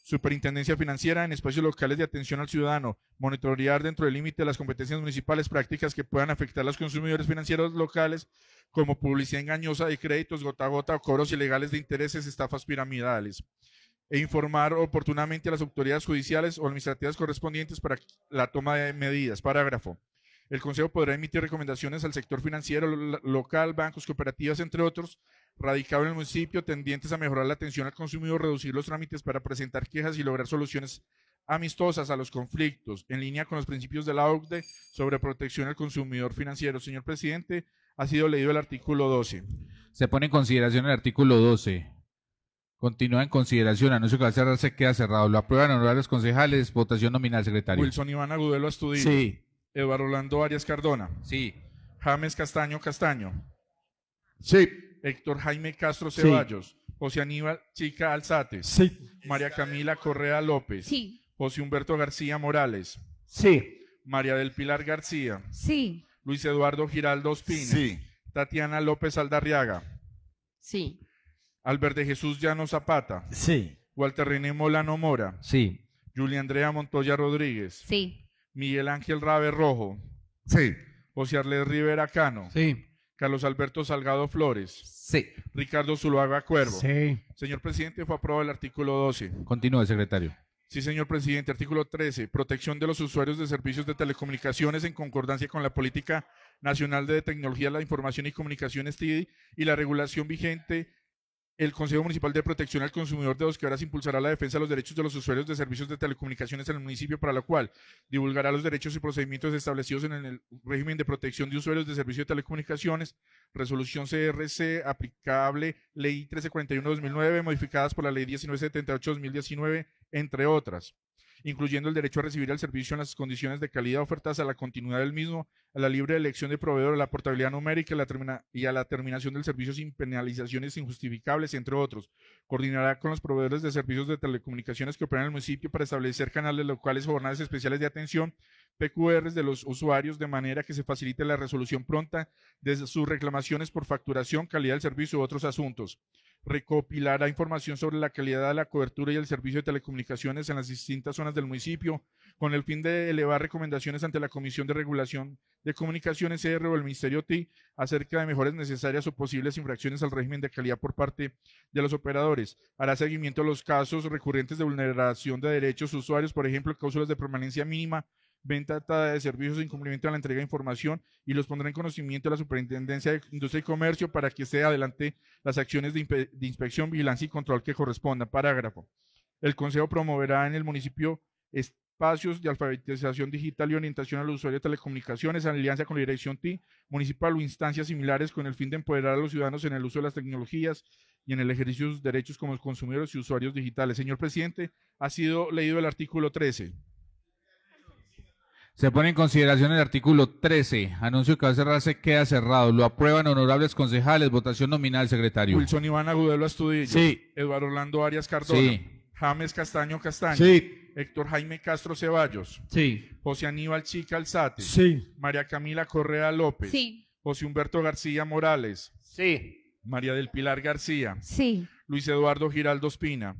[SPEAKER 1] Superintendencia Financiera, en espacios locales de atención al ciudadano, monitorear dentro del límite de las competencias municipales prácticas que puedan afectar a los consumidores financieros locales, como publicidad engañosa de créditos, gota a gota o cobros ilegales de intereses, estafas piramidales, e informar oportunamente a las autoridades judiciales o administrativas correspondientes para la toma de medidas. Parágrafo. El Consejo podrá emitir recomendaciones al sector financiero local, bancos, cooperativas, entre otros, radicado en el municipio, tendientes a mejorar la atención al consumidor, reducir los trámites para presentar quejas y lograr soluciones amistosas a los conflictos, en línea con los principios de la OCDE sobre protección al consumidor financiero. Señor presidente, ha sido leído el artículo 12.
[SPEAKER 2] Se pone en consideración el artículo 12. Continúa en consideración. Anuncio que va a cerrar, se queda cerrado. Lo aprueban honorables concejales. Votación nominal, secretario.
[SPEAKER 1] Wilson Iván Agudelo Astudillo.
[SPEAKER 2] Sí.
[SPEAKER 1] Eduardo Orlando Arias Cardona.
[SPEAKER 2] Sí.
[SPEAKER 1] James Castaño Castaño.
[SPEAKER 7] Sí.
[SPEAKER 1] Héctor Jaime Castro Ceballos. José Aníbal Chica Alzate.
[SPEAKER 7] Sí.
[SPEAKER 1] María Camila Correa López.
[SPEAKER 4] Sí.
[SPEAKER 1] José Humberto García Morales.
[SPEAKER 11] Sí.
[SPEAKER 1] María del Pilar García.
[SPEAKER 9] Sí.
[SPEAKER 1] Luis Eduardo Giraldo Ospina.
[SPEAKER 6] Sí.
[SPEAKER 1] Tatiana López Aldarriaga.
[SPEAKER 13] Sí.
[SPEAKER 1] Albert de Jesús Llano Zapata.
[SPEAKER 7] Sí.
[SPEAKER 1] Walter René Molano Mora.
[SPEAKER 7] Sí.
[SPEAKER 1] Julia Andrea Montoya Rodríguez.
[SPEAKER 4] Sí.
[SPEAKER 1] Miguel Ángel Rabe Rojo.
[SPEAKER 7] Sí.
[SPEAKER 1] José Arles Rivera Cano.
[SPEAKER 2] Sí.
[SPEAKER 1] Carlos Alberto Salgado Flores.
[SPEAKER 7] Sí.
[SPEAKER 1] Ricardo Zuluaga Cuervo.
[SPEAKER 7] Sí.
[SPEAKER 1] Señor presidente, fue aprobado el artículo 12.
[SPEAKER 2] Continúa, secretario.
[SPEAKER 1] Sí, señor presidente. Artículo 13. Protección de los usuarios de servicios de telecomunicaciones en concordancia con la Política Nacional de Tecnología de la Información y Comunicaciones TIDI y la regulación vigente. El Consejo Municipal de Protección al Consumidor de Dos Quebradas impulsará la defensa de los derechos de los usuarios de servicios de telecomunicaciones en el municipio, para lo cual divulgará los derechos y procedimientos establecidos en el régimen de protección de usuarios de servicios de telecomunicaciones, resolución CRC aplicable Ley 1341-2009, modificadas por la Ley 1978-2019, entre otras, incluyendo el derecho a recibir el servicio en las condiciones de calidad ofertadas, a la continuidad del mismo, a la libre elección de proveedor, a la portabilidad numérica y a la terminación del servicio sin penalizaciones injustificables, entre otros. Coordinará con los proveedores de servicios de telecomunicaciones que operan en el municipio para establecer canales locales o jornadas especiales de atención, PQRs de los usuarios, de manera que se facilite la resolución pronta de sus reclamaciones por facturación, calidad del servicio u otros asuntos. Recopilará información sobre la calidad de la cobertura y el servicio de telecomunicaciones en las distintas zonas del municipio, con el fin de elevar recomendaciones ante la Comisión de Regulación de Comunicaciones CR o el Ministerio TI acerca de mejoras necesarias o posibles infracciones al régimen de calidad por parte de los operadores. Hará seguimiento a los casos recurrentes de vulneración de derechos usuarios, por ejemplo, cláusulas de permanencia mínima, venta de servicios e incumplimiento de la entrega de información, y los pondrá en conocimiento de la Superintendencia de Industria y Comercio para que esté adelante las acciones de inspección, vigilancia y control que correspondan. Parágrafo. El Consejo promoverá en el municipio espacios de alfabetización digital y orientación al usuario de telecomunicaciones en alianza con la Dirección TI municipal o instancias similares, con el fin de empoderar a los ciudadanos en el uso de las tecnologías y en el ejercicio de sus derechos como consumidores y usuarios digitales. Señor presidente, ha sido leído el artículo 13.
[SPEAKER 2] Se pone en consideración el artículo 13. Anuncio que va a cerrarse, queda cerrado. Lo aprueban honorables concejales. Votación nominal, secretario.
[SPEAKER 1] Wilson Iván Agudelo Astudillo.
[SPEAKER 3] Sí.
[SPEAKER 1] Eduardo Orlando Arias Cardona.
[SPEAKER 2] Sí.
[SPEAKER 1] James Castaño Castaño.
[SPEAKER 3] Sí.
[SPEAKER 1] Héctor Jaime Castro Ceballos.
[SPEAKER 12] Sí.
[SPEAKER 1] José Aníbal Chica Alzate.
[SPEAKER 7] Sí.
[SPEAKER 1] María Camila Correa López.
[SPEAKER 4] Sí.
[SPEAKER 1] José Humberto García Morales.
[SPEAKER 3] Sí.
[SPEAKER 1] María del Pilar García.
[SPEAKER 9] Sí.
[SPEAKER 1] Luis Eduardo Giraldo Espina.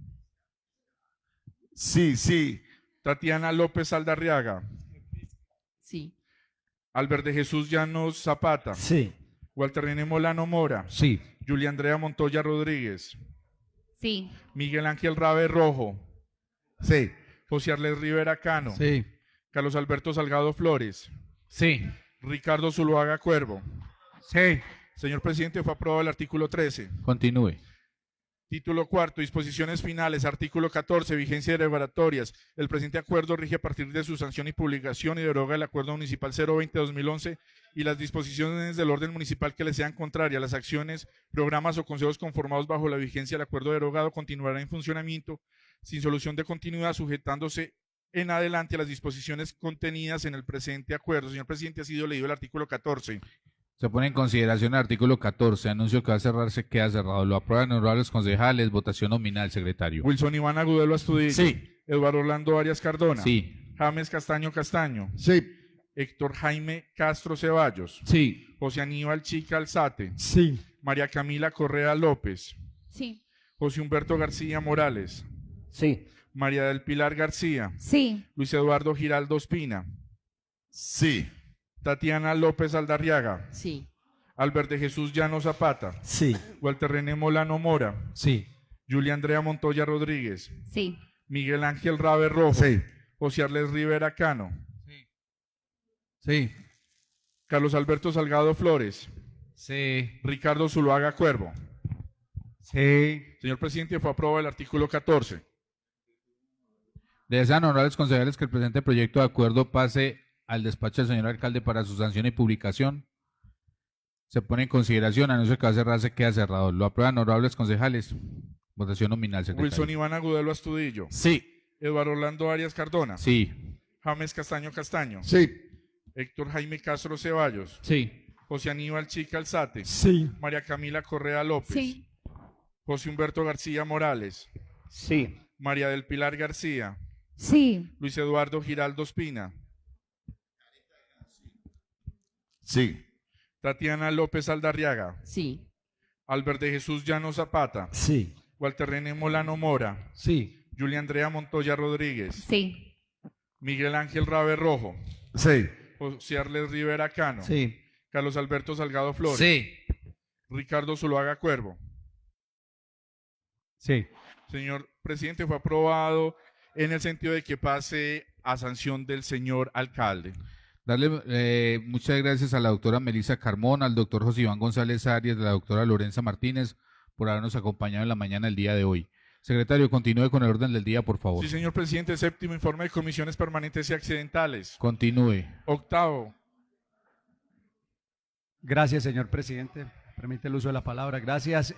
[SPEAKER 6] Sí, sí.
[SPEAKER 1] Tatiana López Aldarriaga.
[SPEAKER 4] Sí.
[SPEAKER 1] Albert de Jesús Llanos Zapata.
[SPEAKER 7] Sí.
[SPEAKER 1] Walter René Molano Mora.
[SPEAKER 7] Sí.
[SPEAKER 1] Julia Andrea Montoya Rodríguez.
[SPEAKER 4] Sí.
[SPEAKER 1] Miguel Ángel Rabe Rojo.
[SPEAKER 3] Sí.
[SPEAKER 1] José Arles Rivera Cano.
[SPEAKER 12] Sí.
[SPEAKER 1] Carlos Alberto Salgado Flores.
[SPEAKER 12] Sí.
[SPEAKER 1] Ricardo Zuluaga Cuervo.
[SPEAKER 12] Sí.
[SPEAKER 1] Señor presidente, fue aprobado el artículo 13.
[SPEAKER 2] Continúe.
[SPEAKER 1] Título cuarto, disposiciones finales, artículo 14, vigencia de derogatorias. El presente acuerdo rige a partir de su sanción y publicación y deroga el acuerdo municipal 020-2011 y las disposiciones del orden municipal que le sean contrarias. Las acciones, programas o consejos conformados bajo la vigencia del acuerdo derogado continuarán en funcionamiento sin solución de continuidad, sujetándose en adelante a las disposiciones contenidas en el presente acuerdo. Señor presidente, ha sido leído el artículo 14.
[SPEAKER 2] Se pone en consideración el artículo 14. Anuncio que va a cerrarse, queda cerrado. Lo aprueban honorables concejales. Votación nominal, secretario.
[SPEAKER 1] Wilson Iván Agudelo Astudillo.
[SPEAKER 3] Sí.
[SPEAKER 1] Eduardo Orlando Arias Cardona.
[SPEAKER 2] Sí.
[SPEAKER 1] James Castaño Castaño.
[SPEAKER 3] Sí.
[SPEAKER 1] Héctor Jaime Castro Ceballos.
[SPEAKER 12] Sí.
[SPEAKER 1] José Aníbal Chica Alzate.
[SPEAKER 7] Sí.
[SPEAKER 1] María Camila Correa López.
[SPEAKER 4] Sí.
[SPEAKER 1] José Humberto García Morales.
[SPEAKER 3] Sí.
[SPEAKER 1] María del Pilar García.
[SPEAKER 9] Sí.
[SPEAKER 1] Luis Eduardo Giraldo Espina.
[SPEAKER 6] Sí.
[SPEAKER 1] Tatiana López Aldarriaga.
[SPEAKER 4] Sí.
[SPEAKER 1] Albert de Jesús Llano Zapata.
[SPEAKER 7] Sí.
[SPEAKER 1] Walter René Molano Mora.
[SPEAKER 7] Sí.
[SPEAKER 1] Julia Andrea Montoya Rodríguez.
[SPEAKER 4] Sí.
[SPEAKER 1] Miguel Ángel Rabe Rojo.
[SPEAKER 3] Sí.
[SPEAKER 1] José Arles Rivera Cano.
[SPEAKER 12] Sí.
[SPEAKER 1] Carlos Alberto Salgado Flores.
[SPEAKER 12] Sí.
[SPEAKER 1] Ricardo Zuluaga Cuervo.
[SPEAKER 12] Sí.
[SPEAKER 1] Señor presidente, fue aprobado el artículo 14.
[SPEAKER 2] Desean honorables concejales que el presente proyecto de acuerdo pase al despacho del señor alcalde para su sanción y publicación. Se pone en consideración, anuncio que va a cerrarse, queda cerrado. Lo aprueban honorables concejales. Votación nominal, secretario.
[SPEAKER 1] Wilson Iván Agudelo Astudillo.
[SPEAKER 3] Sí.
[SPEAKER 1] Eduardo Orlando Arias Cardona.
[SPEAKER 2] Sí.
[SPEAKER 1] James Castaño Castaño.
[SPEAKER 3] Sí.
[SPEAKER 1] Héctor Jaime Castro Ceballos.
[SPEAKER 12] Sí.
[SPEAKER 1] José Aníbal Chica Alzate.
[SPEAKER 7] Sí.
[SPEAKER 1] María Camila Correa López.
[SPEAKER 4] Sí.
[SPEAKER 1] José Humberto García Morales.
[SPEAKER 3] Sí.
[SPEAKER 1] María del Pilar García.
[SPEAKER 9] Sí.
[SPEAKER 1] Luis Eduardo Giraldo Espina.
[SPEAKER 6] Sí.
[SPEAKER 1] Tatiana López Aldarriaga.
[SPEAKER 4] Sí.
[SPEAKER 1] Albert de Jesús Llano Zapata.
[SPEAKER 7] Sí.
[SPEAKER 1] Walter René Molano Mora.
[SPEAKER 7] Sí.
[SPEAKER 1] Julia Andrea Montoya Rodríguez.
[SPEAKER 4] Sí.
[SPEAKER 1] Miguel Ángel Rabe Rojo.
[SPEAKER 3] Sí.
[SPEAKER 1] José Arles Rivera Cano.
[SPEAKER 12] Sí.
[SPEAKER 1] Carlos Alberto Salgado Flores.
[SPEAKER 12] Sí.
[SPEAKER 1] Ricardo Zuluaga Cuervo.
[SPEAKER 7] Sí.
[SPEAKER 1] Señor presidente, fue aprobado en el sentido de que pase a sanción del señor alcalde.
[SPEAKER 2] Darle muchas gracias a la doctora Melissa Carmona, al doctor José Iván González Arias, a la doctora Lorenza Martínez por habernos acompañado en la mañana del día de hoy. Secretario, continúe con el orden del día, por favor.
[SPEAKER 1] Sí, señor presidente. Séptimo, informe de comisiones permanentes y accidentales.
[SPEAKER 2] Continúe.
[SPEAKER 1] Octavo,
[SPEAKER 7] Gracias, señor presidente. Permite el uso de la palabra. Gracias.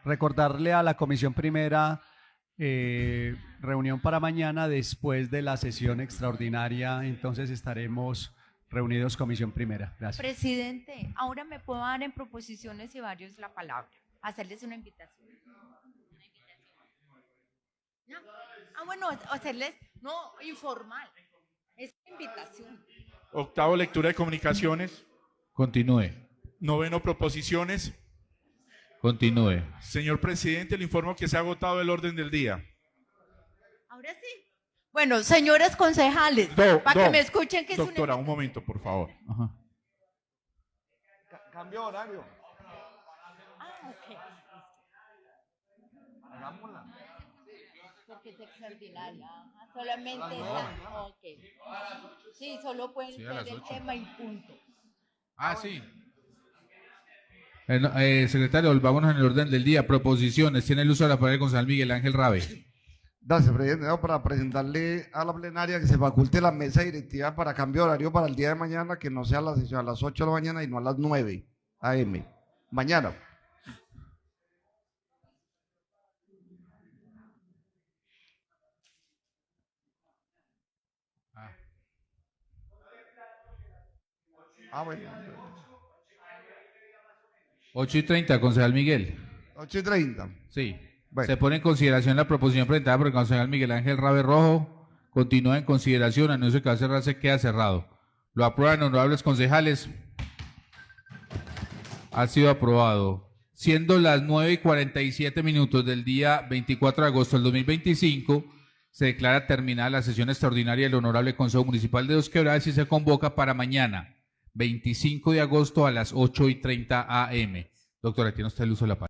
[SPEAKER 7] Recordarle a la comisión primera reunión para mañana después de la sesión extraordinaria. Entonces estaremos reunidos comisión primera. Gracias.
[SPEAKER 4] Presidente, ahora me puedo dar en proposiciones y varios la palabra. Hacerles una invitación. ¿No? Ah, bueno, hacerles, no, informal. Es invitación.
[SPEAKER 1] octavo, lectura de comunicaciones.
[SPEAKER 2] Continúe.
[SPEAKER 1] Noveno, proposiciones.
[SPEAKER 2] Continúe.
[SPEAKER 1] Señor presidente, le informo que se ha agotado el orden del día.
[SPEAKER 4] Ahora sí. Bueno, señores concejales, para que me escuchen que
[SPEAKER 1] doctora,
[SPEAKER 4] es
[SPEAKER 1] un momento, por favor.
[SPEAKER 2] Ajá.
[SPEAKER 3] Cambio horario.
[SPEAKER 4] Ah, ok.
[SPEAKER 3] Hagámosla.
[SPEAKER 4] Porque es extraordinaria. Ajá, solamente esa. Ok. Sí, solo pueden
[SPEAKER 2] Sí, a
[SPEAKER 4] ver
[SPEAKER 2] las
[SPEAKER 4] el
[SPEAKER 2] 8.
[SPEAKER 4] tema y punto.
[SPEAKER 2] Ah, sí. Secretario, volvámonos en el orden del día. Proposiciones. Tiene el uso de la palabra el concejal Miguel Ángel Rabe.
[SPEAKER 3] Gracias, presidente. No, para presentarle a la plenaria que se faculte la mesa directiva para cambio de horario para el día de mañana, que no sea la sesión a las 8 de la mañana y no a las 9 a.m. Mañana. Ah, bueno.
[SPEAKER 2] 8:30, concejal Miguel.
[SPEAKER 3] 8:30.
[SPEAKER 2] Sí.
[SPEAKER 3] Bueno.
[SPEAKER 2] Se pone en consideración la proposición presentada por el concejal Miguel Ángel Rabe Rojo. Continúa en consideración. Anuncio que va a cerrar, se queda cerrado. Lo aprueban, honorables concejales. Ha sido aprobado. Siendo las 9:47 del día 24 de agosto del 2025, se declara terminada la sesión extraordinaria del Honorable Consejo Municipal de Dos Quebradas y se convoca para mañana, 25 de agosto a las 8:30 a.m. Doctora, tiene usted el uso de la palabra.